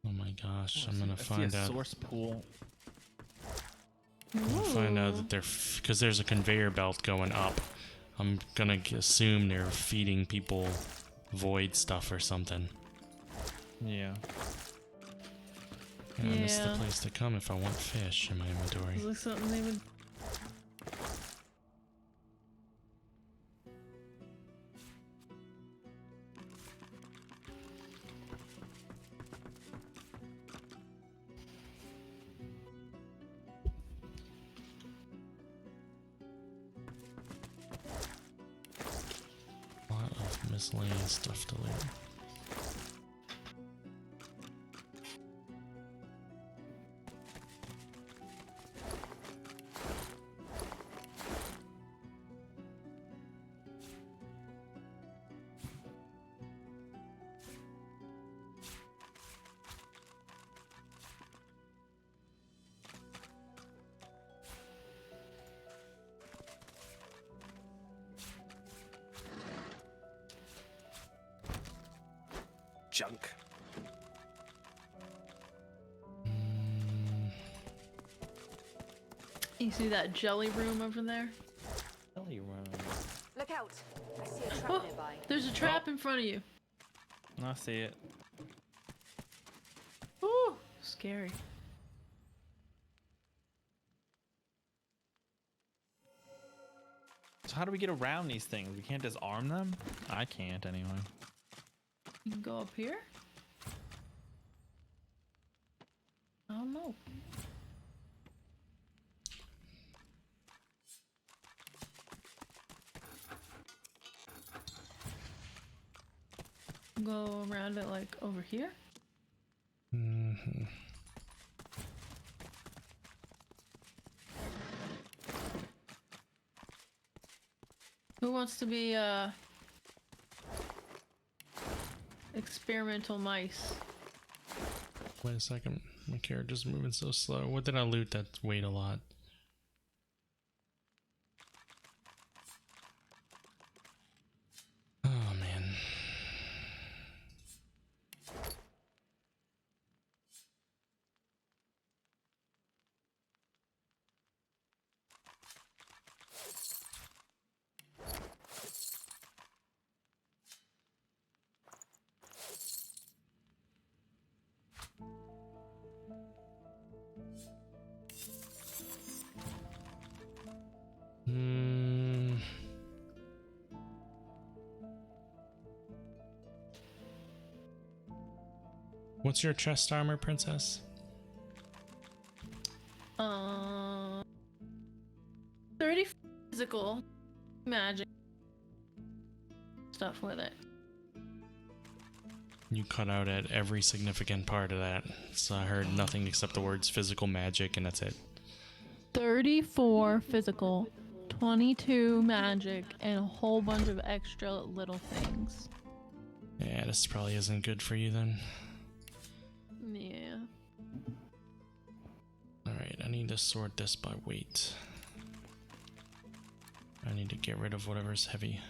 Speaker 2: Oh my gosh, I'm gonna find out.
Speaker 1: Source pool.
Speaker 2: I'm gonna find out that they're because there's a conveyor belt going up. I'm gonna assume they're feeding people void stuff or something.
Speaker 1: Yeah.
Speaker 2: Yeah, this is the place to come if I want fish in my inventory.
Speaker 3: Is this something they would?
Speaker 2: A lot of miscellaneous stuff to loot.
Speaker 17: junk.
Speaker 3: You see that jelly room over there?
Speaker 1: Jelly room.
Speaker 18: Look out! I see a trap
Speaker 3: Oh,
Speaker 18: nearby.
Speaker 3: there's a trap in front of you.
Speaker 1: I see it.
Speaker 3: Ooh, scary.
Speaker 1: So how do we get around these things? We can't disarm them? I can't anyway.
Speaker 3: You can go up here? I don't know. Go around it like over here?
Speaker 2: Mm-hmm.
Speaker 3: Who wants to be experimental mice?
Speaker 2: Wait a second. My character's moving so slow. What did I loot that weighed a lot? Oh man. Hmm. What's your chest armor, princess?
Speaker 3: 30 physical magic stuff with it.
Speaker 2: You cut out at every significant part of that, so I heard nothing except the words physical magic, and that's it.
Speaker 3: 34 physical, 22 magic, and a whole bunch of extra little things.
Speaker 2: Yeah, this probably isn't good for you then.
Speaker 3: Yeah.
Speaker 2: Alright, I need to sort this by weight. I need to get rid of whatever's heavy.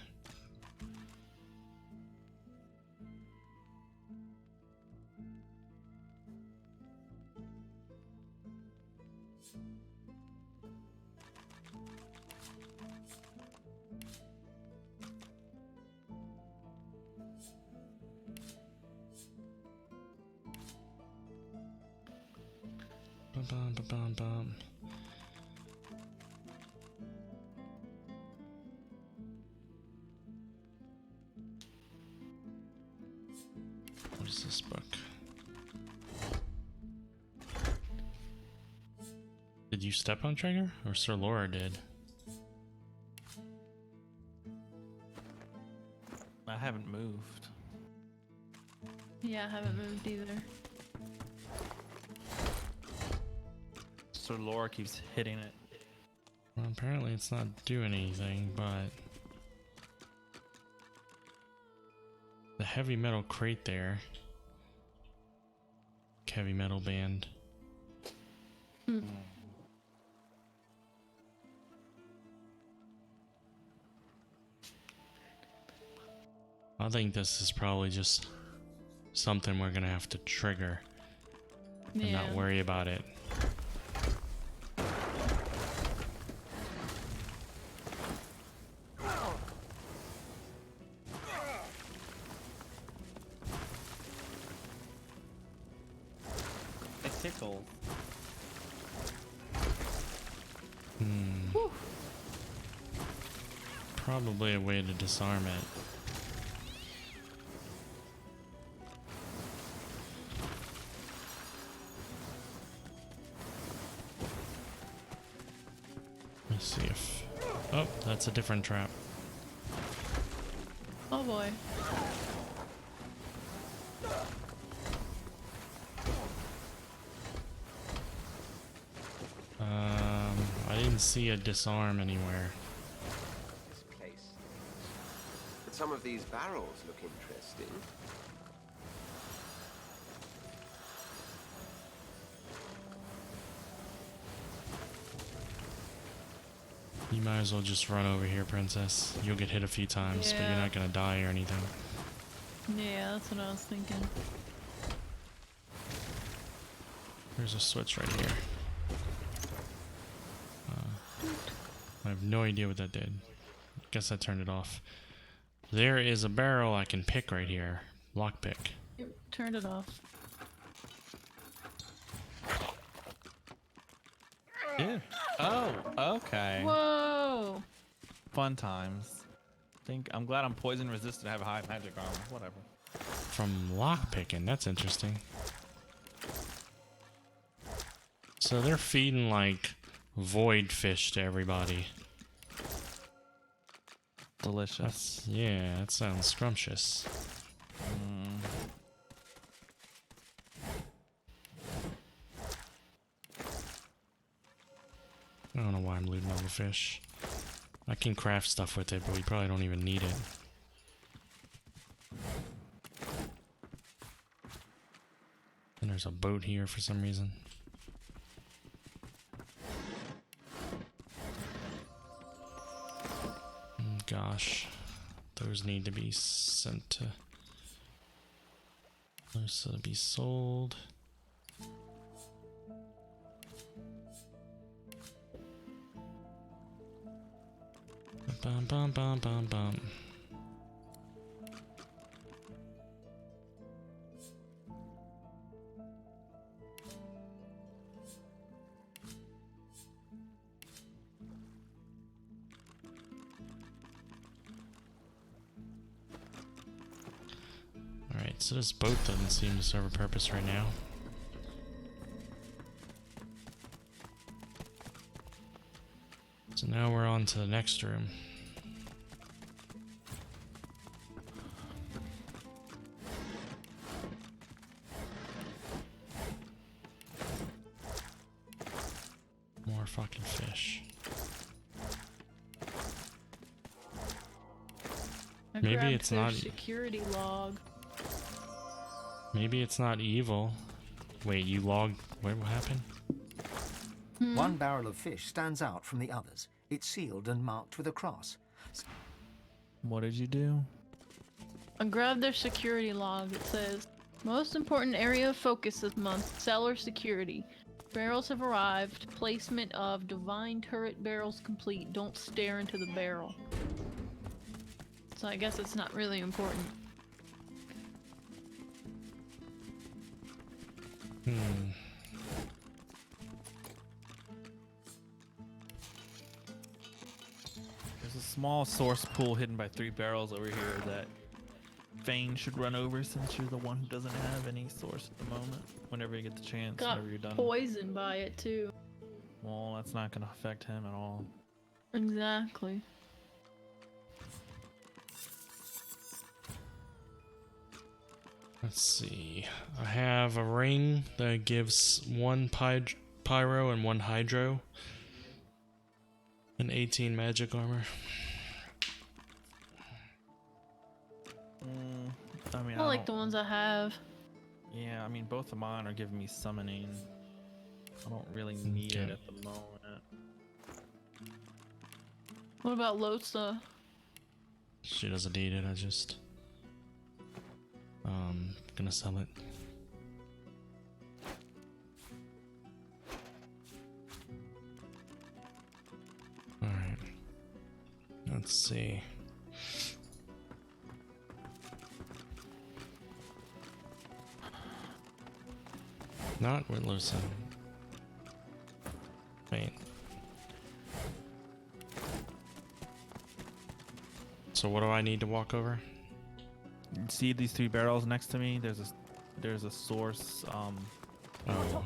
Speaker 2: Bum, bum, bum, bum. What is this book? Did you step on Trigger? Or Sir Laura did?
Speaker 1: I haven't moved.
Speaker 3: Yeah, I haven't moved either.
Speaker 1: So Laura keeps hitting it.
Speaker 2: Well, apparently it's not doing anything, but the heavy metal crate there. Heavy metal band. I think this is probably just something we're gonna have to trigger and not worry about it.
Speaker 1: It tickles.
Speaker 2: Probably a way to disarm it. Let's see if... Oh, that's a different trap.
Speaker 3: Oh boy.
Speaker 2: I didn't see a disarm anywhere.
Speaker 17: This place. But some of these barrels look interesting.
Speaker 2: You might as well just run over here, princess. You'll get hit a few times, but you're
Speaker 3: Yeah.
Speaker 2: not gonna die or anything.
Speaker 3: Yeah, that's what I was thinking.
Speaker 2: There's a switch right here. I have no idea what that did. Guess I turned it off. There is a barrel I can pick right here. Lockpick.
Speaker 3: Yep, turned it off.
Speaker 1: Yeah. Oh, okay.
Speaker 3: Whoa!
Speaker 1: Fun times. I'm glad I'm poison resistant and have high magic armor. Whatever.
Speaker 2: From lockpicking, that's interesting. So they're feeding like void fish to everybody.
Speaker 1: Delicious.
Speaker 2: Yeah, that sounds scrumptious. I don't know why I'm looting all the fish. I can craft stuff with it, but we probably don't even need it. And there's a boat here for some reason. Gosh, those need to be sent to... Those to be sold. Bum bum bum bum bum. Alright, so this boat doesn't seem to serve a purpose right now. So now we're on to the next room. More fucking fish. Maybe it's not
Speaker 3: security log.
Speaker 2: Maybe it's not evil. Wait, you logged... Wait, what happened?
Speaker 6: One barrel of fish stands out from the others. It's sealed and marked with a cross.
Speaker 1: What did you do?
Speaker 3: I grabbed their security log. It says, most important area of focus this month, cellar security. Barrels have arrived. Placement of divine turret barrels complete. Don't stare into the barrel. So I guess it's not really important.
Speaker 1: There's a small source pool hidden by 3 barrels over here that Fane should run over since you're the one who doesn't have any source at the moment. Whenever you get the chance,
Speaker 3: Got
Speaker 1: whenever you're done.
Speaker 3: poisoned by it too.
Speaker 1: Well, that's not going to affect him at all.
Speaker 3: Exactly.
Speaker 2: Let's see. I have a ring that gives 1 pyro and 1 hydro. And 18 magic armor.
Speaker 1: I mean,
Speaker 3: I like the ones I have.
Speaker 1: Yeah, I mean, both of mine are giving me summoning. I don't really need it at the moment.
Speaker 3: What about Losa?
Speaker 2: She doesn't need it, I just... gonna sell it. Alright. Let's see. Not with Lucy. Wait. So what do I need to walk over?
Speaker 1: See these 3 barrels next to me? There's a source
Speaker 2: oh,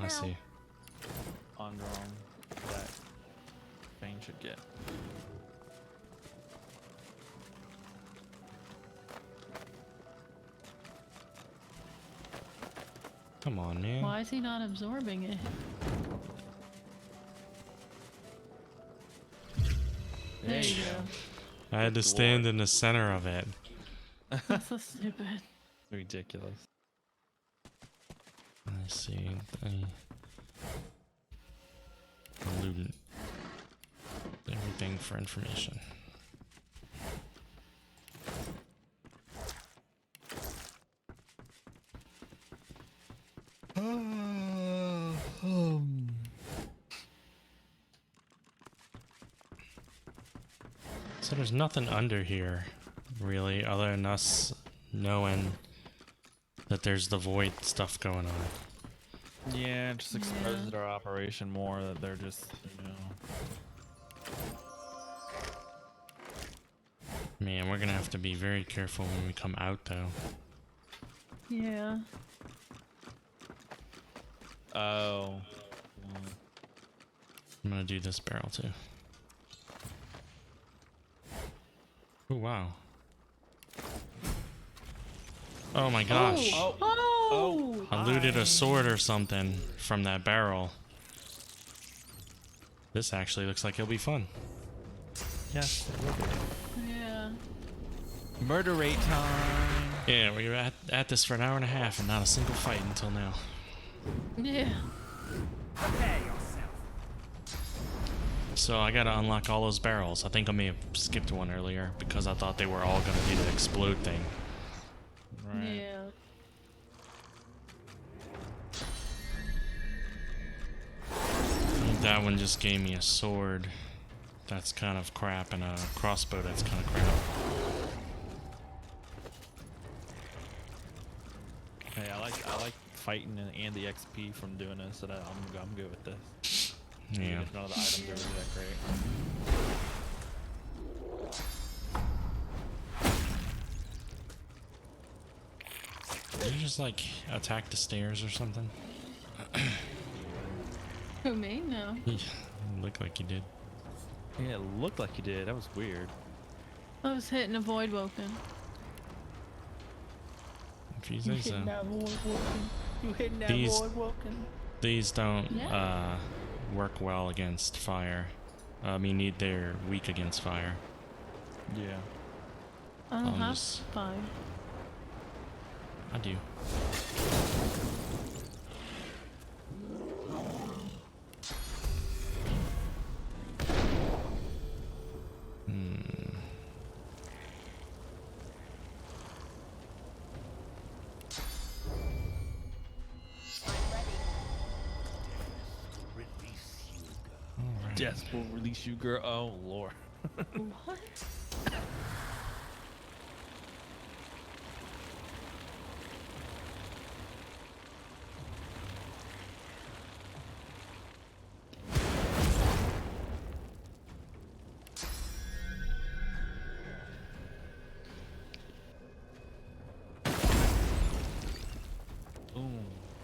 Speaker 2: I see.
Speaker 1: under that Fane should get.
Speaker 2: Come on, man.
Speaker 3: Why is he not absorbing it? There you go.
Speaker 2: I had to stand in the center of it.
Speaker 3: That's so stupid.
Speaker 1: Ridiculous.
Speaker 2: I see. Loot everything for information. So there's nothing under here, really, other than us knowing that there's the void stuff going on.
Speaker 1: Yeah, it just exposes their operation more, that they're just, you know.
Speaker 2: Man, we're gonna have to be very careful when we come out, though.
Speaker 3: Yeah.
Speaker 1: Oh.
Speaker 2: I'm gonna do this barrel, too. Oh, wow. Oh my gosh.
Speaker 3: Oh!
Speaker 2: I looted a sword or something from that barrel. This actually looks like it'll be fun.
Speaker 1: Yes.
Speaker 3: Yeah.
Speaker 1: Murder rate time.
Speaker 2: Yeah, we were at this for an hour and a half and not a single fight until now.
Speaker 3: Yeah.
Speaker 2: So I gotta unlock all those barrels. I think I may have skipped one earlier because I thought they were all gonna do the explode thing.
Speaker 1: Right.
Speaker 3: Yeah.
Speaker 2: I think that one just gave me a sword that's kind of crap and a crossbow that's kind of crap.
Speaker 1: Hey, I like fighting and the XP from doing this, so that I'm good with this.
Speaker 2: Yeah.
Speaker 1: None of the items are really that great.
Speaker 2: Did you just like attack the stairs or something?
Speaker 3: Who, me? No.
Speaker 2: Looked like you did.
Speaker 1: Yeah, it looked like you did. That was weird.
Speaker 3: I was hitting a void woken.
Speaker 2: If you say so.
Speaker 1: You hitting that
Speaker 2: These-
Speaker 1: void woken.
Speaker 2: These don't work well against fire. I mean, they're weak against fire.
Speaker 1: Yeah.
Speaker 3: I don't have
Speaker 2: just-
Speaker 3: fire.
Speaker 2: I do.
Speaker 1: Death will release you, girl. Oh, Lord.
Speaker 3: What?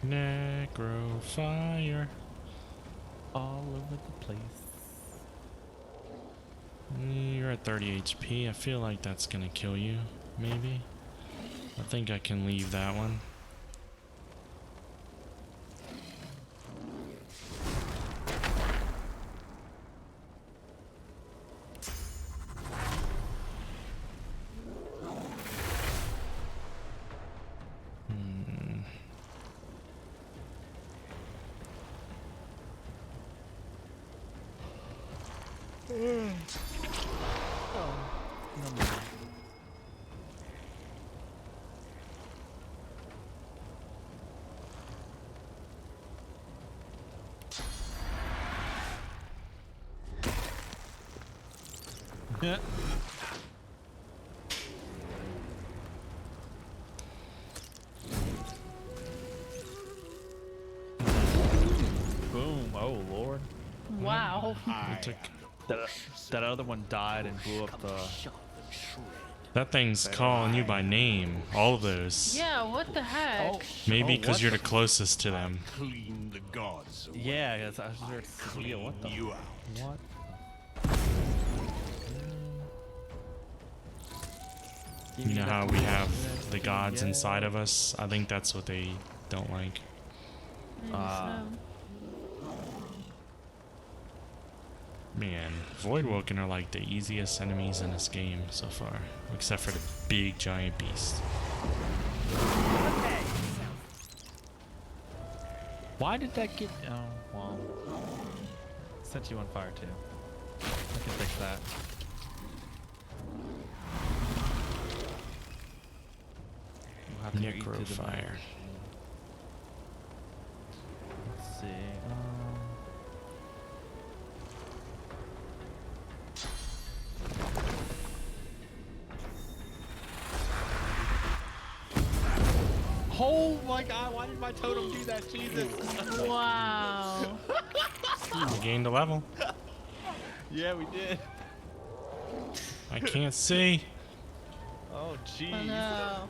Speaker 2: Necro fire.
Speaker 1: All over the place.
Speaker 2: You're at 30 HP. I feel like that's gonna kill you, maybe. I think I can leave that one.
Speaker 1: Yeah. Boom. Oh, Lord.
Speaker 3: Wow.
Speaker 1: That other one died and blew up the...
Speaker 2: That thing's calling you by name. All of those.
Speaker 3: Yeah, what the heck?
Speaker 2: Maybe because you're the closest to them.
Speaker 13: Clean the gods.
Speaker 1: Yeah, I was yeah, what the...
Speaker 13: You out.
Speaker 1: What?
Speaker 2: You know how we have the gods inside of us? I think that's what they don't like. Man, Voidwoken are like the easiest enemies in this game so far, except for the big giant beast.
Speaker 1: Why did that get... Oh, well... Set you on fire, too. I can fix that. We'll have to eat to the
Speaker 2: Necrofire.
Speaker 1: Let's see. Oh my god, why did my totem do that? Jesus.
Speaker 3: Wow.
Speaker 2: We gained a level.
Speaker 1: Yeah, we did.
Speaker 2: I can't see.
Speaker 1: Oh, jeez.
Speaker 3: Oh no.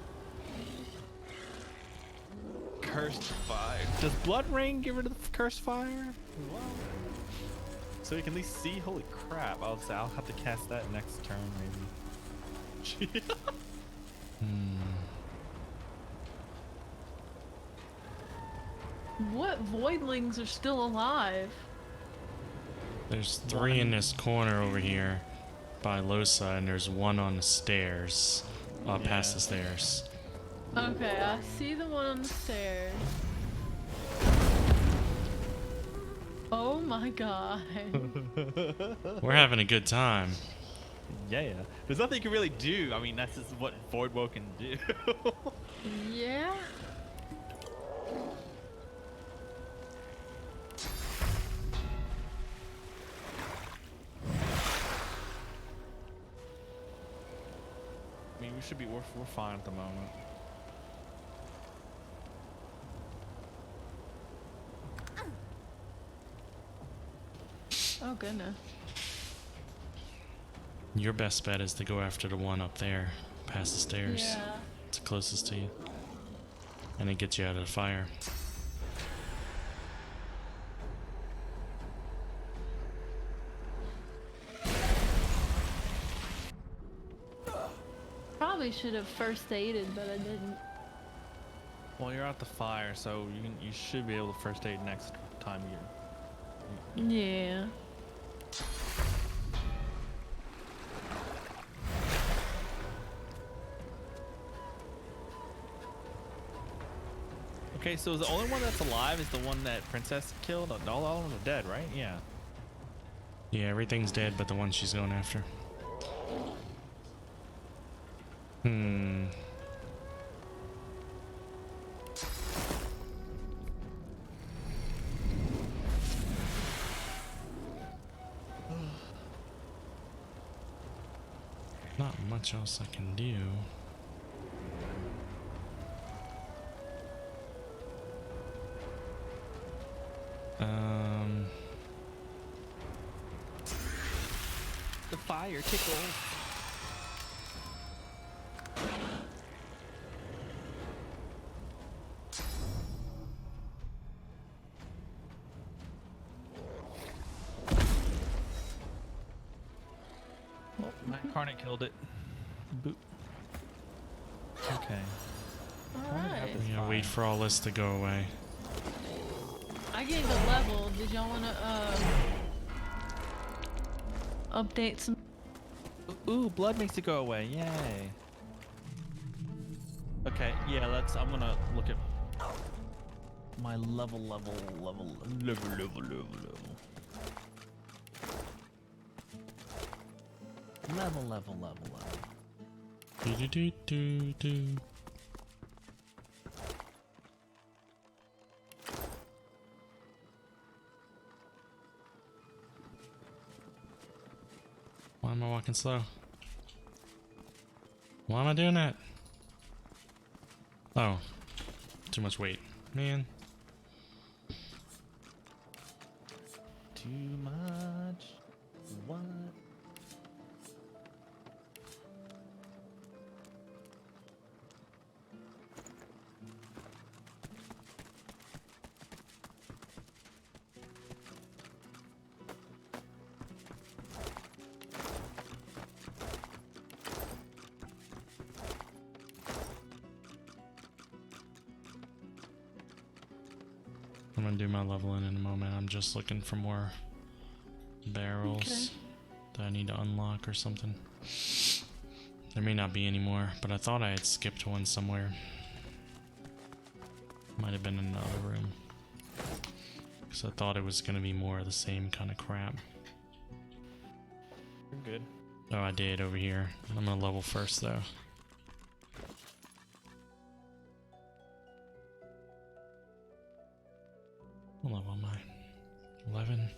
Speaker 1: Cursed fire. Does Blood Rain get rid of the cursed fire? Wow. So you can at least see. Holy crap! I'll have to cast that next turn, maybe.
Speaker 3: What voidlings are still alive?
Speaker 2: There's 3 in this corner over here by Losa, and there's 1 on the stairs. Past the stairs.
Speaker 3: Okay, I see the one on the stairs. Oh my god.
Speaker 2: We're having a good time.
Speaker 1: Yeah. There's nothing you can really do. I mean, that's just what Voidwoe can do.
Speaker 3: Yeah.
Speaker 1: I mean, we're fine at the moment.
Speaker 3: Oh goodness.
Speaker 2: Your best bet is to go after the one up there, past the stairs.
Speaker 3: Yeah.
Speaker 2: It's closest to you. And it gets you out of the fire.
Speaker 3: Probably should have first aided, but I didn't.
Speaker 1: Well, you're at the fire, so you should be able to first aid next time you.
Speaker 3: Yeah.
Speaker 1: Okay, so the only one that's alive is the one that Princess killed? All of them are dead, right? Yeah.
Speaker 2: Yeah, everything's dead but the one she's going after. Not much else I can do.
Speaker 1: The fire tickles. Well, my incarnate killed it. Boop. Okay.
Speaker 3: Alright.
Speaker 2: I'm gonna wait for all this to go away.
Speaker 3: I gained a level. Did y'all wanna update some?
Speaker 1: Ooh, blood makes it go away. Yay. Okay, yeah, I'm gonna look at my level.
Speaker 2: Do. Why am I walking slow? Why am I doing that? Oh, too much weight, man.
Speaker 1: Too much. What?
Speaker 2: I'm gonna do my leveling in a moment. I'm just looking for more barrels that I need to unlock or something. There may not be any more, but I thought I had skipped one somewhere. Might have been in another room. Because I thought it was gonna be more of the same kind of crap.
Speaker 1: You're good.
Speaker 2: Oh, I did over here. I'm gonna level first though. What level am I? 11.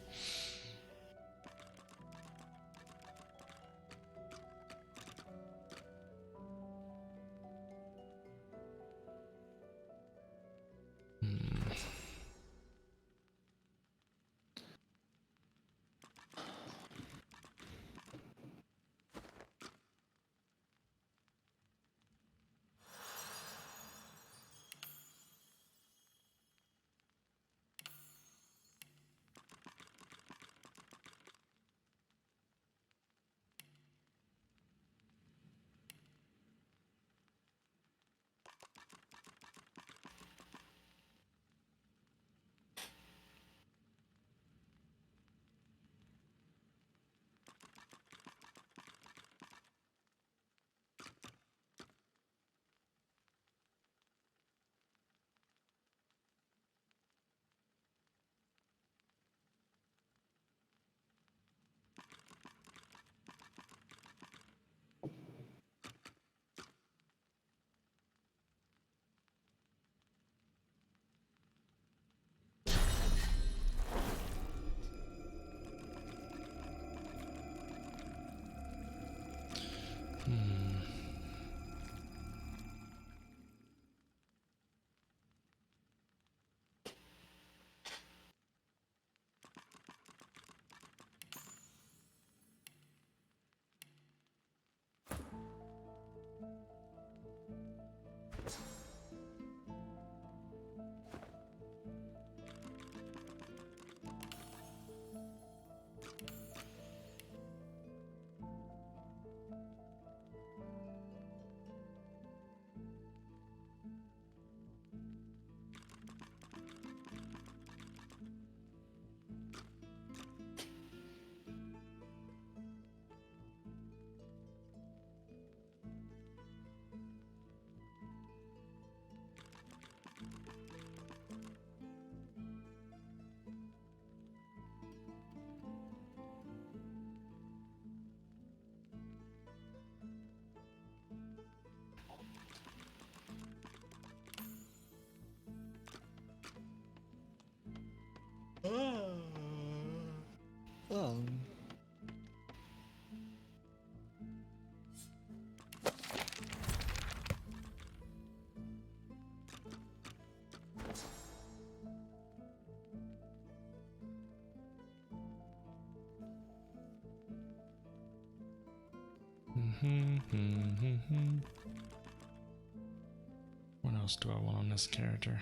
Speaker 2: What else do I want on this character?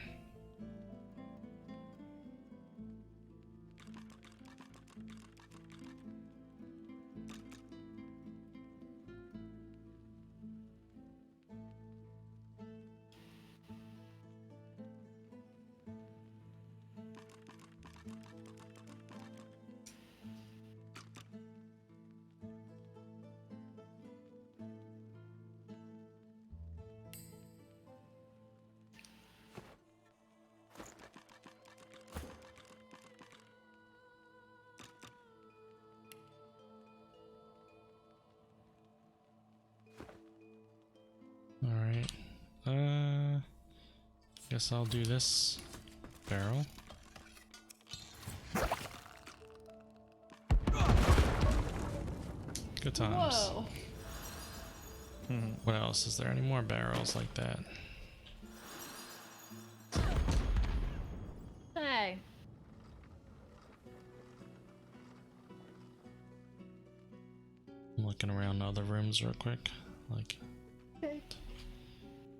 Speaker 2: Alright. Guess I'll do this barrel. Good times.
Speaker 3: Whoa.
Speaker 2: What else? Is there any more barrels like that?
Speaker 3: Hey.
Speaker 2: I'm looking around other rooms real quick. Like,
Speaker 3: Okay.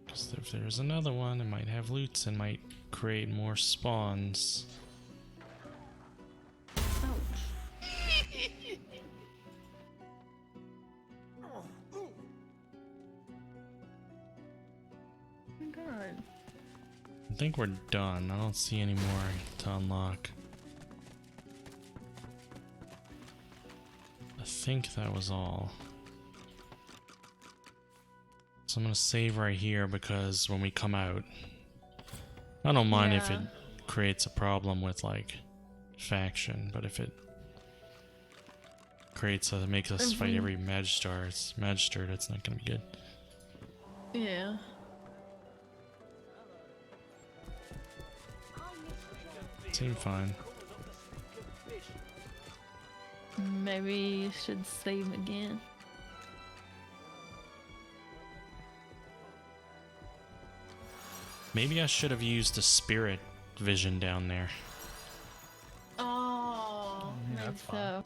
Speaker 2: because if there's another one, it might have loots and might create more spawns.
Speaker 3: God.
Speaker 2: I think we're done. I don't see any more to unlock. I think that was all. So I'm gonna save right here because when we come out, I don't mind if it creates a problem with like faction, but if it makes us fight every magister, it's not gonna be good.
Speaker 3: Yeah.
Speaker 2: Seemed fine.
Speaker 3: Maybe you should save again.
Speaker 2: Maybe I should have used the spirit vision down there.
Speaker 3: Oh,
Speaker 1: Yeah, that's fine.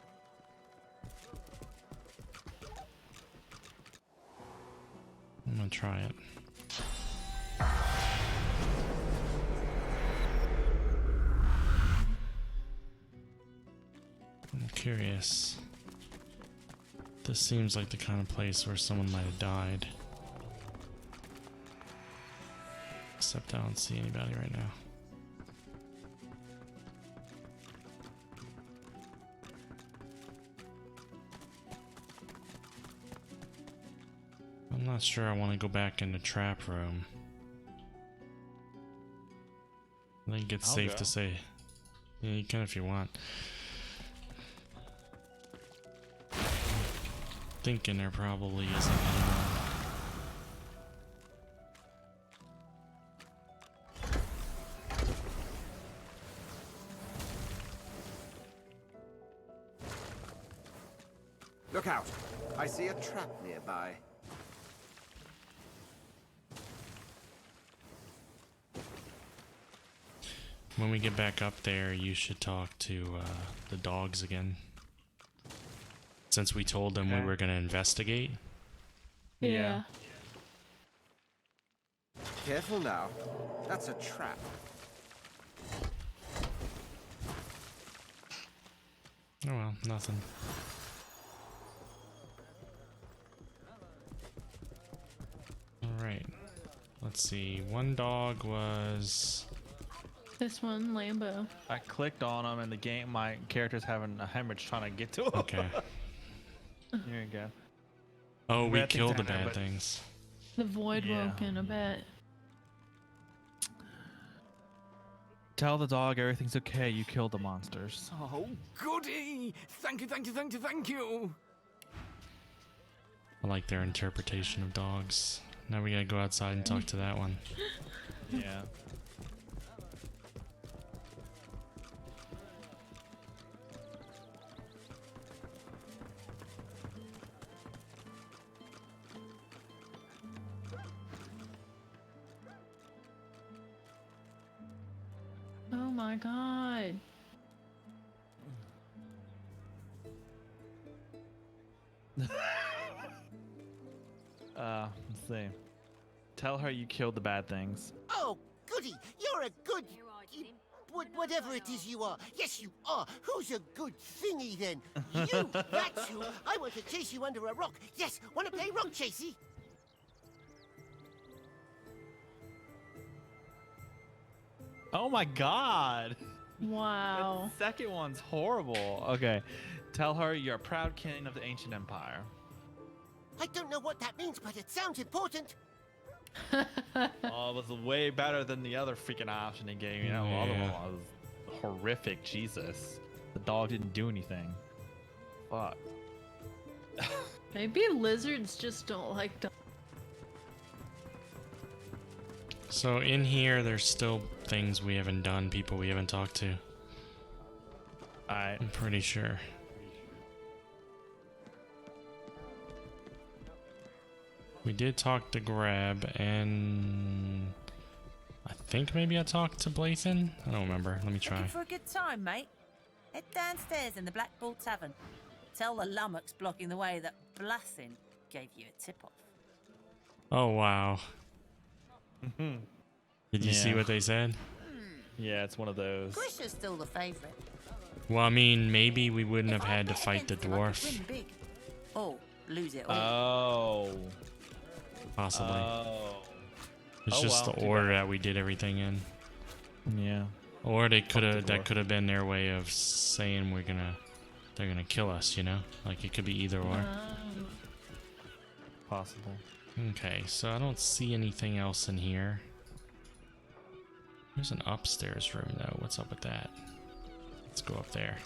Speaker 2: I'm gonna try it. I'm curious. This seems like the kind of place where someone might have died. Except I don't see anybody right now. I'm not sure I want to go back in the trap room. I think it's safe to say. Yeah, you can if you want. Thinking there probably isn't anyone.
Speaker 17: Look out! I see a trap nearby.
Speaker 2: When we get back up there, you should talk to the dogs again. Since we told them we were going to investigate.
Speaker 3: Yeah.
Speaker 17: Careful now. That's a trap.
Speaker 2: Oh well, nothing. Alright. Let's see. One dog was...
Speaker 3: This one, Lambo.
Speaker 1: I clicked on him and the game, my character's having a hemorrhage trying to get to him.
Speaker 2: Okay.
Speaker 1: Here you go.
Speaker 2: Oh, we
Speaker 1: Bad things
Speaker 2: killed the
Speaker 1: happen,
Speaker 2: bad
Speaker 1: but-
Speaker 2: things.
Speaker 3: The Void
Speaker 1: Yeah.
Speaker 3: Woken, I bet.
Speaker 1: Tell the dog everything's okay. You killed the monsters.
Speaker 16: Oh, goody! Thank you, thank you, thank you, thank you!
Speaker 2: I like their interpretation of dogs. Now we gotta go outside and talk to that one.
Speaker 1: Yeah.
Speaker 3: my god.
Speaker 1: Let's see. Tell her you killed the bad things.
Speaker 15: Oh, goody! You're a good... whatever it is you are. Yes, you are. Who's a good thingy, then? You! That's who! I want to chase you under a rock. Yes, want to play rock chasey?
Speaker 1: Oh my god!
Speaker 3: Wow.
Speaker 1: The second one's horrible. Okay. Tell her you're a proud king of the ancient empire.
Speaker 15: I don't know what that means, but it sounds important.
Speaker 1: Oh, it was way better than the other freaking option he gave me. That other one was horrific. Jesus. The dog didn't do anything. Fuck.
Speaker 3: Maybe lizards just don't like dogs.
Speaker 2: So in here, there's still things we haven't done, people we haven't talked to. I'm pretty sure. We did talk to Grab, and I think maybe I talked to Blathan? I don't remember. Let me try.
Speaker 19: Looking for a good time, mate? Head downstairs in the Black Bull Tavern. Tell the lummox blocking the way that Blathan gave you a tip-off.
Speaker 2: Oh, wow. Did you see what they said?
Speaker 1: Yeah, it's one of those.
Speaker 19: Grisha's still the favourite.
Speaker 2: Well, I mean, maybe we wouldn't have had to fight the dwarf.
Speaker 19: Win big. Or lose it all.
Speaker 1: Oh.
Speaker 2: Possibly.
Speaker 1: Oh.
Speaker 2: It's just the order that we did everything in.
Speaker 1: Yeah.
Speaker 2: Or they could have. That could have been their way of saying they're gonna kill us. You know, like it could be either or.
Speaker 1: Possible.
Speaker 2: Okay, so I don't see anything else in here. There's an upstairs room though. What's up with that? Let's go up there.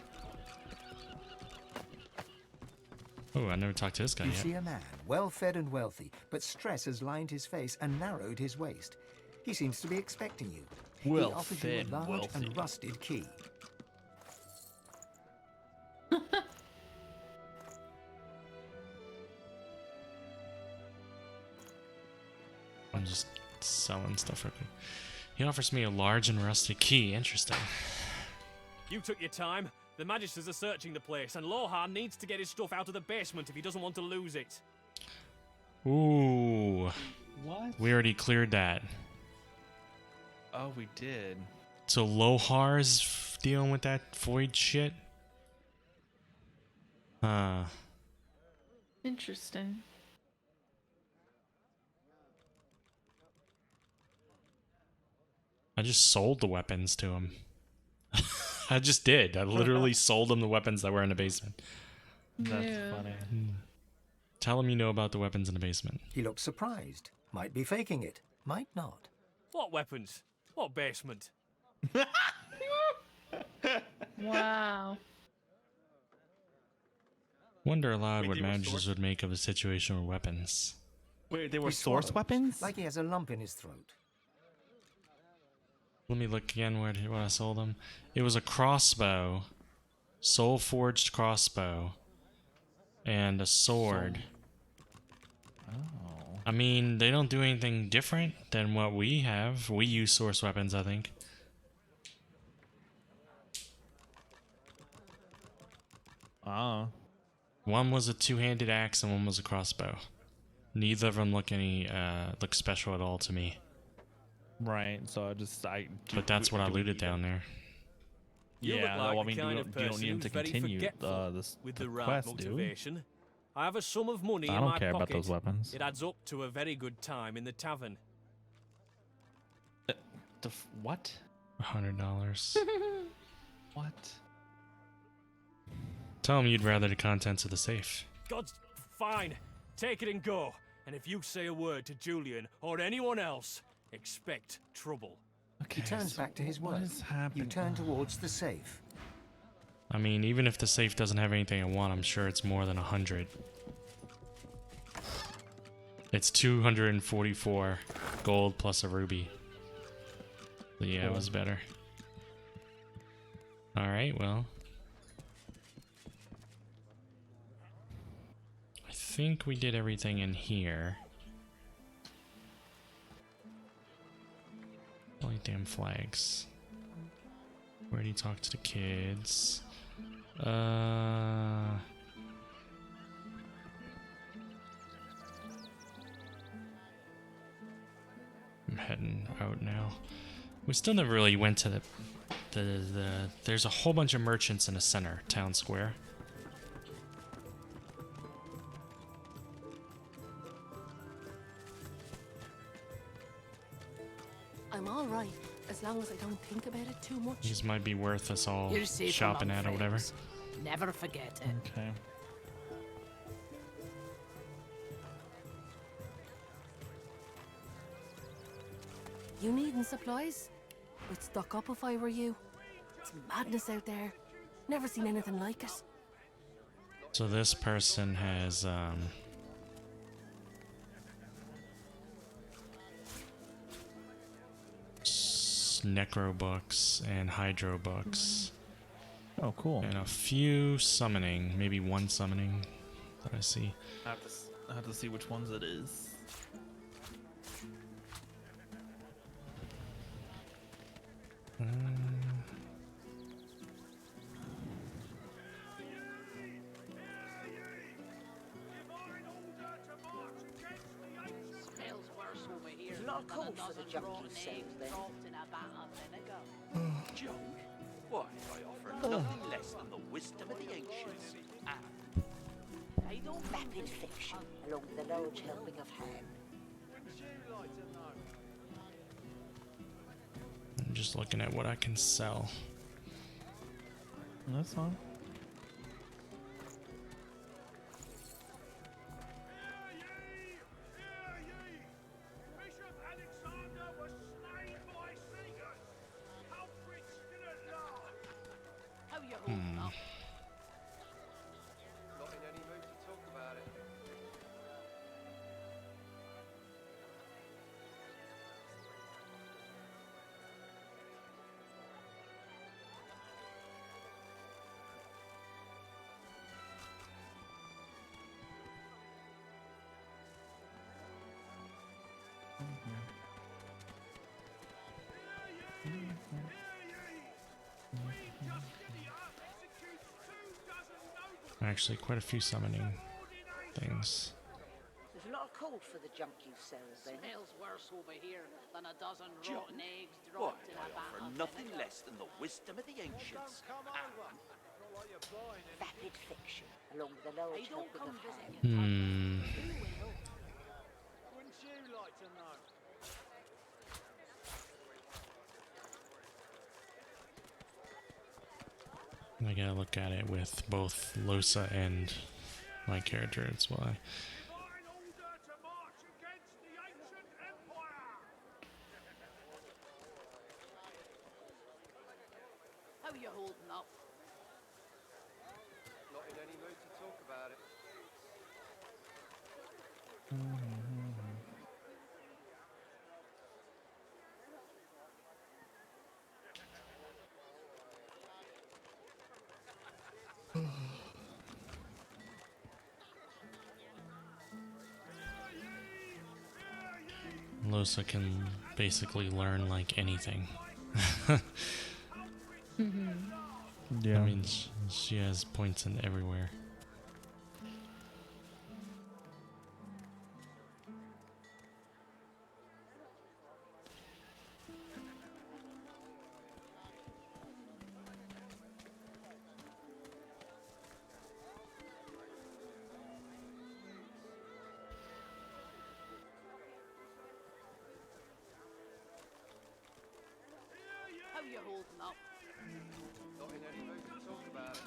Speaker 2: Oh, I never talked to this guy
Speaker 6: You
Speaker 2: yet.
Speaker 6: see a man, well-fed and wealthy, but stress has lined his face and narrowed his waist. He seems to be expecting you. He offers you a
Speaker 1: Well-fed,
Speaker 6: large
Speaker 1: wealthy.
Speaker 6: and rusted key.
Speaker 2: I'm just selling stuff real quick. He offers me a large and rusted key. Interesting.
Speaker 12: You took your time. The magisters are searching the place, and Lohan needs to get his stuff out of the basement if he doesn't want to lose it.
Speaker 2: Ooh.
Speaker 1: What?
Speaker 2: We already cleared that.
Speaker 1: Oh, we did.
Speaker 2: So Lohar's dealing with that void shit?
Speaker 3: Interesting.
Speaker 2: I just sold the weapons to him. I just did. I literally sold him the weapons that were in the basement.
Speaker 1: That's funny.
Speaker 2: Tell him you know about the weapons in the basement.
Speaker 6: He looks surprised. Might be faking it. Might not.
Speaker 12: What weapons? What basement?
Speaker 3: Wow.
Speaker 2: Wonder aloud
Speaker 1: Wait,
Speaker 2: what
Speaker 1: they were
Speaker 2: managers
Speaker 1: source-
Speaker 2: would make of a situation with weapons.
Speaker 1: Wait, they were
Speaker 6: He
Speaker 1: source
Speaker 6: swallows,
Speaker 1: weapons?
Speaker 6: Like he has a lump in his throat.
Speaker 2: Let me look again what I sold him. It was a crossbow, soul forged crossbow, and a sword.
Speaker 1: Oh.
Speaker 2: I mean, they don't do anything different than what we have. We use source weapons, I think.
Speaker 1: Oh.
Speaker 2: One was a two-handed axe and one was a crossbow. Neither of them look special at all to me.
Speaker 1: Right, so
Speaker 2: But that's what I looted down there.
Speaker 12: You look
Speaker 1: Yeah,
Speaker 12: like
Speaker 1: well, I
Speaker 12: the
Speaker 1: mean,
Speaker 12: kind
Speaker 1: you
Speaker 12: of
Speaker 1: don't
Speaker 12: person
Speaker 1: need him
Speaker 12: who's
Speaker 1: to
Speaker 12: very
Speaker 1: continue
Speaker 12: forgetful
Speaker 1: the
Speaker 12: the right
Speaker 1: quest, dude.
Speaker 12: motivation. I have a sum of money
Speaker 1: I
Speaker 12: in
Speaker 1: don't
Speaker 12: my
Speaker 1: care about
Speaker 12: pocket.
Speaker 1: those weapons.
Speaker 12: It adds up to a very good time in the tavern.
Speaker 1: What?
Speaker 2: $100.
Speaker 1: What?
Speaker 2: Tell him you'd rather the contents of the safe.
Speaker 12: God's fine. Take it and go. And if you say a word to Julian or anyone else, expect trouble.
Speaker 6: He turns back to his work. You turn towards the safe.
Speaker 2: I mean, even if the safe doesn't have anything I want, I'm sure it's more than 100. It's 244 gold plus a ruby. So yeah, it was better. Alright, well. I think we did everything in here. Holy damn flags. Where do you talk to the kids? I'm heading out now. We still never really went to the there's a whole bunch of merchants in the center town square.
Speaker 20: I'm all right as long as I don't think about it too much.
Speaker 2: These might be worth us all
Speaker 20: You're safe
Speaker 2: shopping
Speaker 20: among
Speaker 2: at or whatever.
Speaker 20: friends. Never forget it.
Speaker 1: Okay.
Speaker 20: You needing supplies? I'd stock up if I were you. It's madness out there. Never seen anything like it.
Speaker 2: So this person has necro books and hydro books.
Speaker 1: Oh, cool.
Speaker 2: And a few summoning, maybe one summoning that I see.
Speaker 1: I have to see which ones it is.
Speaker 19: There's a lot of call for the junkie sales then.
Speaker 21: Junk? Why, I offer nothing less than the wisdom of the ancients.
Speaker 19: Vapid fiction, along with a large helping of ham.
Speaker 2: I'm just looking at what I can sell.
Speaker 1: That's fine.
Speaker 17: Not in any mood to talk about it.
Speaker 2: Actually, quite a few summoning things.
Speaker 19: There's a lot of call for the junk you sell then.
Speaker 22: Smells worse over here than a dozen
Speaker 21: Junk?
Speaker 22: rotten eggs
Speaker 21: Why,
Speaker 22: dropped in
Speaker 21: I
Speaker 22: a vat
Speaker 21: offer
Speaker 22: of
Speaker 21: nothing
Speaker 22: vinegar.
Speaker 21: less than the wisdom of the ancients.
Speaker 19: Vapid fiction, along with a large helping of ham.
Speaker 22: Wouldn't you like to know?
Speaker 2: I gotta look at it with both Losa and my character, that's why.
Speaker 22: How you holding up?
Speaker 17: Not in any mood to talk about it.
Speaker 2: Losa can basically learn like anything.
Speaker 1: Yeah.
Speaker 2: I mean, she has points in everywhere.
Speaker 22: How you holding up?
Speaker 17: Not in any mood to talk about it.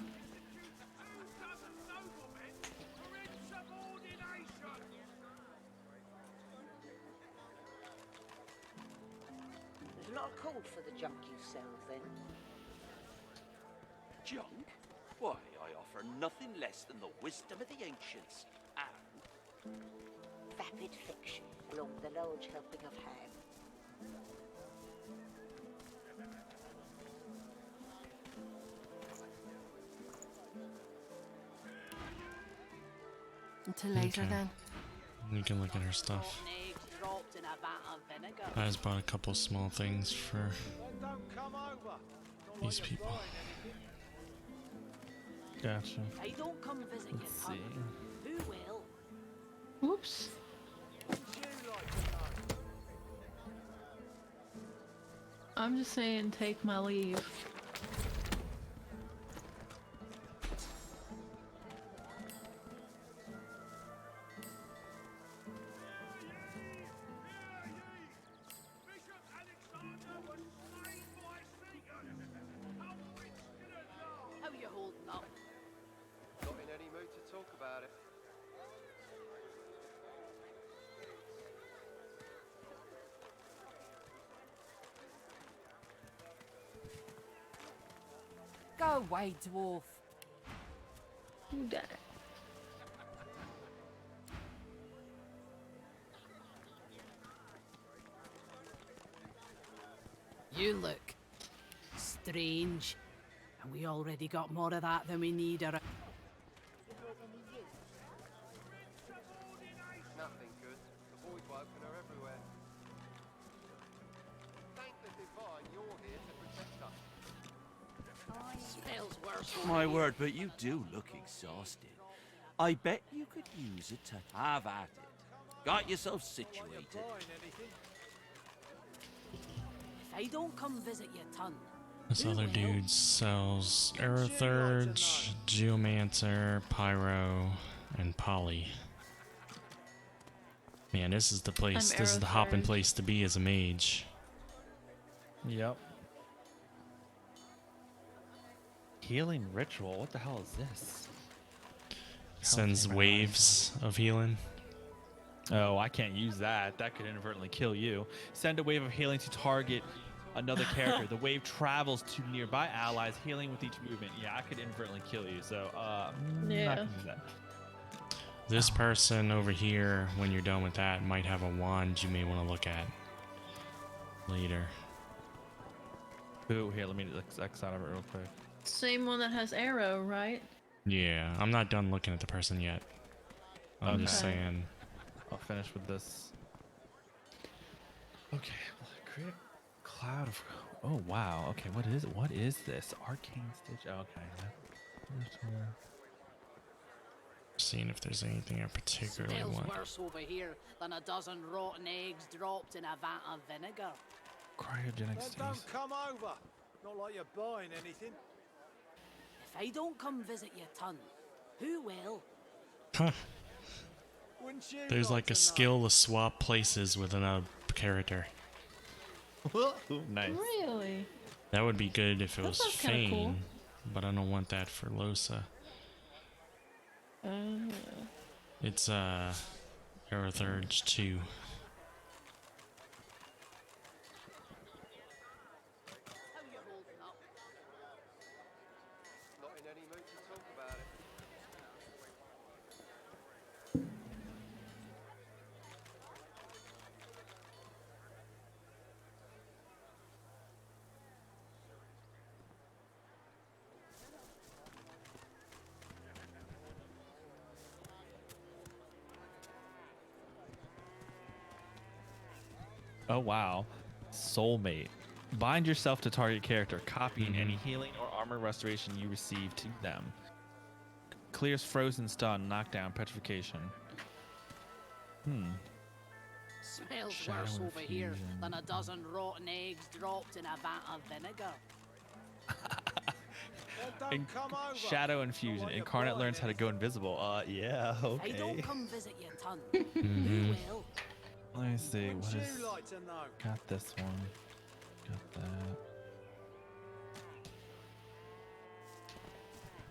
Speaker 19: There's a lot of call for the junk you sell then.
Speaker 21: Junk? Why, I offer nothing less than the wisdom of the ancients.
Speaker 19: Vapid fiction, along with a large helping of ham.
Speaker 20: Until later
Speaker 2: Okay.
Speaker 20: then.
Speaker 2: You can look at her stuff.
Speaker 22: Eggs dropped in a vat of vinegar.
Speaker 2: I just bought a couple small things for
Speaker 10: Don't come over.
Speaker 2: These people.
Speaker 1: Gotcha.
Speaker 22: If I don't come visit
Speaker 1: Let's
Speaker 22: your
Speaker 1: see.
Speaker 22: tongue, who will?
Speaker 3: Whoops. I'm just saying, take my leave.
Speaker 22: How you holding up?
Speaker 17: Not in any mood to talk about it.
Speaker 14: Go away, dwarf.
Speaker 3: You got it.
Speaker 22: You look strange, and we already got more of that than we need.
Speaker 17: Nothing good. The boys woken are everywhere. Thank the divine you're here to protect us.
Speaker 22: Smells worse.
Speaker 21: My word, but you do look exhausted. I bet you could use it to have at it. Got yourself situated.
Speaker 22: If I don't come visit your tongue,
Speaker 2: This other dude sells Aerothurge, Geomancer, Pyro, and Poly. Man, this is the place. This is the hopping place to be as a mage.
Speaker 1: Yep. Healing ritual. What the hell is this?
Speaker 2: Sends waves of healing.
Speaker 1: Oh, I can't use that. That could inadvertently kill you. Send a wave of healing to target another character. The wave travels to nearby allies, healing with each movement. Yeah, I could inadvertently kill you. So, not gonna do that.
Speaker 2: This person over here, when you're done with that, might have a wand you may want to look at later.
Speaker 1: Ooh, here, let me X out of it real quick.
Speaker 3: Same one that has arrow, right?
Speaker 2: Yeah, I'm not done looking at the person yet. I'm just saying.
Speaker 1: I'll finish with this. Okay, create a cloud of. Oh wow. Okay, what is it? What is this? Arcane stitch. Oh, okay.
Speaker 2: Seeing if there's anything I particularly
Speaker 22: smells
Speaker 2: want.
Speaker 22: worse over here than a dozen rotten eggs dropped in a vat of vinegar.
Speaker 1: Cryogenic
Speaker 10: Well,
Speaker 1: stasis.
Speaker 10: don't come over. Not like you're buying anything.
Speaker 22: If I don't come visit your tongue, who will?
Speaker 2: Huh.
Speaker 10: Wouldn't you
Speaker 2: There's like a skill to swap places with another character.
Speaker 1: Nice.
Speaker 3: Really?
Speaker 2: That would be good if it
Speaker 3: That
Speaker 2: was
Speaker 3: sounds kinda
Speaker 2: Fane,
Speaker 3: cool.
Speaker 2: but I don't want that for Losa. It's Aerothurge 2.
Speaker 22: How you holding up?
Speaker 17: Not in any mood to talk about it.
Speaker 1: Oh wow. Soulmate. Bind yourself to target character, copying any healing or armor restoration you receive to them. Clears frozen, stun, knockdown, petrification.
Speaker 22: Smells
Speaker 1: Shadow
Speaker 22: worse over here
Speaker 1: infusion.
Speaker 22: than a dozen rotten eggs dropped in a vat of vinegar.
Speaker 10: Well,
Speaker 1: In-
Speaker 10: don't come over.
Speaker 1: Shadow infusion.
Speaker 10: Not like you're
Speaker 1: Incarnate
Speaker 10: buying
Speaker 1: learns how to go invisible. Yeah,
Speaker 22: If I
Speaker 1: okay.
Speaker 22: don't come visit your tongue,
Speaker 2: Mhm.
Speaker 22: who will?
Speaker 1: Let me see.
Speaker 10: Wouldn't
Speaker 1: What
Speaker 10: you
Speaker 1: is?
Speaker 10: like to know?
Speaker 1: Got this one. Got that.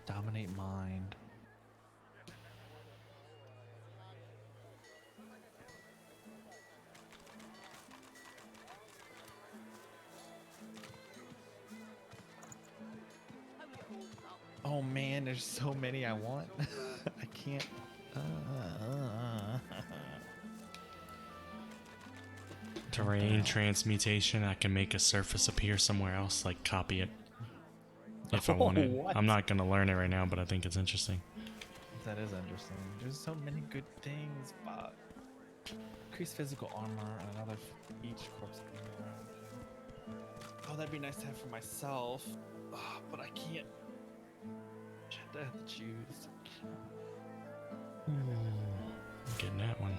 Speaker 1: Dominate mind. Oh man, there's so many I want. I can't.
Speaker 2: Terrain transmutation. I can make a surface appear somewhere else, like copy it. If I want it.
Speaker 1: What?
Speaker 2: I'm not gonna learn it right now, but I think it's interesting.
Speaker 1: That is interesting. There's so many good things. Fuck. Increase physical armor and another each corpse. Oh, that'd be nice to have for myself. But I can't. I have to choose.
Speaker 2: I'm getting that one.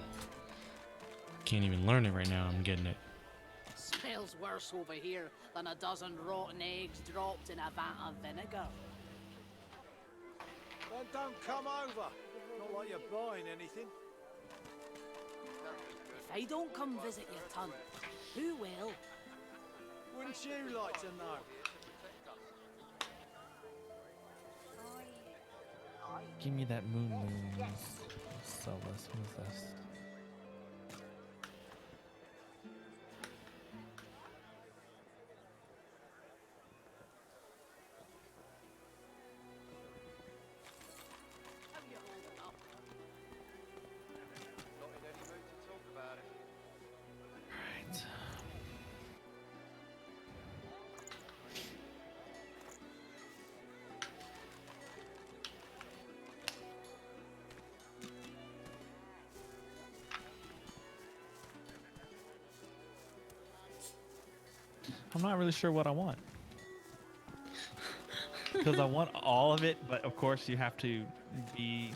Speaker 2: Can't even learn it right now. I'm getting it.
Speaker 22: Smells worse over here than a dozen rotten eggs dropped in a vat of vinegar.
Speaker 10: Then don't come over. Not like you're buying anything.
Speaker 22: If I don't come visit your ton, who will?
Speaker 10: Wouldn't you like to know?
Speaker 1: Give me that moon. Sell this. What is this? I'm not really sure what I want. Because I want all of it, but of course you have to be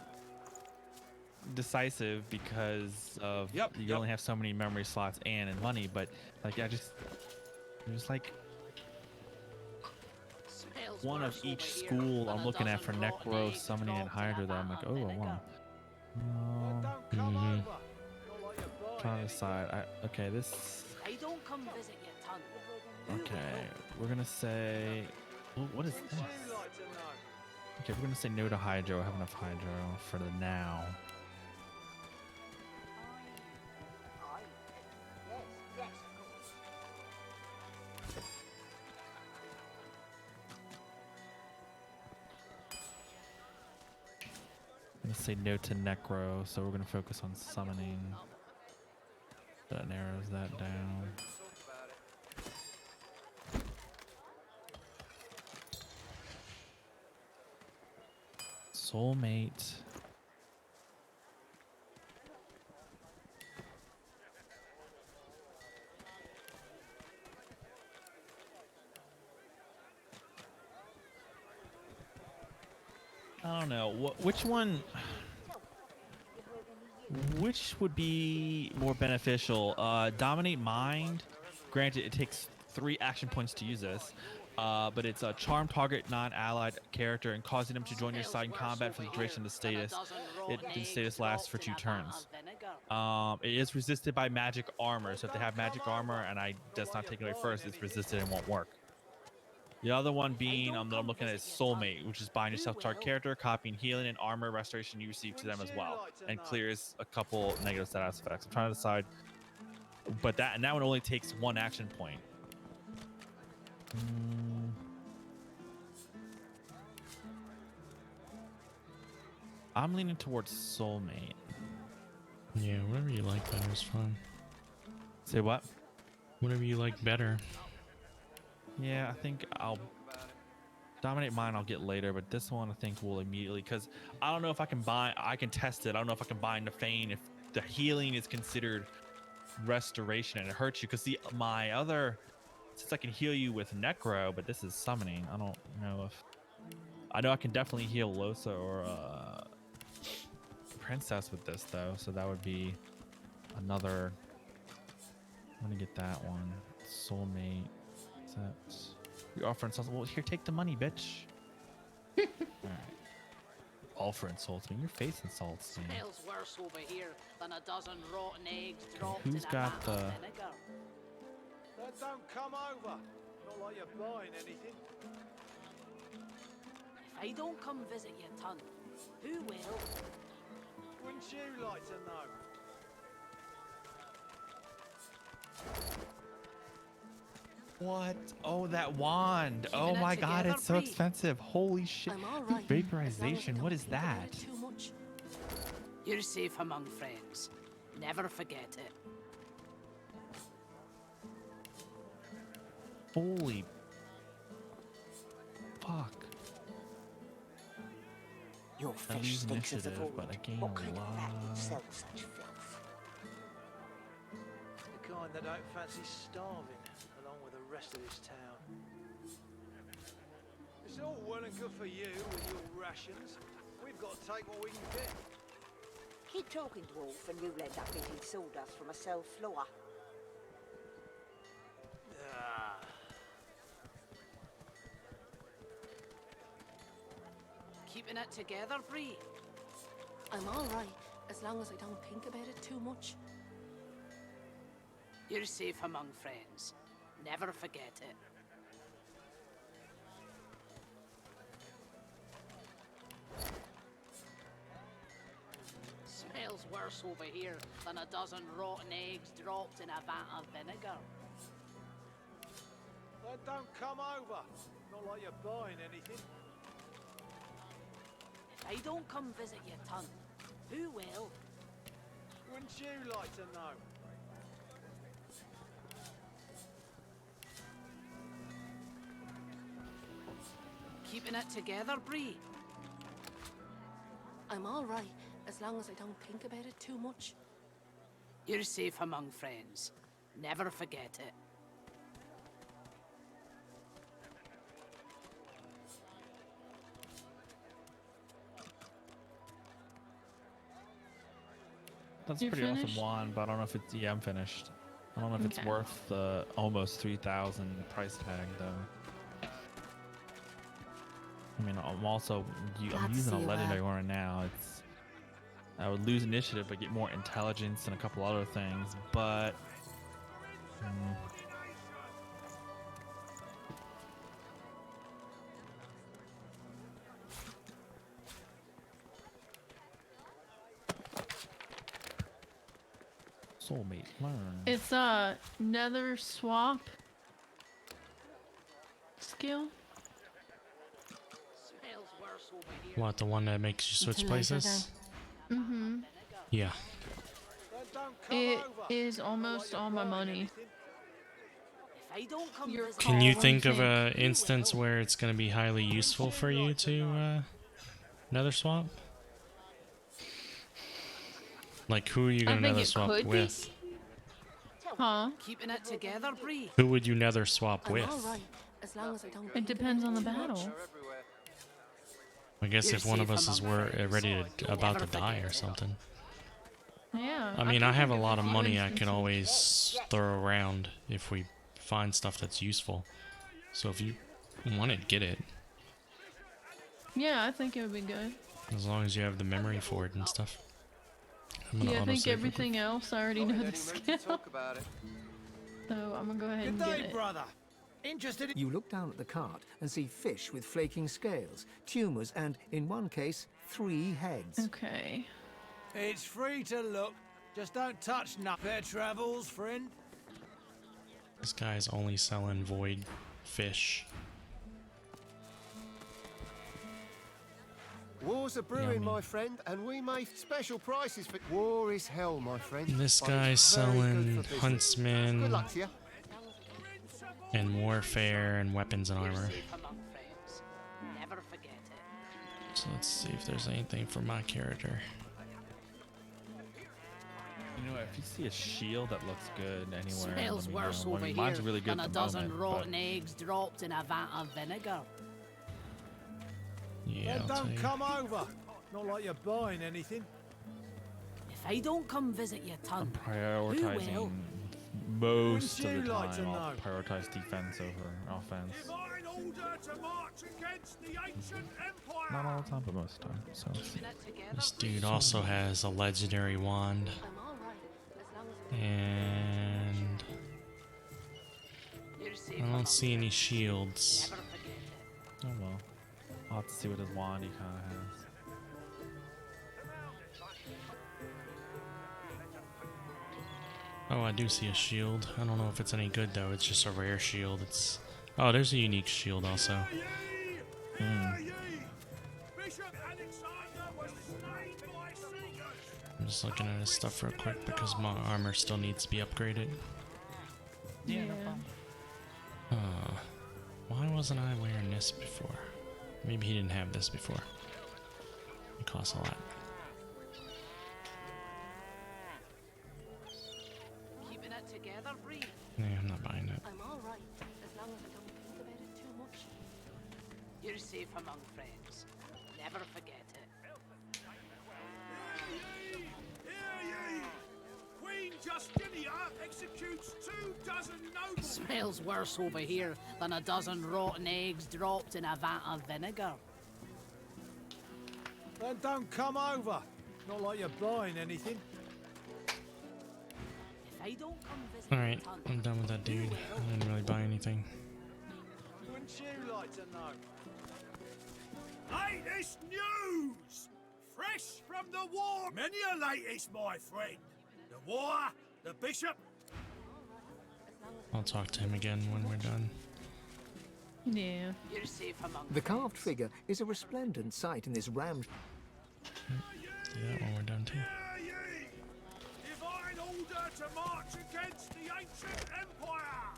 Speaker 1: decisive because of you only have so many memory slots and money. But like there's like one of each school I'm looking at for Necro, Summoning, and Hydra that I'm like, oh, I want. Trying to decide. Okay, this.
Speaker 22: I don't come visit your ton.
Speaker 1: Okay, we're gonna say, what is this? Okay, we're gonna say no to Hydro. I have enough Hydro for the now. I'm gonna say no to Necro, so we're gonna focus on summoning. That narrows that down. Soulmate. I don't know. Which one? Which would be more beneficial? Dominate Mind. Granted, it takes 3 action points to use this. But it's a charm target non-allied character and causing them to join your side in combat for the duration of the status. The status lasts for 2 turns. It is resisted by magic armor, so if they have magic armor and that's not taken away first, it's resisted and won't work. The other one being that I'm looking at is Soulmate, which is bind yourself to our character, copying healing and armor restoration you receive to them as well, and clears a couple negative status effects. I'm trying to decide, but that one only takes 1 action point. I'm leaning towards Soulmate.
Speaker 2: Yeah, whatever you like better is fine.
Speaker 1: Say what?
Speaker 2: Whatever you like better.
Speaker 1: Yeah, I think I'll Dominate Mind. I'll get later, but this one I think will immediately, because I don't know if I can bind. I can test it. I don't know if I can bind the Feign if the healing is considered restoration and it hurts you. Because my other, since I can heal you with Necro, but this is summoning. I don't know if I know I can definitely heal Losa or Princess with this though, so that would be another. I'm gonna get that one. Soulmate. That's you're offering something. Well, here, take the money, bitch. All right. Offer insults me. Your face insults me.
Speaker 22: Smells worse over here than a dozen rotten eggs dropped
Speaker 1: Who's
Speaker 22: in a
Speaker 1: got
Speaker 22: vat of
Speaker 1: the?
Speaker 22: vinegar.
Speaker 10: Then don't come over. Not like you're buying anything.
Speaker 22: If I don't come visit your ton, who will?
Speaker 10: Wouldn't you like to know?
Speaker 1: What? Oh, that wand. Oh
Speaker 22: Keeping it
Speaker 1: my god,
Speaker 22: together,
Speaker 1: it's so
Speaker 22: Bree?
Speaker 1: expensive. Holy shit.
Speaker 20: I'm all right,
Speaker 1: Vaporization. What is that?
Speaker 20: Too much.
Speaker 22: You're safe among friends. Never forget it.
Speaker 1: Holy fuck.
Speaker 15: Your
Speaker 1: I
Speaker 15: fish
Speaker 1: lose
Speaker 15: stinks of the
Speaker 1: initiative,
Speaker 15: void.
Speaker 1: but I gain
Speaker 15: What
Speaker 1: a
Speaker 15: kind of rat would
Speaker 1: lot.
Speaker 15: sell such filth?
Speaker 10: The kind that don't fancy starving along with the rest of this town.
Speaker 5: It's all well and good for you with your rations. We've got to take what we can get.
Speaker 18: Keep talking, dwarf, and you'll end up eating sawdust from a cell floor.
Speaker 22: Keeping it together, Bree?
Speaker 20: I'm alright, as long as I don't think about it too much.
Speaker 22: You're safe among friends. Never forget it. Smells worse over here than a dozen rotten eggs dropped in a vat of vinegar.
Speaker 5: Then don't come over. Not like you're buying anything.
Speaker 22: If I don't come visit your ton, who will?
Speaker 5: Wouldn't you like to know?
Speaker 22: Keeping it together, Bree?
Speaker 20: I'm alright, as long as I don't think about it too much.
Speaker 22: You're safe among friends. Never forget it.
Speaker 1: That's
Speaker 3: You're
Speaker 1: pretty
Speaker 3: finished?
Speaker 1: awesome wand, but I don't know if it's. Yeah, I'm finished. I don't know if it's
Speaker 3: Okay.
Speaker 1: worth the almost 3,000 price tag though. I mean, I'm also I'm
Speaker 20: Glad to
Speaker 1: using a
Speaker 20: see you,
Speaker 1: legendary one now. It's I would lose initiative, but get more intelligence and a couple other things. But soulmate learn.
Speaker 3: It's a nether swap skill.
Speaker 22: Smells worse over here.
Speaker 2: What, the one that makes you switch
Speaker 20: Until later
Speaker 2: places?
Speaker 3: Mm-hmm.
Speaker 2: Yeah.
Speaker 3: It is almost all my money.
Speaker 22: If I don't come
Speaker 3: Your
Speaker 22: visit
Speaker 2: Can you
Speaker 3: call,
Speaker 2: think
Speaker 3: what
Speaker 2: of
Speaker 3: do
Speaker 2: a instance where it's going to be highly useful for you to nether swap? Like, who are you
Speaker 3: I
Speaker 2: going to
Speaker 3: think
Speaker 2: nether
Speaker 3: it
Speaker 2: swap
Speaker 3: could be.
Speaker 2: with?
Speaker 3: Huh?
Speaker 22: Keeping it together, Bree?
Speaker 2: Who would you nether swap
Speaker 20: I'm
Speaker 2: with?
Speaker 20: alright, as long as I don't.
Speaker 3: It depends on the battle.
Speaker 2: I guess
Speaker 22: You're
Speaker 2: if one of
Speaker 22: safe
Speaker 2: us is
Speaker 22: among friends.
Speaker 2: ready to about to
Speaker 22: Never
Speaker 2: die
Speaker 22: forget
Speaker 2: or
Speaker 22: it.
Speaker 2: something.
Speaker 3: Yeah.
Speaker 2: I mean,
Speaker 3: can
Speaker 2: I have a
Speaker 3: think
Speaker 2: lot of
Speaker 3: few
Speaker 2: money I can
Speaker 3: instances.
Speaker 2: always throw around if we find stuff that's useful. So if you want it, get it.
Speaker 3: Yeah, I think it would be good.
Speaker 2: As long as you have the memory for it and stuff. I'm gonna
Speaker 3: Yeah, I think
Speaker 2: autosave real quick.
Speaker 3: everything else I already know the skill.
Speaker 17: about it.
Speaker 3: So I'm gonna go ahead and
Speaker 10: Good
Speaker 3: get
Speaker 10: day,
Speaker 3: it.
Speaker 10: brother. Interested in...
Speaker 6: You look down at the cart and see fish with flaking scales, tumours, and, in one case, 3 heads.
Speaker 3: Okay.
Speaker 11: It's free to look. Just don't touch nothing. Fair travels, friend.
Speaker 2: This guy's only selling void fish.
Speaker 15: War's a brewing,
Speaker 2: Yummy.
Speaker 15: my friend, and we make special prices for... War is hell, my friend.
Speaker 2: This
Speaker 15: but
Speaker 2: guy's
Speaker 15: it's very good
Speaker 2: selling
Speaker 15: for business.
Speaker 2: huntsman
Speaker 15: Good luck to you.
Speaker 2: and warfare and weapons and armor.
Speaker 22: Safe among friends. Never forget it.
Speaker 2: So let's see if there's anything for my character.
Speaker 1: You know, if you see a shield that looks good anywhere,
Speaker 22: Smells
Speaker 1: let me
Speaker 22: worse
Speaker 1: know. I
Speaker 22: over
Speaker 1: mean,
Speaker 22: here
Speaker 1: mine's really good
Speaker 22: than a
Speaker 1: at the
Speaker 22: dozen
Speaker 1: moment,
Speaker 22: rotten
Speaker 1: but
Speaker 22: eggs dropped in a vat of vinegar.
Speaker 2: Yeah,
Speaker 5: Then
Speaker 2: I'll tell
Speaker 5: don't
Speaker 2: you.
Speaker 5: come over. Not like you're buying anything.
Speaker 22: If I don't come visit your ton,
Speaker 1: prioritizing
Speaker 22: will?
Speaker 1: most
Speaker 5: Wouldn't
Speaker 1: of
Speaker 5: you
Speaker 1: the
Speaker 5: like to
Speaker 1: time. I'll
Speaker 5: know?
Speaker 1: prioritize defense over offense.
Speaker 9: Divine order to march against the ancient empire.
Speaker 1: Not all the time, but most of the time. So
Speaker 2: This dude also has a legendary wand.
Speaker 20: I'm alright, as long as I
Speaker 2: And
Speaker 22: you're safe
Speaker 2: I
Speaker 22: among
Speaker 2: don't see any
Speaker 22: friends.
Speaker 2: shields.
Speaker 22: Never forget it.
Speaker 1: oh well. I'll have to see what his wand he kind of has.
Speaker 2: Oh, I do see a shield. I don't know if it's any good though. It's just a rare shield. It's oh, there's a unique shield also.
Speaker 9: Bishop Alexander was slain by seekers.
Speaker 2: I'm just looking at his stuff real quick because my armor still needs to be upgraded.
Speaker 3: Yeah.
Speaker 2: Why wasn't I wearing this before? Maybe he didn't have this before. It costs a lot.
Speaker 22: Keeping it together, Bree.
Speaker 2: Yeah, I'm not buying it.
Speaker 20: I'm alright, as long as I don't think about it too much.
Speaker 22: You're safe among friends. Never forget it.
Speaker 10: Hear ye! Queen Justinia executes 24 nobles.
Speaker 22: Smells worse over here than a dozen rotten eggs dropped in a vat of vinegar.
Speaker 5: Then don't come over. Not like you're buying anything.
Speaker 22: If I don't come visit
Speaker 2: Alright, I'm done with that dude. I didn't really buy anything.
Speaker 5: Wouldn't you like to know?
Speaker 9: Latest news! Fresh from the war! Many a latest, my friend. The war, the bishop.
Speaker 2: I'll talk to him again when we're done.
Speaker 3: Yeah.
Speaker 22: You're safe among
Speaker 6: The carved figure is a resplendent sight in this ram.
Speaker 2: Do that when we're done too.
Speaker 9: Divine order to march against the ancient empire!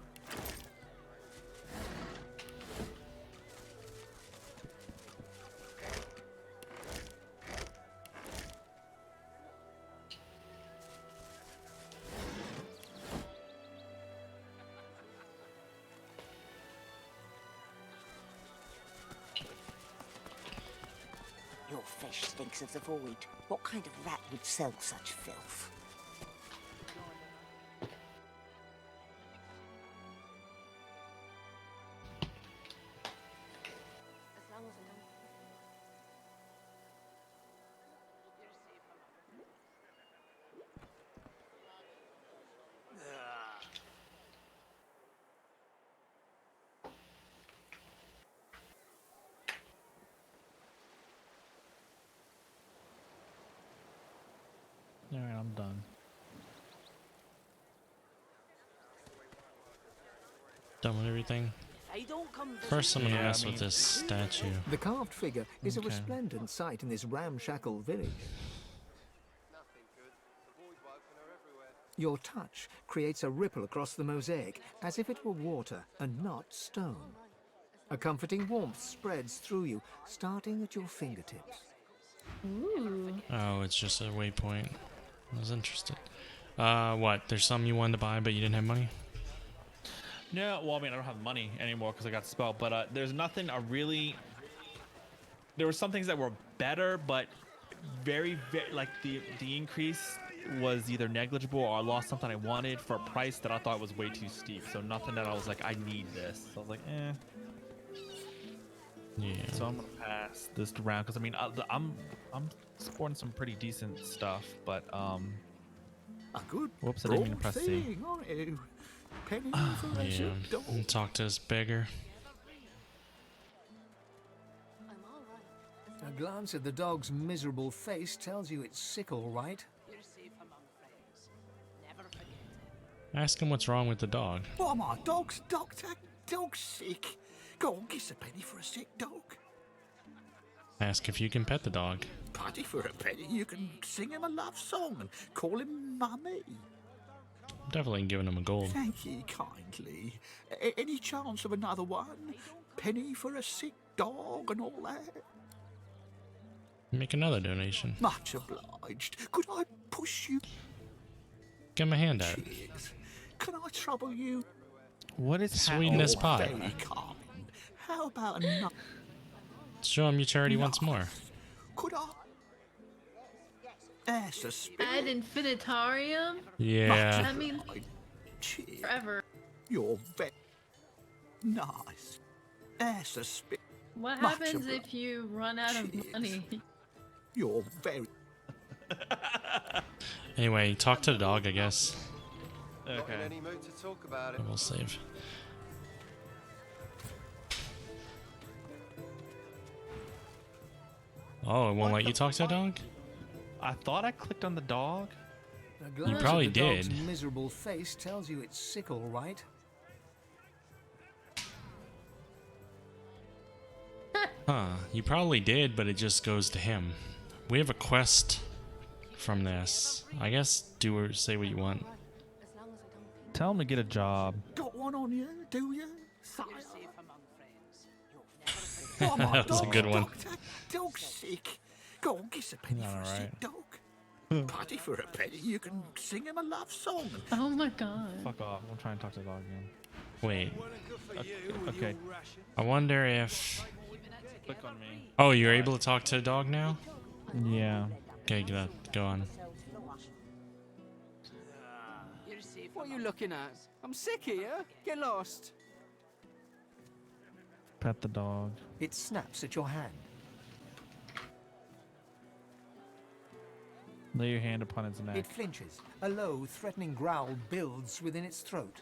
Speaker 18: Your fish stinks of the void. What kind of rat would sell such filth?
Speaker 1: Alright, I'm done.
Speaker 2: Done with everything.
Speaker 22: I don't come visit
Speaker 2: First, I'm gonna mess with this statue.
Speaker 6: The carved figure is a
Speaker 2: Okay.
Speaker 6: resplendent sight in this ramshackle village. Your touch creates a ripple across the mosaic as if it were water and not stone. A comforting warmth spreads through you, starting at your fingertips.
Speaker 3: Ooh.
Speaker 2: Oh, it's just a waypoint. I was interested. What? There's some you wanted to buy, but you didn't have money?
Speaker 1: No, well, I mean, I don't have money anymore because I got spelled, but there's nothing there were some things that were better, but very, like the increase was either negligible or I lost something I wanted for a price that I thought was way too steep. So nothing that I was like, I need this. So I was like, eh.
Speaker 2: Yeah.
Speaker 1: So I'm gonna pass this round because I mean, I'm supporting some pretty decent stuff, but
Speaker 10: A good
Speaker 1: whoops, I didn't mean to press C.
Speaker 10: thing, aren't you? Penny for a
Speaker 2: Yeah.
Speaker 10: dog.
Speaker 2: And talk to this beggar.
Speaker 6: A glance at the dog's miserable face tells you it's sick, all right.
Speaker 22: You're safe among friends. Never forget it.
Speaker 2: Ask him what's wrong with the dog.
Speaker 10: What am I, dog's doctor? Dog's sick. Go on, give us a penny for a sick dog.
Speaker 2: Ask if you can pet the dog.
Speaker 10: Paddy for a penny, you can sing him a love song and call him Mummy.
Speaker 2: Definitely giving him a gold.
Speaker 10: Thank ye kindly. Any chance of another one? Penny for a sick dog and all that?
Speaker 2: Make another donation.
Speaker 10: Much obliged. Could I push you?
Speaker 2: Give him a hand out.
Speaker 10: Cheers. Can I trouble you?
Speaker 1: What is
Speaker 2: Sweeten this pie.
Speaker 10: Very kind. How about another?
Speaker 2: Show him your charity once more.
Speaker 10: Could I? That's a spirit.
Speaker 3: Ad infinitarium?
Speaker 2: Yeah.
Speaker 3: That means
Speaker 10: Cheers.
Speaker 3: forever.
Speaker 10: You're very nice. That's a spirit.
Speaker 3: What
Speaker 10: Much
Speaker 3: happens
Speaker 10: obliged.
Speaker 3: if you run out of money?
Speaker 10: You're very.
Speaker 2: Anyway, talk to the dog, I guess.
Speaker 17: Not in any mood to talk about it.
Speaker 2: We'll save. Oh, it won't let you talk to the dog?
Speaker 1: I thought I clicked on the dog.
Speaker 6: A glance
Speaker 2: probably
Speaker 6: at the dog's
Speaker 2: did.
Speaker 6: miserable face tells you it's sick, all right.
Speaker 2: Huh, you probably did, but it just goes to him. We have a quest from this. I guess do or say what you want.
Speaker 1: Tell him to get a job.
Speaker 10: Got one on you, do you? Sire?
Speaker 22: You're safe among friends.
Speaker 10: Oh, my
Speaker 2: That was a
Speaker 10: dog's
Speaker 2: good one.
Speaker 10: doctor. Dog's sick. Go on, give us a penny for a
Speaker 1: Alright.
Speaker 10: sick dog. Paddy for a penny, you can sing him a love song.
Speaker 3: Oh my god.
Speaker 1: Fuck off. I'm trying to talk to the dog again.
Speaker 2: Wait,
Speaker 5: Good for you with
Speaker 1: Okay.
Speaker 5: your ration.
Speaker 2: I wonder if
Speaker 1: Click on me.
Speaker 2: Oh, you're able to talk to a dog now?
Speaker 1: Yeah.
Speaker 2: Okay, go on.
Speaker 16: What are you looking at? I'm sick here. Get lost.
Speaker 1: Pet the dog.
Speaker 6: It snaps at your hand.
Speaker 1: Lay your hand upon its neck.
Speaker 6: It flinches. A low, threatening growl builds within its throat.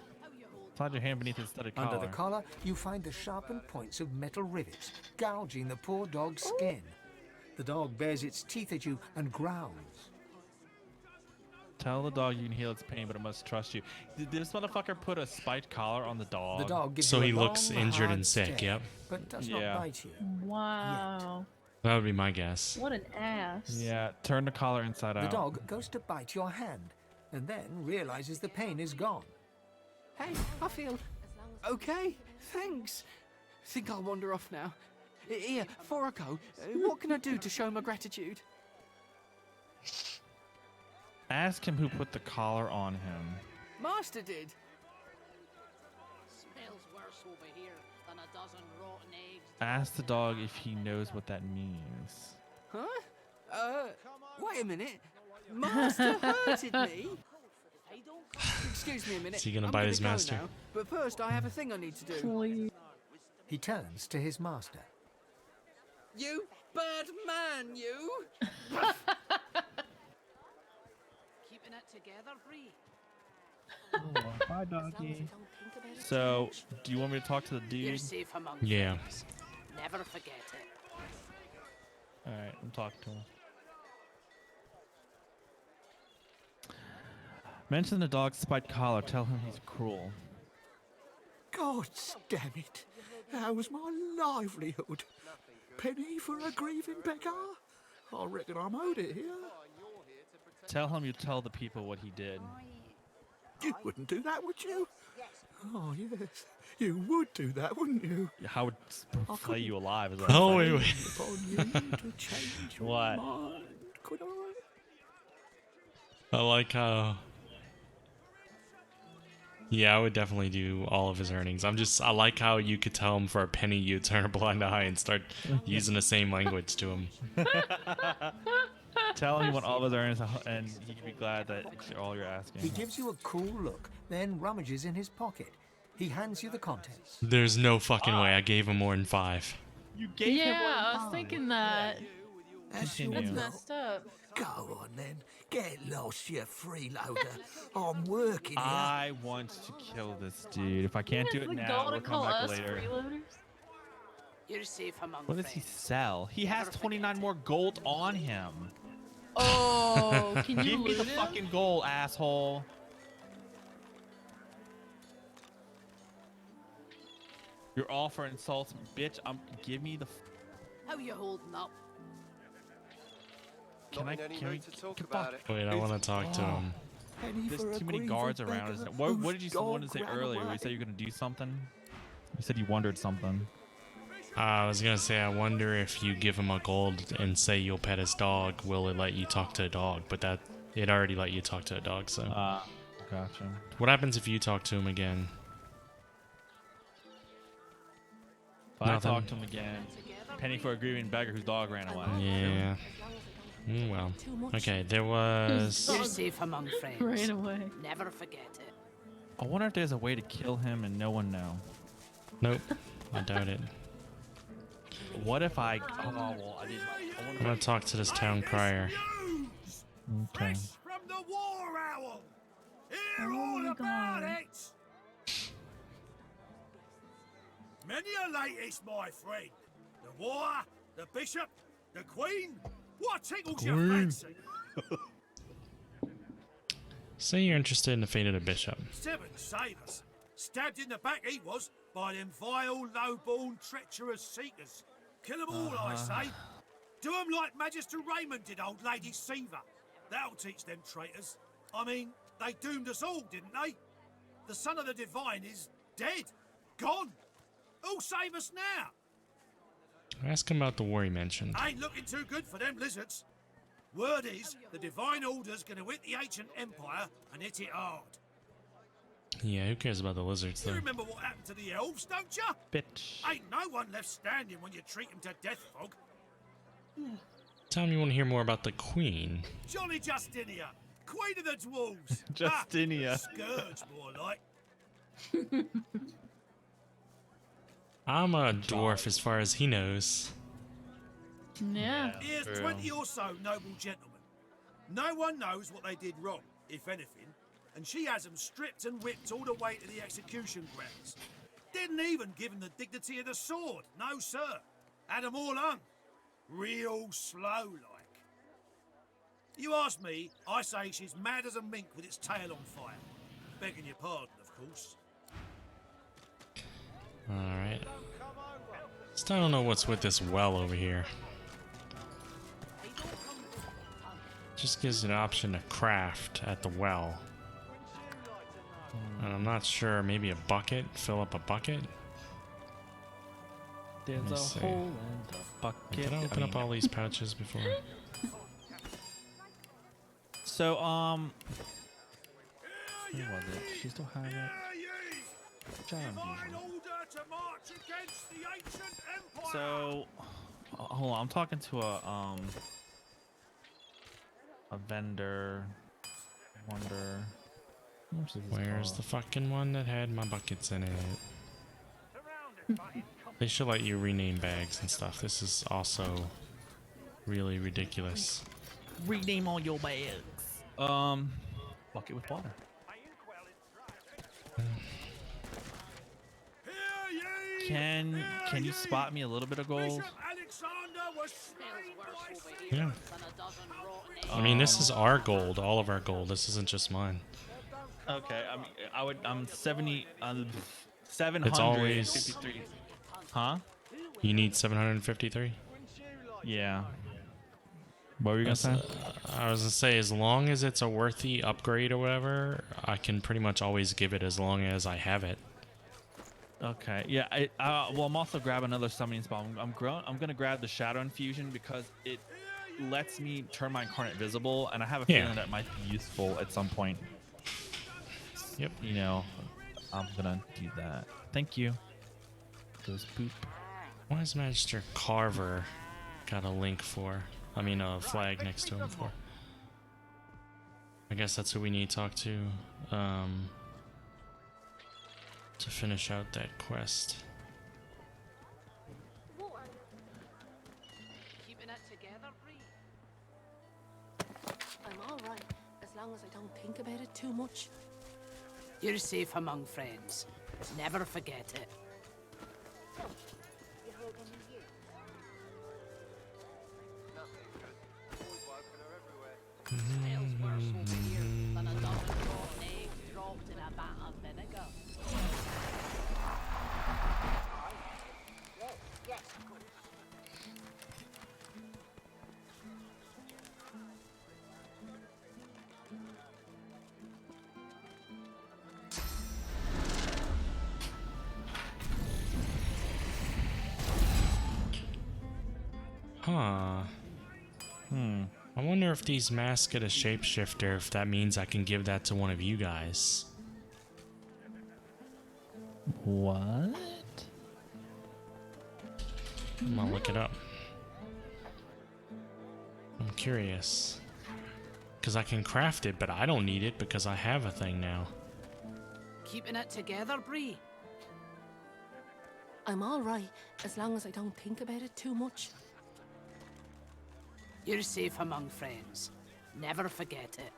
Speaker 1: Slide your hand beneath its studded collar.
Speaker 6: Under the collar, you find the sharpened points of metal rivets, gouging the poor dog's skin. The dog bares its teeth at you and growls.
Speaker 1: Tell the dog you can heal its pain, but it must trust you. Did this motherfucker put a spiked collar on the dog?
Speaker 6: The dog gives
Speaker 2: So
Speaker 6: you a
Speaker 2: he looks
Speaker 6: long,
Speaker 2: injured
Speaker 6: hard
Speaker 2: and sick,
Speaker 6: stare,
Speaker 2: yep.
Speaker 6: but does not bite you.
Speaker 3: Wow.
Speaker 2: That would be my guess.
Speaker 3: What an ass.
Speaker 1: Yeah, turn the collar inside
Speaker 6: The
Speaker 1: out.
Speaker 6: dog goes to bite your hand, and then realizes the pain is gone.
Speaker 16: Hey, I feel okay. Thanks. Think I'll wander off now. Here, before I go, what can I do to show my gratitude?
Speaker 1: Ask him who put the collar on him.
Speaker 16: Master did.
Speaker 22: Smells worse over here than a dozen rotten eggs.
Speaker 1: Ask the dog if he knows what that means.
Speaker 16: Huh? Wait a minute. Master hurted me. Excuse me a minute.
Speaker 2: Is he gonna
Speaker 16: I'm
Speaker 2: bite his
Speaker 16: go
Speaker 2: master?
Speaker 16: now, but first, I have a thing I need to do.
Speaker 6: He turns to his master.
Speaker 16: You bad man, you!
Speaker 22: Keeping it together, Bree.
Speaker 1: Bye, doggy. So, do you want me to talk to the
Speaker 22: You're
Speaker 1: dude?
Speaker 22: safe among
Speaker 2: Yeah.
Speaker 22: friends. Never forget it.
Speaker 1: Alright, I'm talking to him. Mention the dog's spiked collar. Tell him he's cruel.
Speaker 13: God damn it. That was my livelihood. Penny for a grieving beggar? I reckon I'm owed it here.
Speaker 1: Tell him you tell the people what he did.
Speaker 13: You wouldn't do that, would you? Oh, yes. You would do that, wouldn't you?
Speaker 1: How would flay you alive? Is
Speaker 2: Oh, wait, wait.
Speaker 13: Upon you to change your
Speaker 1: What?
Speaker 13: mind, could I?
Speaker 2: I like how... Yeah, I would definitely do all of his earnings. I like how you could tell him for a penny you'd turn a blind eye and start using the same language to him.
Speaker 1: Tell him you want all of his earnings, and he can be glad that it's all you're asking.
Speaker 6: He gives you a cool look, then rummages in his pocket. He hands you the contents.
Speaker 2: There's no fucking way I gave him more than 5.
Speaker 1: You gave him
Speaker 3: Yeah, I was thinking that.
Speaker 6: That's
Speaker 1: your
Speaker 3: That's
Speaker 1: luck.
Speaker 3: messed up.
Speaker 13: Go on then. Get lost, you freeloader. I'm working here.
Speaker 1: I want to kill this dude. If I can't do it
Speaker 3: The
Speaker 1: now,
Speaker 3: goal
Speaker 1: we'll
Speaker 3: to call
Speaker 1: come back
Speaker 3: us
Speaker 1: later.
Speaker 3: freeloaders?
Speaker 22: You're safe among
Speaker 1: What does he
Speaker 22: friends.
Speaker 1: sell? He has 29 more gold on him.
Speaker 3: Oh, can you
Speaker 1: Give me the
Speaker 3: loot him?
Speaker 1: fucking gold, asshole. You're all for insults, bitch. Give me the.
Speaker 22: How you holding up?
Speaker 1: Can I?
Speaker 17: Not in any
Speaker 1: Can we?
Speaker 17: mood to talk
Speaker 1: Fuck.
Speaker 17: about it.
Speaker 2: Wait, I want to talk to him.
Speaker 13: Penny for
Speaker 1: There's
Speaker 13: a
Speaker 1: too many
Speaker 13: grieving
Speaker 1: guards around. Isn't
Speaker 13: beggar
Speaker 1: it? What
Speaker 13: whose
Speaker 1: did you want to say
Speaker 13: dog ran
Speaker 1: earlier? You
Speaker 13: away.
Speaker 1: said you were gonna do something. You said you wondered something.
Speaker 2: I was gonna say, I wonder if you give him a gold and say you'll pet his dog, will it let you talk to a dog? But that it already let you talk to a dog. So,
Speaker 1: Gotcha.
Speaker 2: what happens if you talk to him again?
Speaker 1: If I
Speaker 2: Nothing.
Speaker 1: talk to him again, penny for a grieving beggar whose dog ran away.
Speaker 2: Yeah. Well. Okay, there was.
Speaker 22: You're safe among friends.
Speaker 3: Ran away.
Speaker 22: Never forget it.
Speaker 1: I wonder if there's a way to kill him and no one know.
Speaker 2: Nope. I doubt it.
Speaker 1: What if I? Oh well, I didn't.
Speaker 2: I'm gonna talk to this town crier.
Speaker 1: Okay.
Speaker 9: From the war owl! Hear
Speaker 3: Oh
Speaker 9: all
Speaker 3: my
Speaker 9: about
Speaker 3: God.
Speaker 9: it! Many a latest, my friend. The war, the bishop, the queen. What tickles your
Speaker 2: Queen.
Speaker 9: fancy?
Speaker 2: Say you're interested in the fate of the bishop.
Speaker 9: 7 savers. Stabbed in the back he was by them vile, low-born, treacherous seekers. Kill 'em all, I say. Do 'em like Magister Raymond did old Lady Seaver. That'll teach them traitors. I mean, they doomed us all, didn't they? The son of the divine is dead. Gone. Who'll save us now?
Speaker 2: Ask him about the war he mentioned.
Speaker 9: Ain't looking too good for them lizards. Word is, the divine order's gonna hit the ancient empire and hit it hard.
Speaker 2: Yeah, who cares about the lizards
Speaker 9: You
Speaker 2: though?
Speaker 9: remember what happened to the elves, don't you?
Speaker 1: Bitch.
Speaker 9: Ain't no one left standing when you treat them to death, Fog.
Speaker 2: Tell me you want to hear more about the queen.
Speaker 9: Jolly Justinia, Queen of the Dwarves.
Speaker 1: Justinia.
Speaker 9: Ah, Scourge, more like.
Speaker 2: I'm a dwarf as far as he knows.
Speaker 3: Yeah.
Speaker 9: Here's 20 or so noble gentlemen. No one knows what they did wrong, if anything, and she has them stripped and whipped all the way to the execution grounds. Didn't even give them the dignity of the sword, no sir. Had them all hung. Real slow like. You ask me, I say she's mad as a mink with its tail on fire. Begging your pardon, of course.
Speaker 2: Alright. Still don't know what's with this well over here. Just gives you an option to craft at the well. And I'm not sure, maybe a bucket? Fill up a bucket?
Speaker 1: There's
Speaker 2: Let
Speaker 1: a
Speaker 2: me see.
Speaker 1: hole in the bucket.
Speaker 2: Did I open up all these pouches before?
Speaker 1: So, who was it? She still have it? Job So, hold on. I'm talking to a vendor. Wonder.
Speaker 2: Where's the fucking one that had my buckets in it? They should let you rename bags and stuff. This is also really ridiculous.
Speaker 1: Rename all your bags. Bucket with water. Can you spot me a little bit of gold?
Speaker 2: Yeah. I mean, this is our gold, all of our gold. This isn't just mine.
Speaker 1: Okay, I'm 70, 753.
Speaker 2: It's always.
Speaker 1: Huh?
Speaker 2: You need 753?
Speaker 1: Yeah. What were you gonna say?
Speaker 2: I was gonna say, as long as it's a worthy upgrade or whatever, I can pretty much always give it as long as I have it.
Speaker 1: Okay. Yeah. Well, I'm also grabbing another summoning spell. I'm gonna grab the Shadow Infusion because it lets me turn my Incarnate visible, and I have a feeling that might be useful at some point.
Speaker 2: Yep.
Speaker 1: You know, I'm gonna do that. Thank you. Goes poop.
Speaker 2: Why is Magister Carver got a link for? I mean, a flag next to him for. I guess that's who we need to talk to finish out that quest.
Speaker 20: Keeping it together, Bree? I'm all right, as long as I don't think about it too much.
Speaker 22: You're safe among friends. Never forget it.
Speaker 2: Mm-hmm.
Speaker 22: Smells worse over here than a dozen rotten eggs dropped in a vat of vinegar.
Speaker 2: Huh. I wonder if these masks get a shapeshifter, if that means I can give that to one of you guys.
Speaker 1: What?
Speaker 2: I'm gonna look it up. I'm curious. Because I can craft it, but I don't need it because I have a thing now.
Speaker 22: Keeping it together, Bree?
Speaker 20: I'm all right, as long as I don't think about it too much.
Speaker 22: You're safe among friends. Never forget it.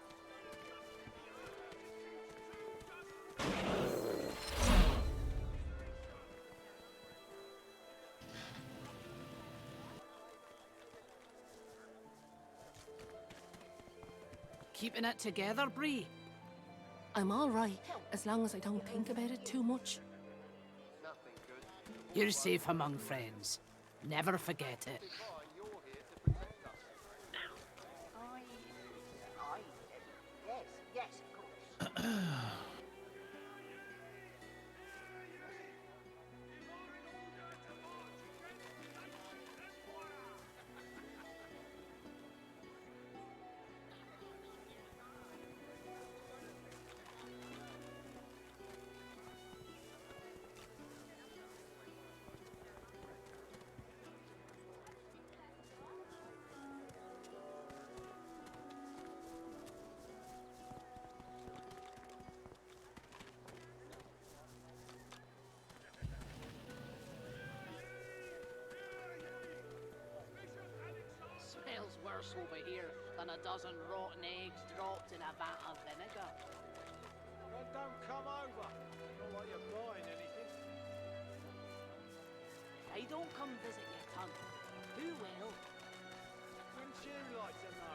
Speaker 22: Keeping it together, Bree?
Speaker 20: I'm all right, as long as I don't think about it too much.
Speaker 22: You're safe among friends. Never forget it. worse over here than a dozen rotten eggs dropped in a vat of vinegar.
Speaker 5: Then don't come over. Not like you're buying anything.
Speaker 22: I don't come visit your tongue. Who will?
Speaker 5: Wouldn't you like to know?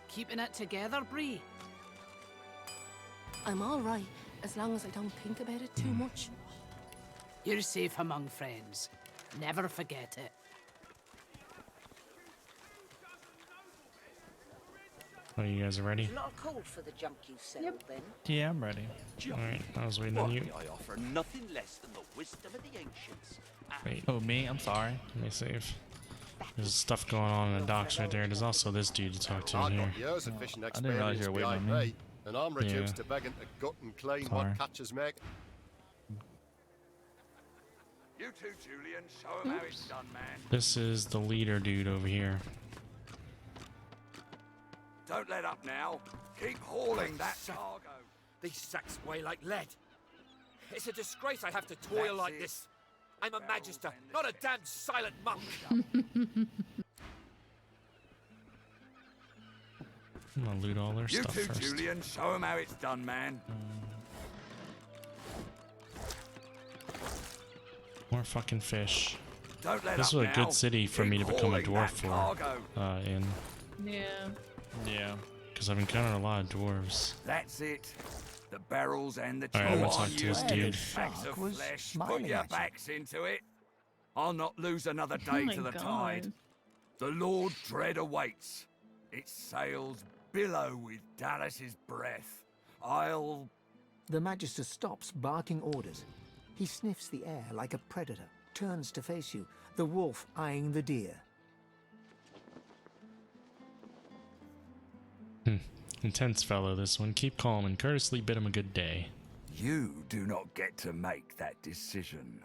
Speaker 22: Keeping it together, Bree?
Speaker 20: I'm all right, as long as I don't think about it too much.
Speaker 22: You're safe among friends. Never forget it.
Speaker 2: Oh, you guys are ready?
Speaker 18: There's not a call for the junk you sell, then.
Speaker 1: Yeah, I'm ready.
Speaker 2: Alright, I was waiting on you.
Speaker 21: I offer nothing less than the wisdom of the ancients.
Speaker 2: Wait.
Speaker 1: Oh, me? I'm sorry.
Speaker 2: Let me save. There's stuff going on in the docks right there. There's also this dude to talk to in here.
Speaker 4: Years of fishing
Speaker 1: I didn't realize you were waiting on me.
Speaker 4: behind and I'm reduced
Speaker 2: Yeah.
Speaker 4: to begging to gut and clean
Speaker 1: Sorry.
Speaker 4: what catches make.
Speaker 7: You too, Julian. Show him how it's done, man.
Speaker 2: This is the leader dude over here.
Speaker 7: Don't let up now. Keep hauling that cargo.
Speaker 23: These sacks weigh like lead. It's a disgrace I have to toil like this. I'm a magister, not a damned silent monk.
Speaker 2: I'm gonna loot all their
Speaker 7: You
Speaker 2: stuff
Speaker 7: too,
Speaker 2: first.
Speaker 7: Julian. Show him how it's done, man.
Speaker 2: More fucking fish.
Speaker 7: Don't let
Speaker 2: This
Speaker 7: up
Speaker 2: was a
Speaker 7: now.
Speaker 2: good city for me to
Speaker 7: Keep
Speaker 2: become a
Speaker 7: hauling
Speaker 2: dwarf
Speaker 7: that
Speaker 2: for.
Speaker 7: cargo.
Speaker 2: In.
Speaker 3: Yeah.
Speaker 1: Yeah.
Speaker 2: Because I've encountered a lot of dwarves.
Speaker 7: That's it. The barrels and the
Speaker 2: Alright, I'm gonna
Speaker 7: trough
Speaker 2: talk
Speaker 7: on
Speaker 2: to
Speaker 7: you.
Speaker 2: this dude.
Speaker 7: Sacks of
Speaker 6: was
Speaker 7: flesh. Put
Speaker 6: smiling
Speaker 7: your
Speaker 6: at you.
Speaker 7: backs into it. I'll not lose another
Speaker 3: Oh
Speaker 7: day
Speaker 3: my
Speaker 7: to the
Speaker 3: God.
Speaker 7: tide. The Lord Dread awaits. Its sails billow with Dallas's breath. I'll...
Speaker 6: The Magister stops, barking orders. He sniffs the air like a predator, turns to face you, the wolf eyeing the deer.
Speaker 2: Intense fellow, this one. Keep calm and courteously bid him a good day.
Speaker 7: You do not get to make that decision.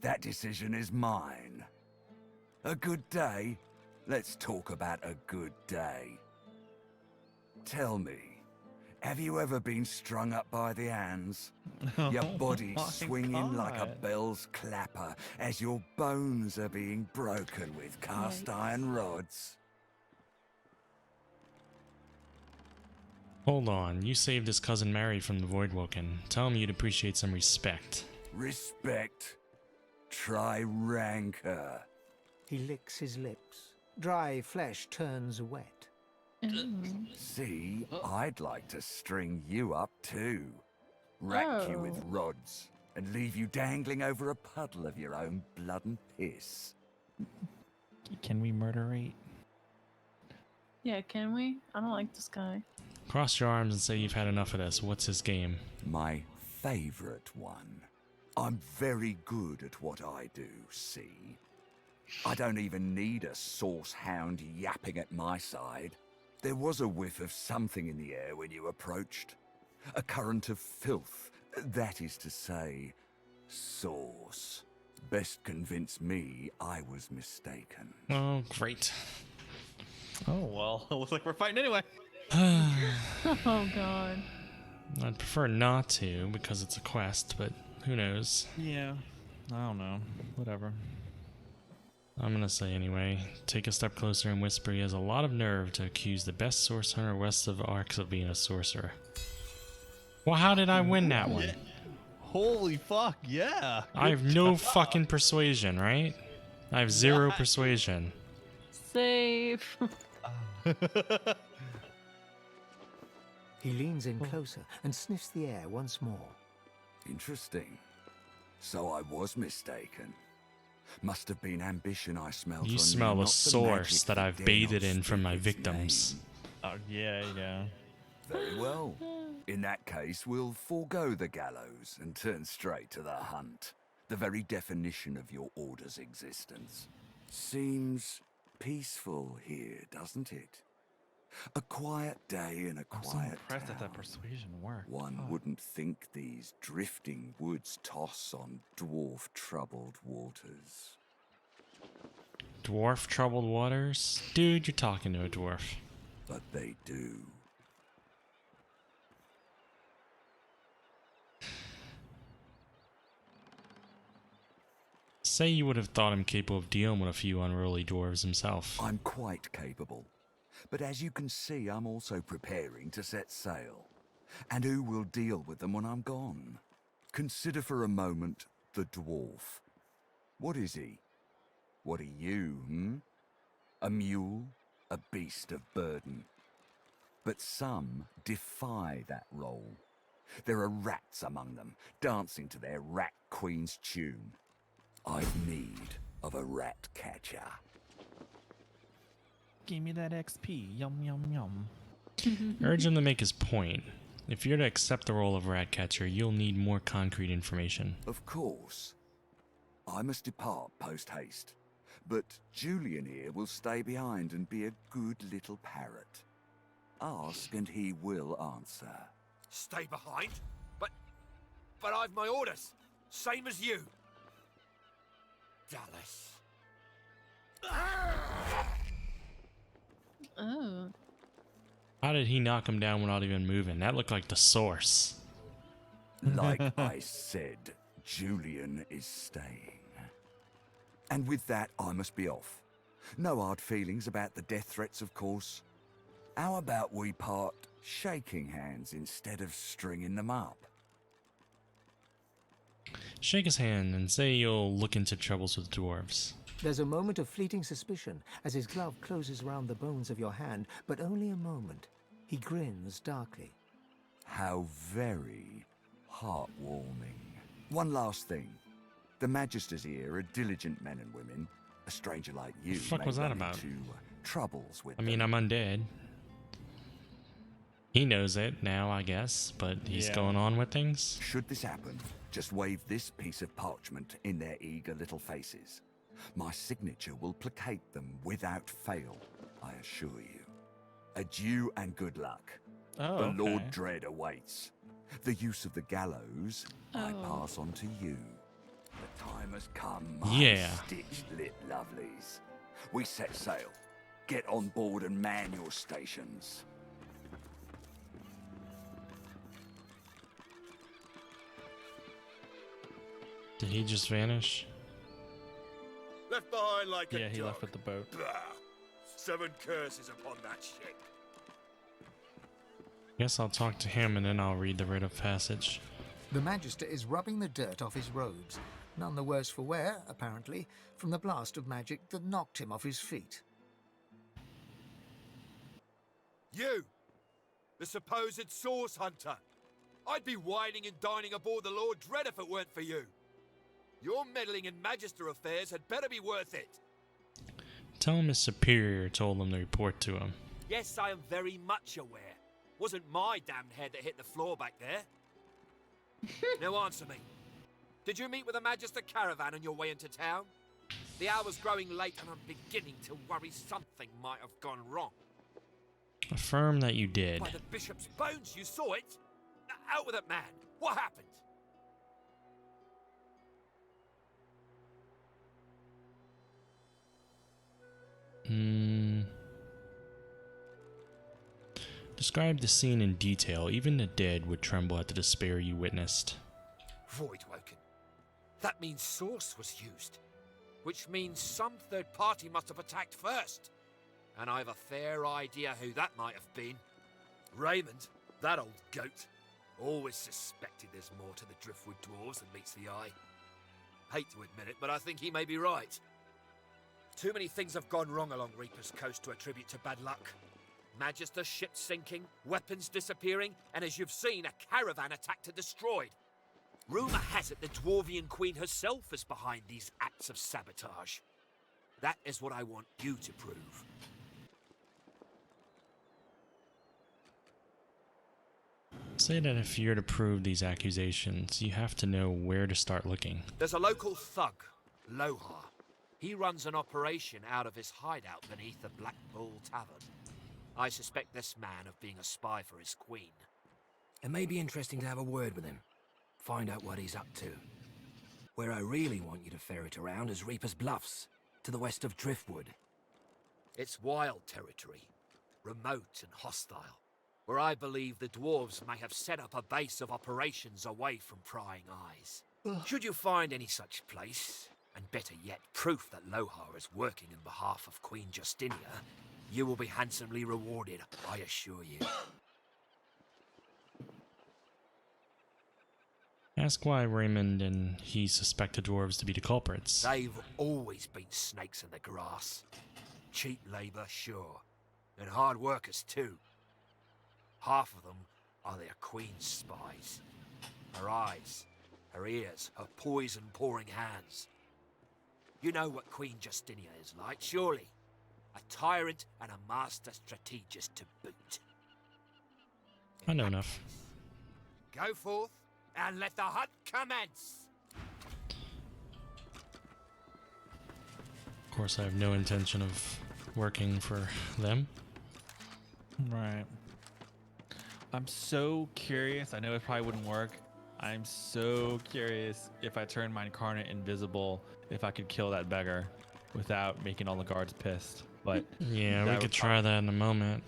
Speaker 7: That decision is mine. A good day? Let's talk about a good day. Tell me, have you ever been strung up by the hands? Your body
Speaker 1: my
Speaker 7: swinging like a
Speaker 1: God.
Speaker 7: bell's clapper as your bones are being broken with cast iron rods?
Speaker 2: Hold on, you saved his cousin Mary from the Voidwoken. Tell him you'd appreciate some respect.
Speaker 7: Respect? Try rancor.
Speaker 6: He licks his lips. Dry flesh turns wet.
Speaker 7: See, I'd like to string you up too. Rack you with rods and leave you dangling over a puddle of your own blood and piss.
Speaker 1: Can we murderate?
Speaker 3: Yeah, can we? I don't like this guy.
Speaker 2: Cross your arms and say you've had enough of this. What's his game?
Speaker 7: My favorite one. I'm very good at what I do, see? I don't even need a sauce hound yapping at my side. There was a whiff of something in the air when you approached. A current of filth. That is to say, sauce. Best convince me I was mistaken.
Speaker 2: Oh, great.
Speaker 1: Oh, well, it looks like we're fighting anyway.
Speaker 3: Oh God.
Speaker 2: I'd prefer not to because it's a quest, but who knows?
Speaker 1: Yeah. I don't know. Whatever.
Speaker 2: I'm gonna say anyway. Take a step closer and whisper he has a lot of nerve to accuse the best source hunter west of Arx of being a sorcerer. Well, how did I win that one?
Speaker 1: Holy fuck, yeah.
Speaker 2: I have no fucking persuasion, right? I have zero persuasion.
Speaker 3: Safe.
Speaker 6: He leans in closer and sniffs the air once more.
Speaker 7: Interesting. So I was mistaken. Must have been ambition I smelled.
Speaker 2: You
Speaker 7: on
Speaker 2: smell
Speaker 7: not
Speaker 2: a source
Speaker 7: magic
Speaker 2: that I've
Speaker 7: dare
Speaker 2: bathed
Speaker 7: not
Speaker 2: in from
Speaker 7: speak
Speaker 2: my
Speaker 7: its
Speaker 2: victims.
Speaker 7: name.
Speaker 1: Oh, yeah.
Speaker 7: Very well. In that case, we'll forego the gallows and turn straight to the hunt. The very definition of your order's existence. Seems peaceful here, doesn't it? A quiet day in a
Speaker 1: I'm so
Speaker 7: quiet
Speaker 1: impressed that
Speaker 7: town.
Speaker 1: persuasion worked.
Speaker 7: One
Speaker 1: Fuck.
Speaker 7: wouldn't think these drifting woods toss on dwarf-troubled waters.
Speaker 2: Dwarf troubled waters? Dude, you're talking to a dwarf.
Speaker 7: But they do.
Speaker 2: Say you would have thought him capable of dealing with a few unruly dwarves himself.
Speaker 7: I'm quite capable. But as you can see, I'm also preparing to set sail. And who will deal with them when I'm gone? Consider for a moment the dwarf. What is he? What are you, A mule? A beast of burden? But some defy that role. There are rats among them, dancing to their rat queen's tune. I've need of a rat catcher.
Speaker 1: Give me that XP. Yum, yum, yum.
Speaker 2: Urge him to make his point. If you're to accept the role of rat catcher, you'll need more concrete information.
Speaker 7: Of course. I must depart post-haste. But Julian here will stay behind and be a good little parrot. Ask and he will answer.
Speaker 23: Stay behind? But I've my orders. Same as you. Dallas.
Speaker 3: Oh.
Speaker 2: How did he knock him down without even moving? That looked like the source.
Speaker 7: Like I said, Julian is staying. And with that, I must be off. No hard feelings about the death threats, of course. How about we part shaking hands instead of stringing them up?
Speaker 2: Shake his hand and say you'll look into troubles with dwarves.
Speaker 6: There's a moment of fleeting suspicion as his glove closes round the bones of your hand, but only a moment. He grins darkly.
Speaker 7: How very heartwarming. One last thing. The Magisters here are diligent men and women. A stranger like you
Speaker 2: The fuck
Speaker 7: may
Speaker 2: was that
Speaker 7: run
Speaker 2: about?
Speaker 7: into troubles with
Speaker 2: I mean, I'm undead. He knows it now, I guess, but he's going on with things.
Speaker 7: Should this happen, just wave this piece of parchment in their eager little faces. My signature will placate them without fail, I assure you. Adieu and good luck.
Speaker 1: Oh,
Speaker 7: the Lord
Speaker 1: okay.
Speaker 7: Dread awaits. The use of the gallows I pass on to you. The time has come, my stitched lit lovelies. We set sail. Get on board and man your stations.
Speaker 2: Did he just vanish?
Speaker 9: Left behind like a
Speaker 1: Yeah, he
Speaker 9: dog.
Speaker 1: left with the boat.
Speaker 9: Blah. 7 curses upon that ship.
Speaker 2: Guess I'll talk to him and then I'll read the writ of passage.
Speaker 6: The Magister is rubbing the dirt off his robes, none the worse for wear, apparently, from the blast of magic that knocked him off his feet.
Speaker 23: You! The supposed source hunter! I'd be whining and dining aboard the Lord Dread if it weren't for you. Your meddling in Magister affairs had better be worth it.
Speaker 2: Tell him his superior told him to report to him.
Speaker 23: Yes, I am very much aware. Wasn't my damned head that hit the floor back there. Now answer me. Did you meet with a Magister caravan on your way into town? The hour's growing late and I'm beginning to worry something might have gone wrong.
Speaker 2: Affirm that you did.
Speaker 23: By the bishop's bones, you saw it? Out with it, man. What happened?
Speaker 2: Describe the scene in detail. Even the dead would tremble at the despair you witnessed.
Speaker 23: Voidwoken. That means source was used. Which means some third party must have attacked first. And I've a fair idea who that might have been. Raymond, that old goat. Always suspected there's more to the Driftwood dwarves than meets the eye. Hate to admit it, but I think he may be right. Too many things have gone wrong along Reaper's Coast to attribute to bad luck. Magister ships sinking, weapons disappearing, and as you've seen, a caravan attacked and destroyed. Rumour has it the Dwarvian Queen herself is behind these acts of sabotage. That is what I want you to prove.
Speaker 2: Say that if you're to prove these accusations, you have to know where to start looking.
Speaker 23: There's a local thug, Lohar. He runs an operation out of his hideout beneath the Black Bull Tavern. I suspect this man of being a spy for his queen.
Speaker 8: It may be interesting to have a word with him. Find out what he's up to. Where I really want you to ferret around is Reaper's Bluffs, to the west of Driftwood.
Speaker 23: It's wild territory, remote and hostile, where I believe the dwarves may have set up a base of operations away from prying eyes. Should you find any such place, and better yet, proof that Lohar is working on behalf of Queen Justinia, you will be handsomely rewarded, I assure you.
Speaker 2: Ask why Raymond and he suspect the dwarves to be the culprits.
Speaker 23: They've always been snakes in the grass. Cheap labour, sure, and hard workers too. Half of them are their queen's spies. Her eyes, her ears, her poison-pouring hands. You know what Queen Justinia is like, surely. A tyrant and a master strategist to boot.
Speaker 2: I know enough.
Speaker 23: Go forth and let the hunt commence!
Speaker 2: Of course, I have no intention of working for them.
Speaker 1: Right. I'm so curious. I know it probably wouldn't work. I'm so curious if I turn my incarnate invisible, if I could kill that beggar without making all the guards pissed. But
Speaker 2: yeah, we could try that in a moment.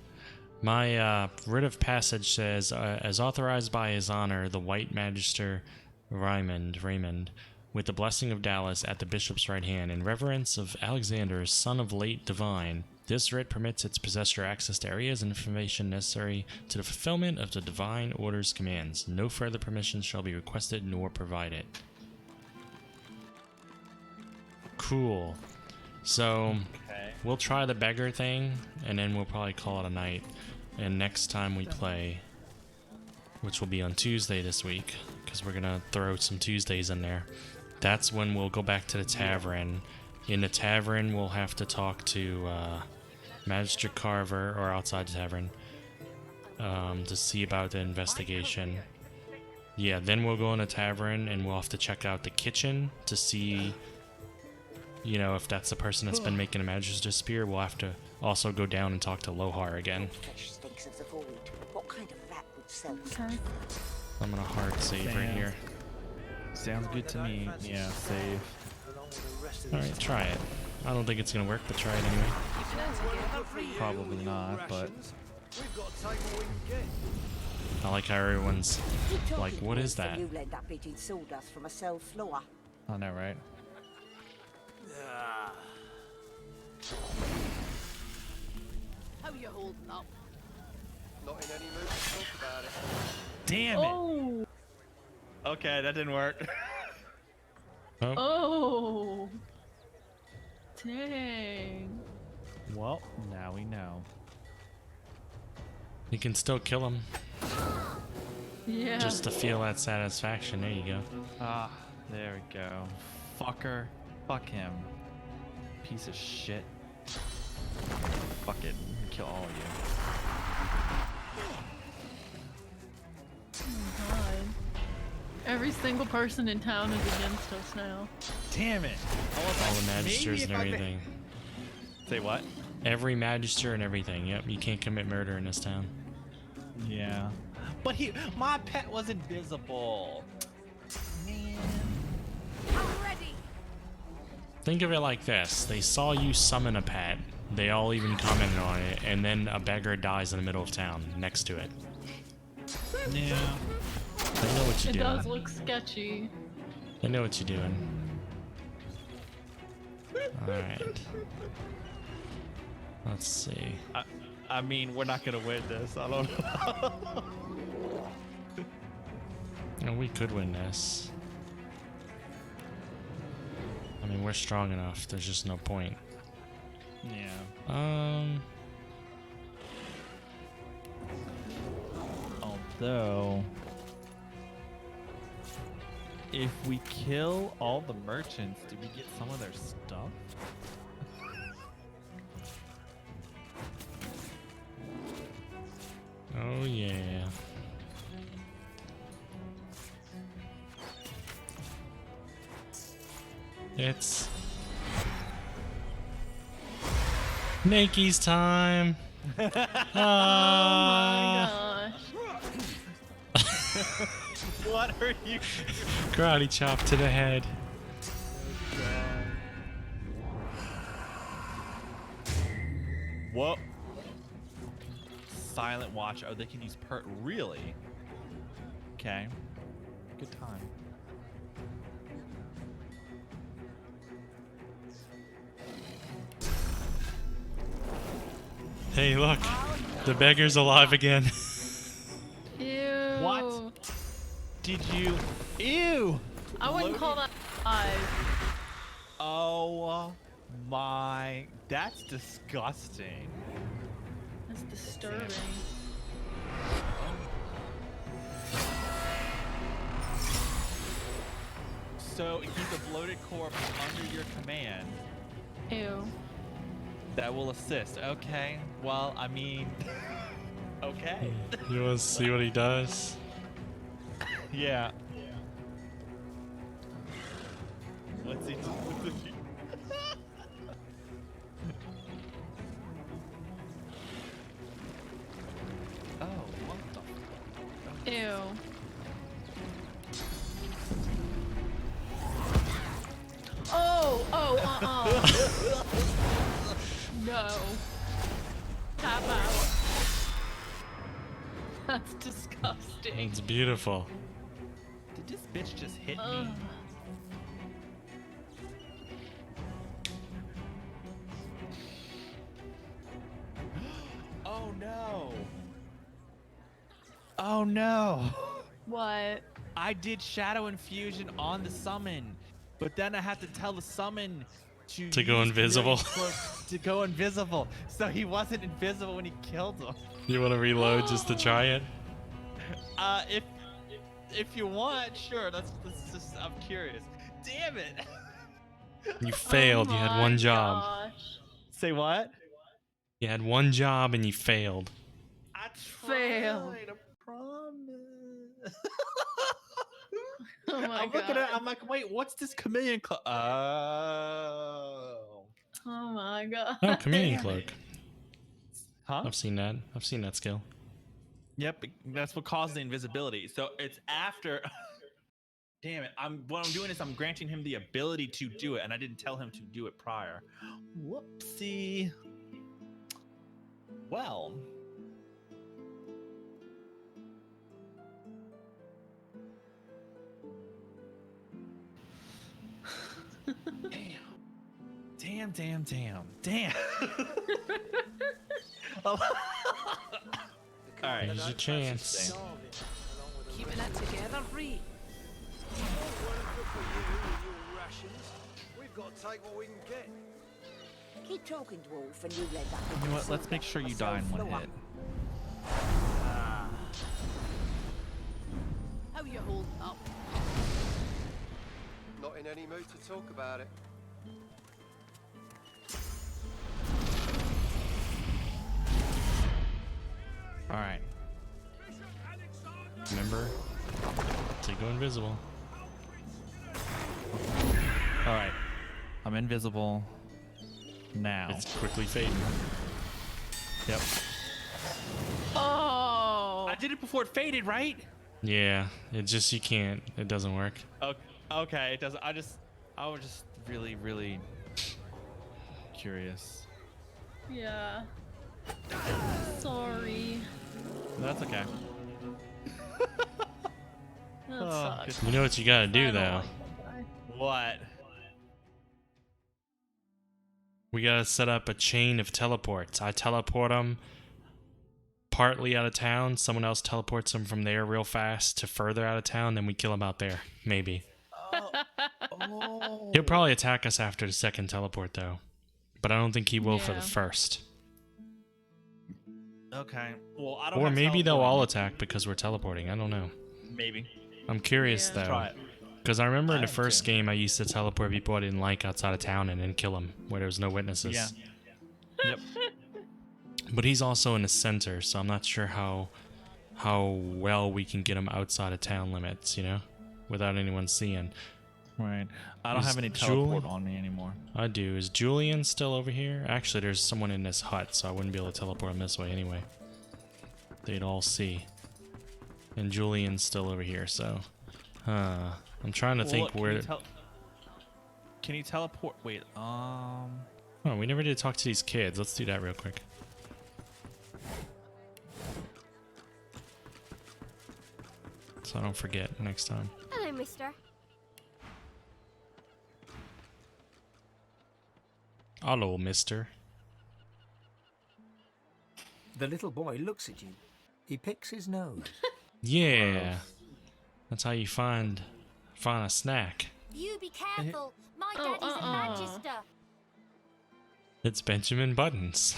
Speaker 2: My writ of passage says, as authorized by his honor, the White Magister Raymond, with the blessing of Dallas at the bishop's right hand, in reverence of Alexander, son of late divine, this writ permits its possessor access to areas and information necessary to the fulfillment of the divine order's commands. No further permission shall be requested nor provided. Cool. So, we'll try the beggar thing, and then we'll probably call it a night. And next time we play, which will be on Tuesday this week, because we're going to throw some Tuesdays in there, that's when we'll go back to the tavern. In the tavern, we'll have to talk to Magistrate Carver, or outside the tavern, to see about the investigation. Yeah, then we'll go in the tavern, and we'll have to check out the kitchen to see, you know, if that's the person that's been making a Magister's Spear. We'll have to also go down and talk to Lohar again.
Speaker 18: What kind of rat would sell?
Speaker 2: I'm gonna hard save right here.
Speaker 1: Sounds good to me. Yeah, save.
Speaker 2: Alright, try it. I don't think it's gonna work, but try it anyway.
Speaker 1: Probably not, but
Speaker 2: I like how everyone's like, what is that?
Speaker 18: You'll end up eating sawdust from a cell floor.
Speaker 1: I know, right?
Speaker 22: How you holding up?
Speaker 5: Not in any mood to talk about it.
Speaker 1: Damn it! Okay, that didn't work.
Speaker 3: Oh. Dang.
Speaker 1: Well, now we know.
Speaker 2: You can still kill him.
Speaker 3: Yeah.
Speaker 2: Just to feel that satisfaction. There you go.
Speaker 1: Ah, there we go. Fucker. Fuck him. Piece of shit. Fuck it. Kill all of you.
Speaker 3: Oh God. Every single person in town is against us now.
Speaker 1: Damn it!
Speaker 2: All the magisters and everything.
Speaker 1: Say what?
Speaker 2: Every magister and everything. Yep, you can't commit murder in this town.
Speaker 1: Yeah. But my pet was invisible. Man.
Speaker 22: I'm ready.
Speaker 2: Think of it like this. They saw you summon a pet. They all even commented on it, and then a beggar dies in the middle of town next to it.
Speaker 1: Yeah.
Speaker 2: They know what you're doing.
Speaker 3: It does look sketchy.
Speaker 2: They know what you're doing. Alright. Let's see.
Speaker 1: I mean, we're not gonna win this. I don't know.
Speaker 2: No, we could win this. I mean, we're strong enough. There's just no point.
Speaker 1: Yeah. Although, if we kill all the merchants, do we get some of their stuff?
Speaker 2: Oh yeah. It's Nakey's time.
Speaker 3: Oh my gosh.
Speaker 1: What are you?
Speaker 2: Karate chop to the head.
Speaker 1: Whoa. Silent watch. Oh, they can use really? Okay. Good time.
Speaker 2: Hey, look. The beggar's alive again.
Speaker 3: Ew.
Speaker 1: What? Did you? Ew.
Speaker 3: I wouldn't call that alive.
Speaker 1: Oh my, that's disgusting.
Speaker 3: That's disturbing.
Speaker 1: So he's a bloated corpse under your command.
Speaker 3: Ew.
Speaker 1: That will assist. Okay. Well, I mean, okay.
Speaker 2: You want to see what he does?
Speaker 1: Yeah. What's he do? Oh, what the?
Speaker 3: Ew. Oh, no. Tap out. That's disgusting.
Speaker 2: It's beautiful.
Speaker 1: Did this bitch just hit me? Oh no. Oh no.
Speaker 3: What?
Speaker 1: I did shadow infusion on the summon, but then I had to tell the summon to
Speaker 2: go
Speaker 1: use
Speaker 2: invisible.
Speaker 1: to go invisible. So he wasn't invisible when he killed him.
Speaker 2: You want to reload just to try it?
Speaker 1: If you want, sure. That's just, I'm curious. Damn it.
Speaker 2: You failed. You had one job.
Speaker 3: Gosh.
Speaker 1: Say what?
Speaker 2: You had one job and you failed.
Speaker 1: I
Speaker 3: Failed.
Speaker 1: tried, I promise.
Speaker 3: Oh my
Speaker 1: I'm
Speaker 3: god.
Speaker 1: looking at. I'm like, wait, what's this chameleon cloak? Oh.
Speaker 3: Oh my god.
Speaker 2: Oh, chameleon cloak.
Speaker 1: Huh?
Speaker 2: I've seen that. I've seen that skill.
Speaker 1: Yep, that's what caused the invisibility. So it's after. Damn it! What I'm doing is I'm granting him the ability to do it, and I didn't tell him to do it prior. Whoopsie. Well. Damn. All right.
Speaker 2: Here's your chance.
Speaker 22: Keeping it together, Ree.
Speaker 5: We've got to take what we can get.
Speaker 18: Keep talking, dwarf, and you let that.
Speaker 1: You know what? Let's make sure you die in one hit.
Speaker 22: How you holding up?
Speaker 17: Not in any mood to talk about it.
Speaker 1: All right.
Speaker 2: Remember to go invisible.
Speaker 1: All right. I'm invisible now.
Speaker 2: It's quickly fading.
Speaker 1: Yep.
Speaker 3: Oh.
Speaker 1: I did it before it faded, right?
Speaker 2: Yeah, it just you can't. It doesn't work.
Speaker 1: Okay, it doesn't. I was just really curious.
Speaker 3: Yeah. Sorry.
Speaker 1: That's okay.
Speaker 3: That sucks.
Speaker 2: You know what you gotta do though?
Speaker 1: What?
Speaker 2: We gotta set up a chain of teleports. I teleport them partly out of town. Someone else teleports them from there real fast to further out of town. Then we kill him out there. Maybe.
Speaker 1: Oh.
Speaker 2: He'll probably attack us after the second teleport though. But I don't think he will for the first.
Speaker 1: Okay. Well, I don't.
Speaker 2: Or
Speaker 1: have
Speaker 2: maybe they'll
Speaker 1: teleporting.
Speaker 2: all attack because we're teleporting. I don't know.
Speaker 1: Maybe.
Speaker 2: I'm curious
Speaker 1: Try
Speaker 2: though.
Speaker 1: it.
Speaker 2: Because I remember in the
Speaker 1: am
Speaker 2: first
Speaker 1: too.
Speaker 2: game I used to teleport people I didn't like outside of town and then kill them where there was no witnesses.
Speaker 1: Yeah. Yep.
Speaker 2: But he's also in the center, so I'm not sure how well we can get him outside of town limits, you know, without anyone seeing.
Speaker 1: Right. I don't
Speaker 2: Is
Speaker 1: have any teleport on me anymore.
Speaker 2: I do. Is Julian still over here? Actually, there's someone in this hut, so I wouldn't be able to teleport him this way anyway. They'd all see. And Julian's still over here, so... I'm trying to think
Speaker 1: look,
Speaker 2: where...
Speaker 1: Can you teleport? Wait,
Speaker 2: Oh, we never did talk to these kids. Let's do that real quick. So I don't forget next time.
Speaker 12: Hello, mister.
Speaker 2: Hello, mister.
Speaker 6: The little boy looks at you. He picks his nose.
Speaker 2: Yeah. That's how you find a snack.
Speaker 12: You be careful. My daddy's a Manchester.
Speaker 2: It's Benjamin Buttons.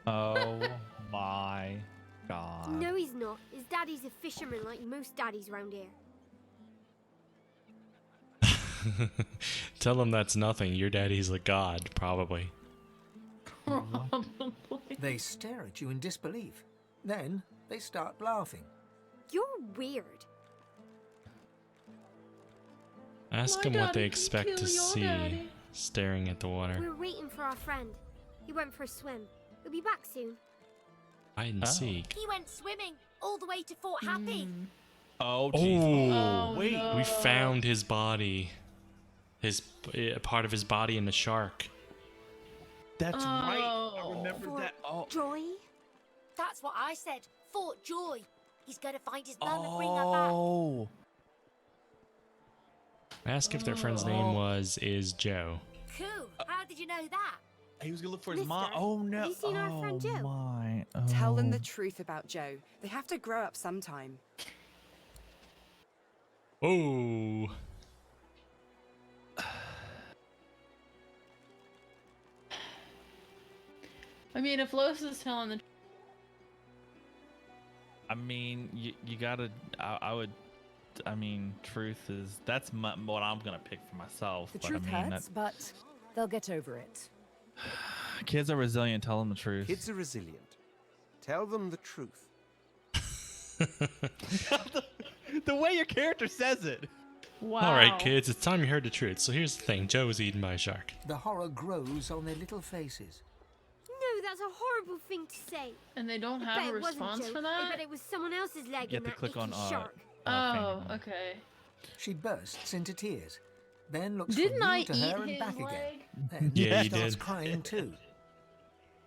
Speaker 1: Oh my god.
Speaker 14: No, he's not. His daddy's a fisherman like most daddies round here.
Speaker 2: Tell him that's nothing. Your daddy's a god, probably.
Speaker 6: They stare at you in disbelief. Then they start laughing.
Speaker 14: You're weird.
Speaker 2: Ask them what they expect to see staring at the water.
Speaker 14: We're waiting for our friend. He went for a swim. He'll be back soon.
Speaker 2: Hide and seek.
Speaker 12: He went swimming all the way to Fort Happy.
Speaker 1: Oh, jeez.
Speaker 2: Oh,
Speaker 1: wait.
Speaker 2: No. We found his body. Part of his body in the shark.
Speaker 1: That's right. I remember that. Oh.
Speaker 14: Joy?
Speaker 12: That's what I said. Fort Joy. He's going to find his mum and bring her back.
Speaker 1: Oh.
Speaker 2: Ask if their friend's name is Joe.
Speaker 12: Cool. How did you know that?
Speaker 1: He was gonna look for his mom. Oh no!
Speaker 14: Have you seen our friend Joe?
Speaker 1: My.
Speaker 19: Tell them the truth about Joe. They have to grow up sometime.
Speaker 2: Oh.
Speaker 3: I mean, if Los is telling the
Speaker 1: I mean, you gotta. I would. I mean, truth is that's what I'm gonna pick for myself.
Speaker 24: The
Speaker 1: but
Speaker 24: truth
Speaker 1: I mean,
Speaker 24: hurts, but they'll get over it.
Speaker 1: Kids are resilient. Tell them the truth.
Speaker 17: Kids are resilient. Tell them the truth.
Speaker 1: The way your character says it.
Speaker 3: Wow.
Speaker 2: All right, kids, it's time you heard the truth. So here's the thing: Joe was eaten by a shark.
Speaker 6: The horror grows on their little faces.
Speaker 14: No, that's a horrible thing to say.
Speaker 3: And they don't
Speaker 14: I
Speaker 3: have
Speaker 14: bet
Speaker 3: a
Speaker 14: it wasn't
Speaker 3: response
Speaker 14: Joe.
Speaker 3: for
Speaker 14: I
Speaker 3: that?
Speaker 14: bet it was someone else's leg
Speaker 1: You
Speaker 14: in
Speaker 1: have to
Speaker 14: that
Speaker 1: click on
Speaker 14: icky shark.
Speaker 3: Oh, okay.
Speaker 6: She bursts into tears, then looks
Speaker 3: Didn't
Speaker 6: from
Speaker 3: I
Speaker 6: you to her
Speaker 3: eat
Speaker 6: and
Speaker 3: his
Speaker 6: back
Speaker 3: leg?
Speaker 6: again. Then
Speaker 2: Yeah,
Speaker 6: she
Speaker 2: you
Speaker 6: starts
Speaker 2: did.
Speaker 6: crying too.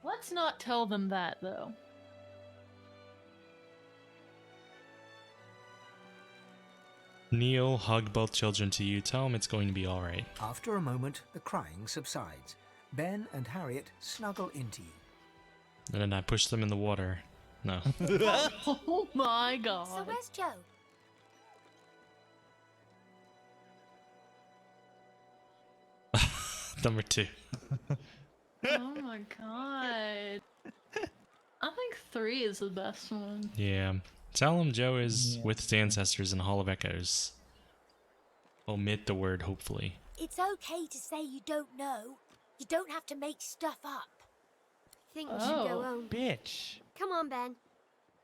Speaker 3: Let's not tell them that, though.
Speaker 2: Neil, hug both children to you. Tell them it's going to be all right.
Speaker 6: After a moment, the crying subsides. Ben and Harriet snuggle into you.
Speaker 2: And then I push them in the water. No.
Speaker 3: Oh my god.
Speaker 12: So where's Joe?
Speaker 2: Number 2.
Speaker 3: Oh my god. I think 3 is the best one.
Speaker 2: Yeah. Tell him Joe is with his ancestors in the Hall of Echoes. Omit the word hopefully.
Speaker 12: It's okay to say you don't know. You don't have to make stuff up.
Speaker 14: I think we should go home.
Speaker 1: Bitch.
Speaker 14: Come on, Ben.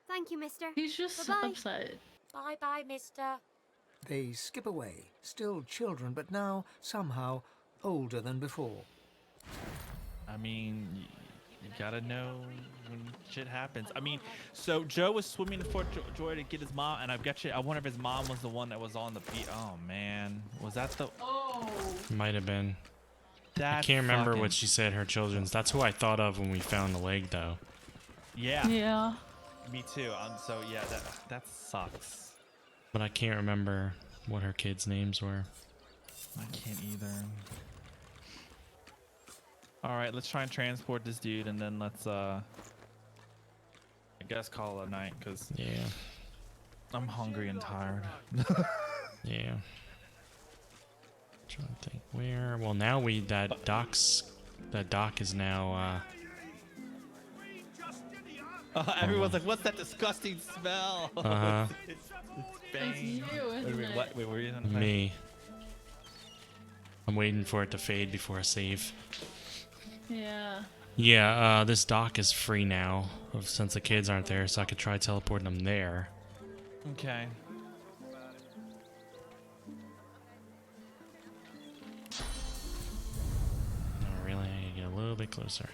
Speaker 14: Thank you, mister.
Speaker 3: He's just
Speaker 14: Bye-bye.
Speaker 3: upset.
Speaker 12: Bye-bye, mister.
Speaker 6: They skip away, still children, but now, somehow, older than before.
Speaker 1: I mean, you gotta know when shit happens. I mean, so Joe was swimming to Fort Joy to get his mom, and I wonder if his mom was the one that was on the beach. Oh man, was that the?
Speaker 3: Oh.
Speaker 2: Might have been. I
Speaker 1: That's
Speaker 2: can't remember
Speaker 1: fucking-
Speaker 2: what she said, her children's. That's who I thought of when we found the leg, though.
Speaker 1: Yeah.
Speaker 3: Yeah.
Speaker 1: Me too. So yeah, that sucks.
Speaker 2: But I can't remember what her kids' names were.
Speaker 1: I can't either. All right, let's try and transport this dude, and then let's I guess call it a night, cause
Speaker 2: yeah,
Speaker 1: I'm hungry and tired.
Speaker 2: Yeah. Trying to think where. Well, now that dock is now.
Speaker 1: Everyone's like, "What's that disgusting smell?"
Speaker 2: Uh-huh.
Speaker 1: It's
Speaker 3: It's you, isn't it?
Speaker 1: What? Wait, were you gonna say?
Speaker 2: Me. I'm waiting for it to fade before I save.
Speaker 3: Yeah.
Speaker 2: Yeah, this dock is free now since the kids aren't there, so I could try teleporting them there.
Speaker 1: Okay.
Speaker 2: No, really, I need to get a little bit closer.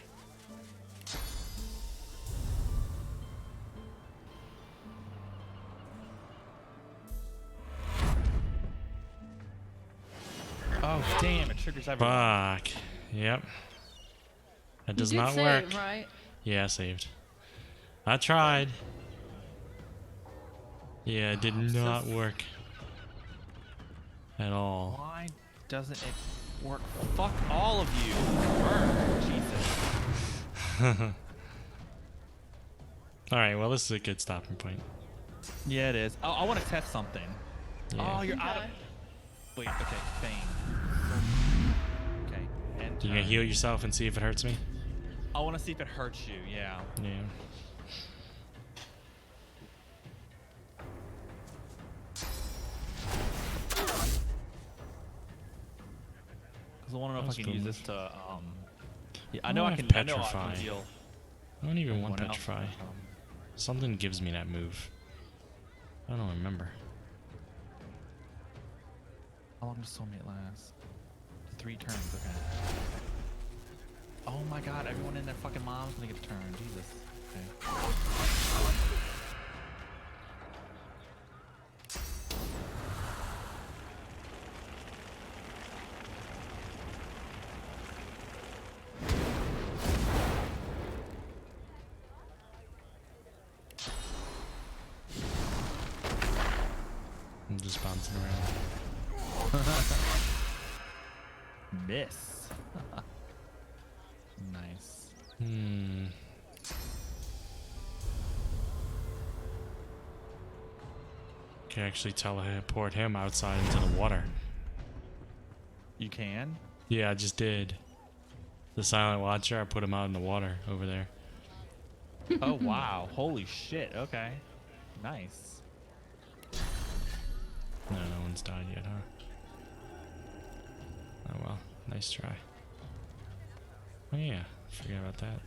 Speaker 1: Oh damn! It triggers everything.
Speaker 2: Fuck. Yep. That does not work.
Speaker 3: Save, right?
Speaker 2: Yeah, I saved. I tried. Yeah, it did not work at all.
Speaker 1: Why doesn't it work? Fuck all of you. Burn. Jesus.
Speaker 2: Alright, well, this is a good stopping point.
Speaker 1: Yeah, it is. Oh, I want to test something.
Speaker 2: Yeah.
Speaker 1: Oh, you're out of... Wait, okay, Fame. Okay, and
Speaker 2: You gonna
Speaker 1: turn.
Speaker 2: heal yourself and see if it hurts me?
Speaker 1: I want to see if it hurts you, yeah.
Speaker 2: Yeah.
Speaker 1: Because I want to know if I can use this to, yeah, I
Speaker 2: I
Speaker 1: know I
Speaker 2: have
Speaker 1: can
Speaker 2: petrify.
Speaker 1: heal.
Speaker 2: I don't even want
Speaker 1: everyone else.
Speaker 2: petrify. Something gives me that move. I don't remember.
Speaker 1: How long does soulmate last? 3 turns, okay. Oh my god, everyone in their fucking mom's gonna get a turn. Jesus. Okay.
Speaker 2: I'm just bouncing around.
Speaker 1: Miss. Nice.
Speaker 2: Can actually teleport him outside into the water.
Speaker 1: You can?
Speaker 2: Yeah, I just did. The Silent Watcher, I put him out in the water over there.
Speaker 1: Oh wow. Holy shit. Okay. Nice.
Speaker 2: No, no one's died yet, huh? Oh well, nice try. Oh yeah, forget about that.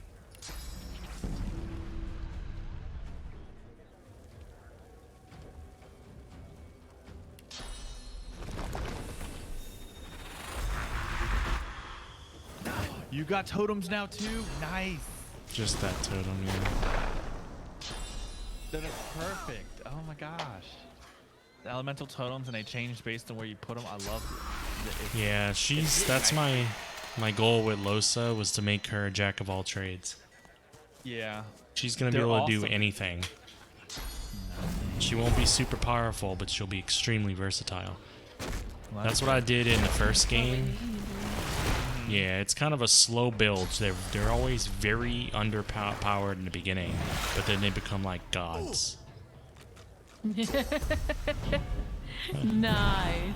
Speaker 1: You got totems now too? Nice.
Speaker 2: Just that totem, yeah.
Speaker 1: That is perfect. Oh my gosh. The elemental totems and they change based on where you put them. I love it.
Speaker 2: Yeah, that's my goal with Losa was to make her a jack of all trades.
Speaker 1: Yeah.
Speaker 2: She's gonna be able to do anything. She won't be super powerful, but she'll be extremely versatile.
Speaker 1: Well,
Speaker 2: That's what I did in the first game. Yeah, it's kind of a slow build. They're always very underpowered in the beginning, but then they become like gods.
Speaker 3: Nice.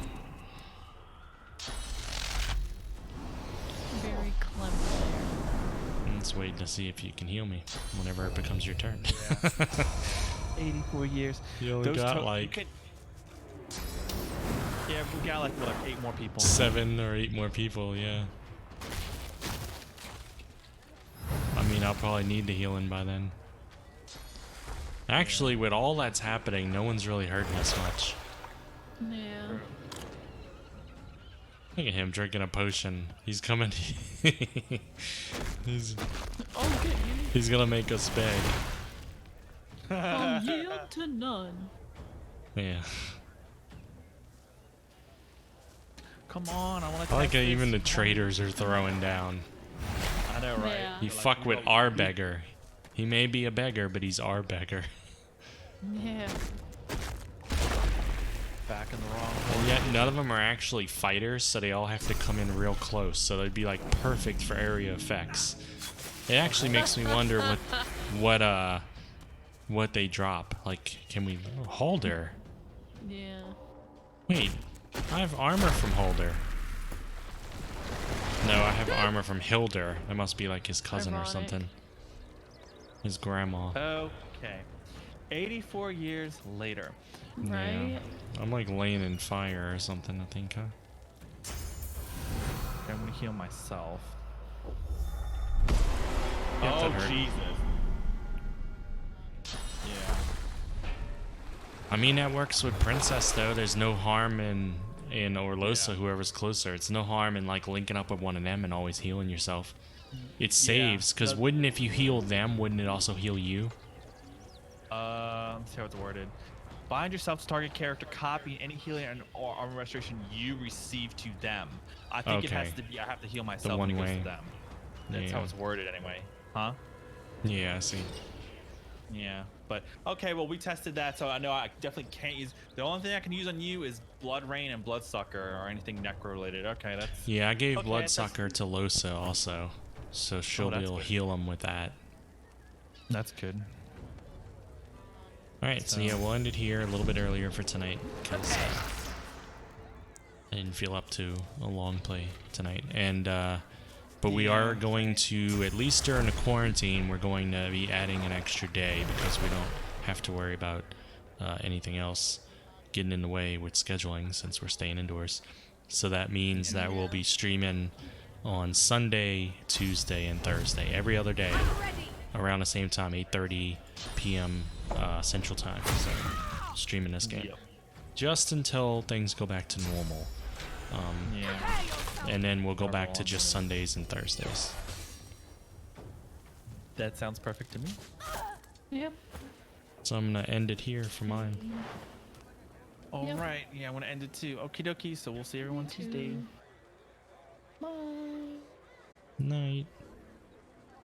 Speaker 3: Very clever there.
Speaker 2: Let's wait to see if you can heal me whenever it becomes your turn.
Speaker 1: Yeah. 84 years.
Speaker 2: You only got like...
Speaker 1: Yeah, we got like, what, 8 more people.
Speaker 2: 7 or 8 more people, yeah. I mean, I'll probably need the healing by then. Actually, with all that's happening, no one's really hurting us much.
Speaker 3: Yeah.
Speaker 2: Look at him drinking a potion. He's coming. he's gonna make us beg.
Speaker 3: I'll yield to none.
Speaker 2: Yeah.
Speaker 1: Come on, I want to.
Speaker 2: I like how even the traders are throwing down.
Speaker 1: I know, right?
Speaker 3: Yeah.
Speaker 2: You fuck with our beggar. He may be a beggar, but he's our beggar.
Speaker 3: Yeah.
Speaker 1: Back in the wrong
Speaker 2: And yet none of them are actually fighters, so they all have to come in real close. So they'd be like perfect for area effects. It actually makes me wonder what they drop. Like, can we Holder?
Speaker 3: Yeah.
Speaker 2: Wait, I have armor from Holder. No, I have armor from Hilder. That must be like his cousin or something. His grandma.
Speaker 1: Okay. 84 years later.
Speaker 3: Right?
Speaker 2: Yeah. I'm like laying in fire or something, I think, huh?
Speaker 1: Okay, I'm gonna heal myself.
Speaker 2: Yeah,
Speaker 1: Oh,
Speaker 2: that hurt.
Speaker 1: Jesus. Yeah.
Speaker 2: I mean, that works with Princess, though. There's no harm in Orlosa, whoever's closer. It's no harm in, like, linking up with one of them and always healing yourself. It saves, because wouldn't if you heal them, wouldn't it also heal you?
Speaker 1: Let's see how it's worded. Bind yourself to target character, copying any healing or armor restoration you receive to them. I think it has to be, I have to heal myself when it goes to them. That's how it's worded anyway. Huh?
Speaker 2: Yeah, I see.
Speaker 1: Yeah, but okay, well, we tested that, so I know I definitely can't use. The only thing I can use on you is Blood Rain and Bloodsucker or anything necro related. Okay, that's.
Speaker 2: Yeah, I gave
Speaker 1: okay,
Speaker 2: Bloodsucker to Losa also, so she'll be able to heal him with that.
Speaker 1: That's good.
Speaker 2: Alright, so yeah, we'll end it here a little bit earlier for tonight, because I didn't feel up to a long play tonight. And, but we are going to, at least during the quarantine, we're going to be adding an extra day, because we don't have to worry about anything else getting in the way with scheduling, since we're staying indoors. So that means that we'll be streaming on Sunday, Tuesday, and Thursday, every other day, around the same time, 8:30 p.m. Central Time. So, streaming this game. Just until things go back to normal. And then we'll go back to just Sundays and Thursdays.
Speaker 1: That sounds perfect to me.
Speaker 3: Yep.
Speaker 2: So I'm going to end it here for mine.
Speaker 1: All right. Yeah, I want to end it too. Okie dokie. So we'll see everyone Tuesday.
Speaker 3: Bye.
Speaker 2: Night.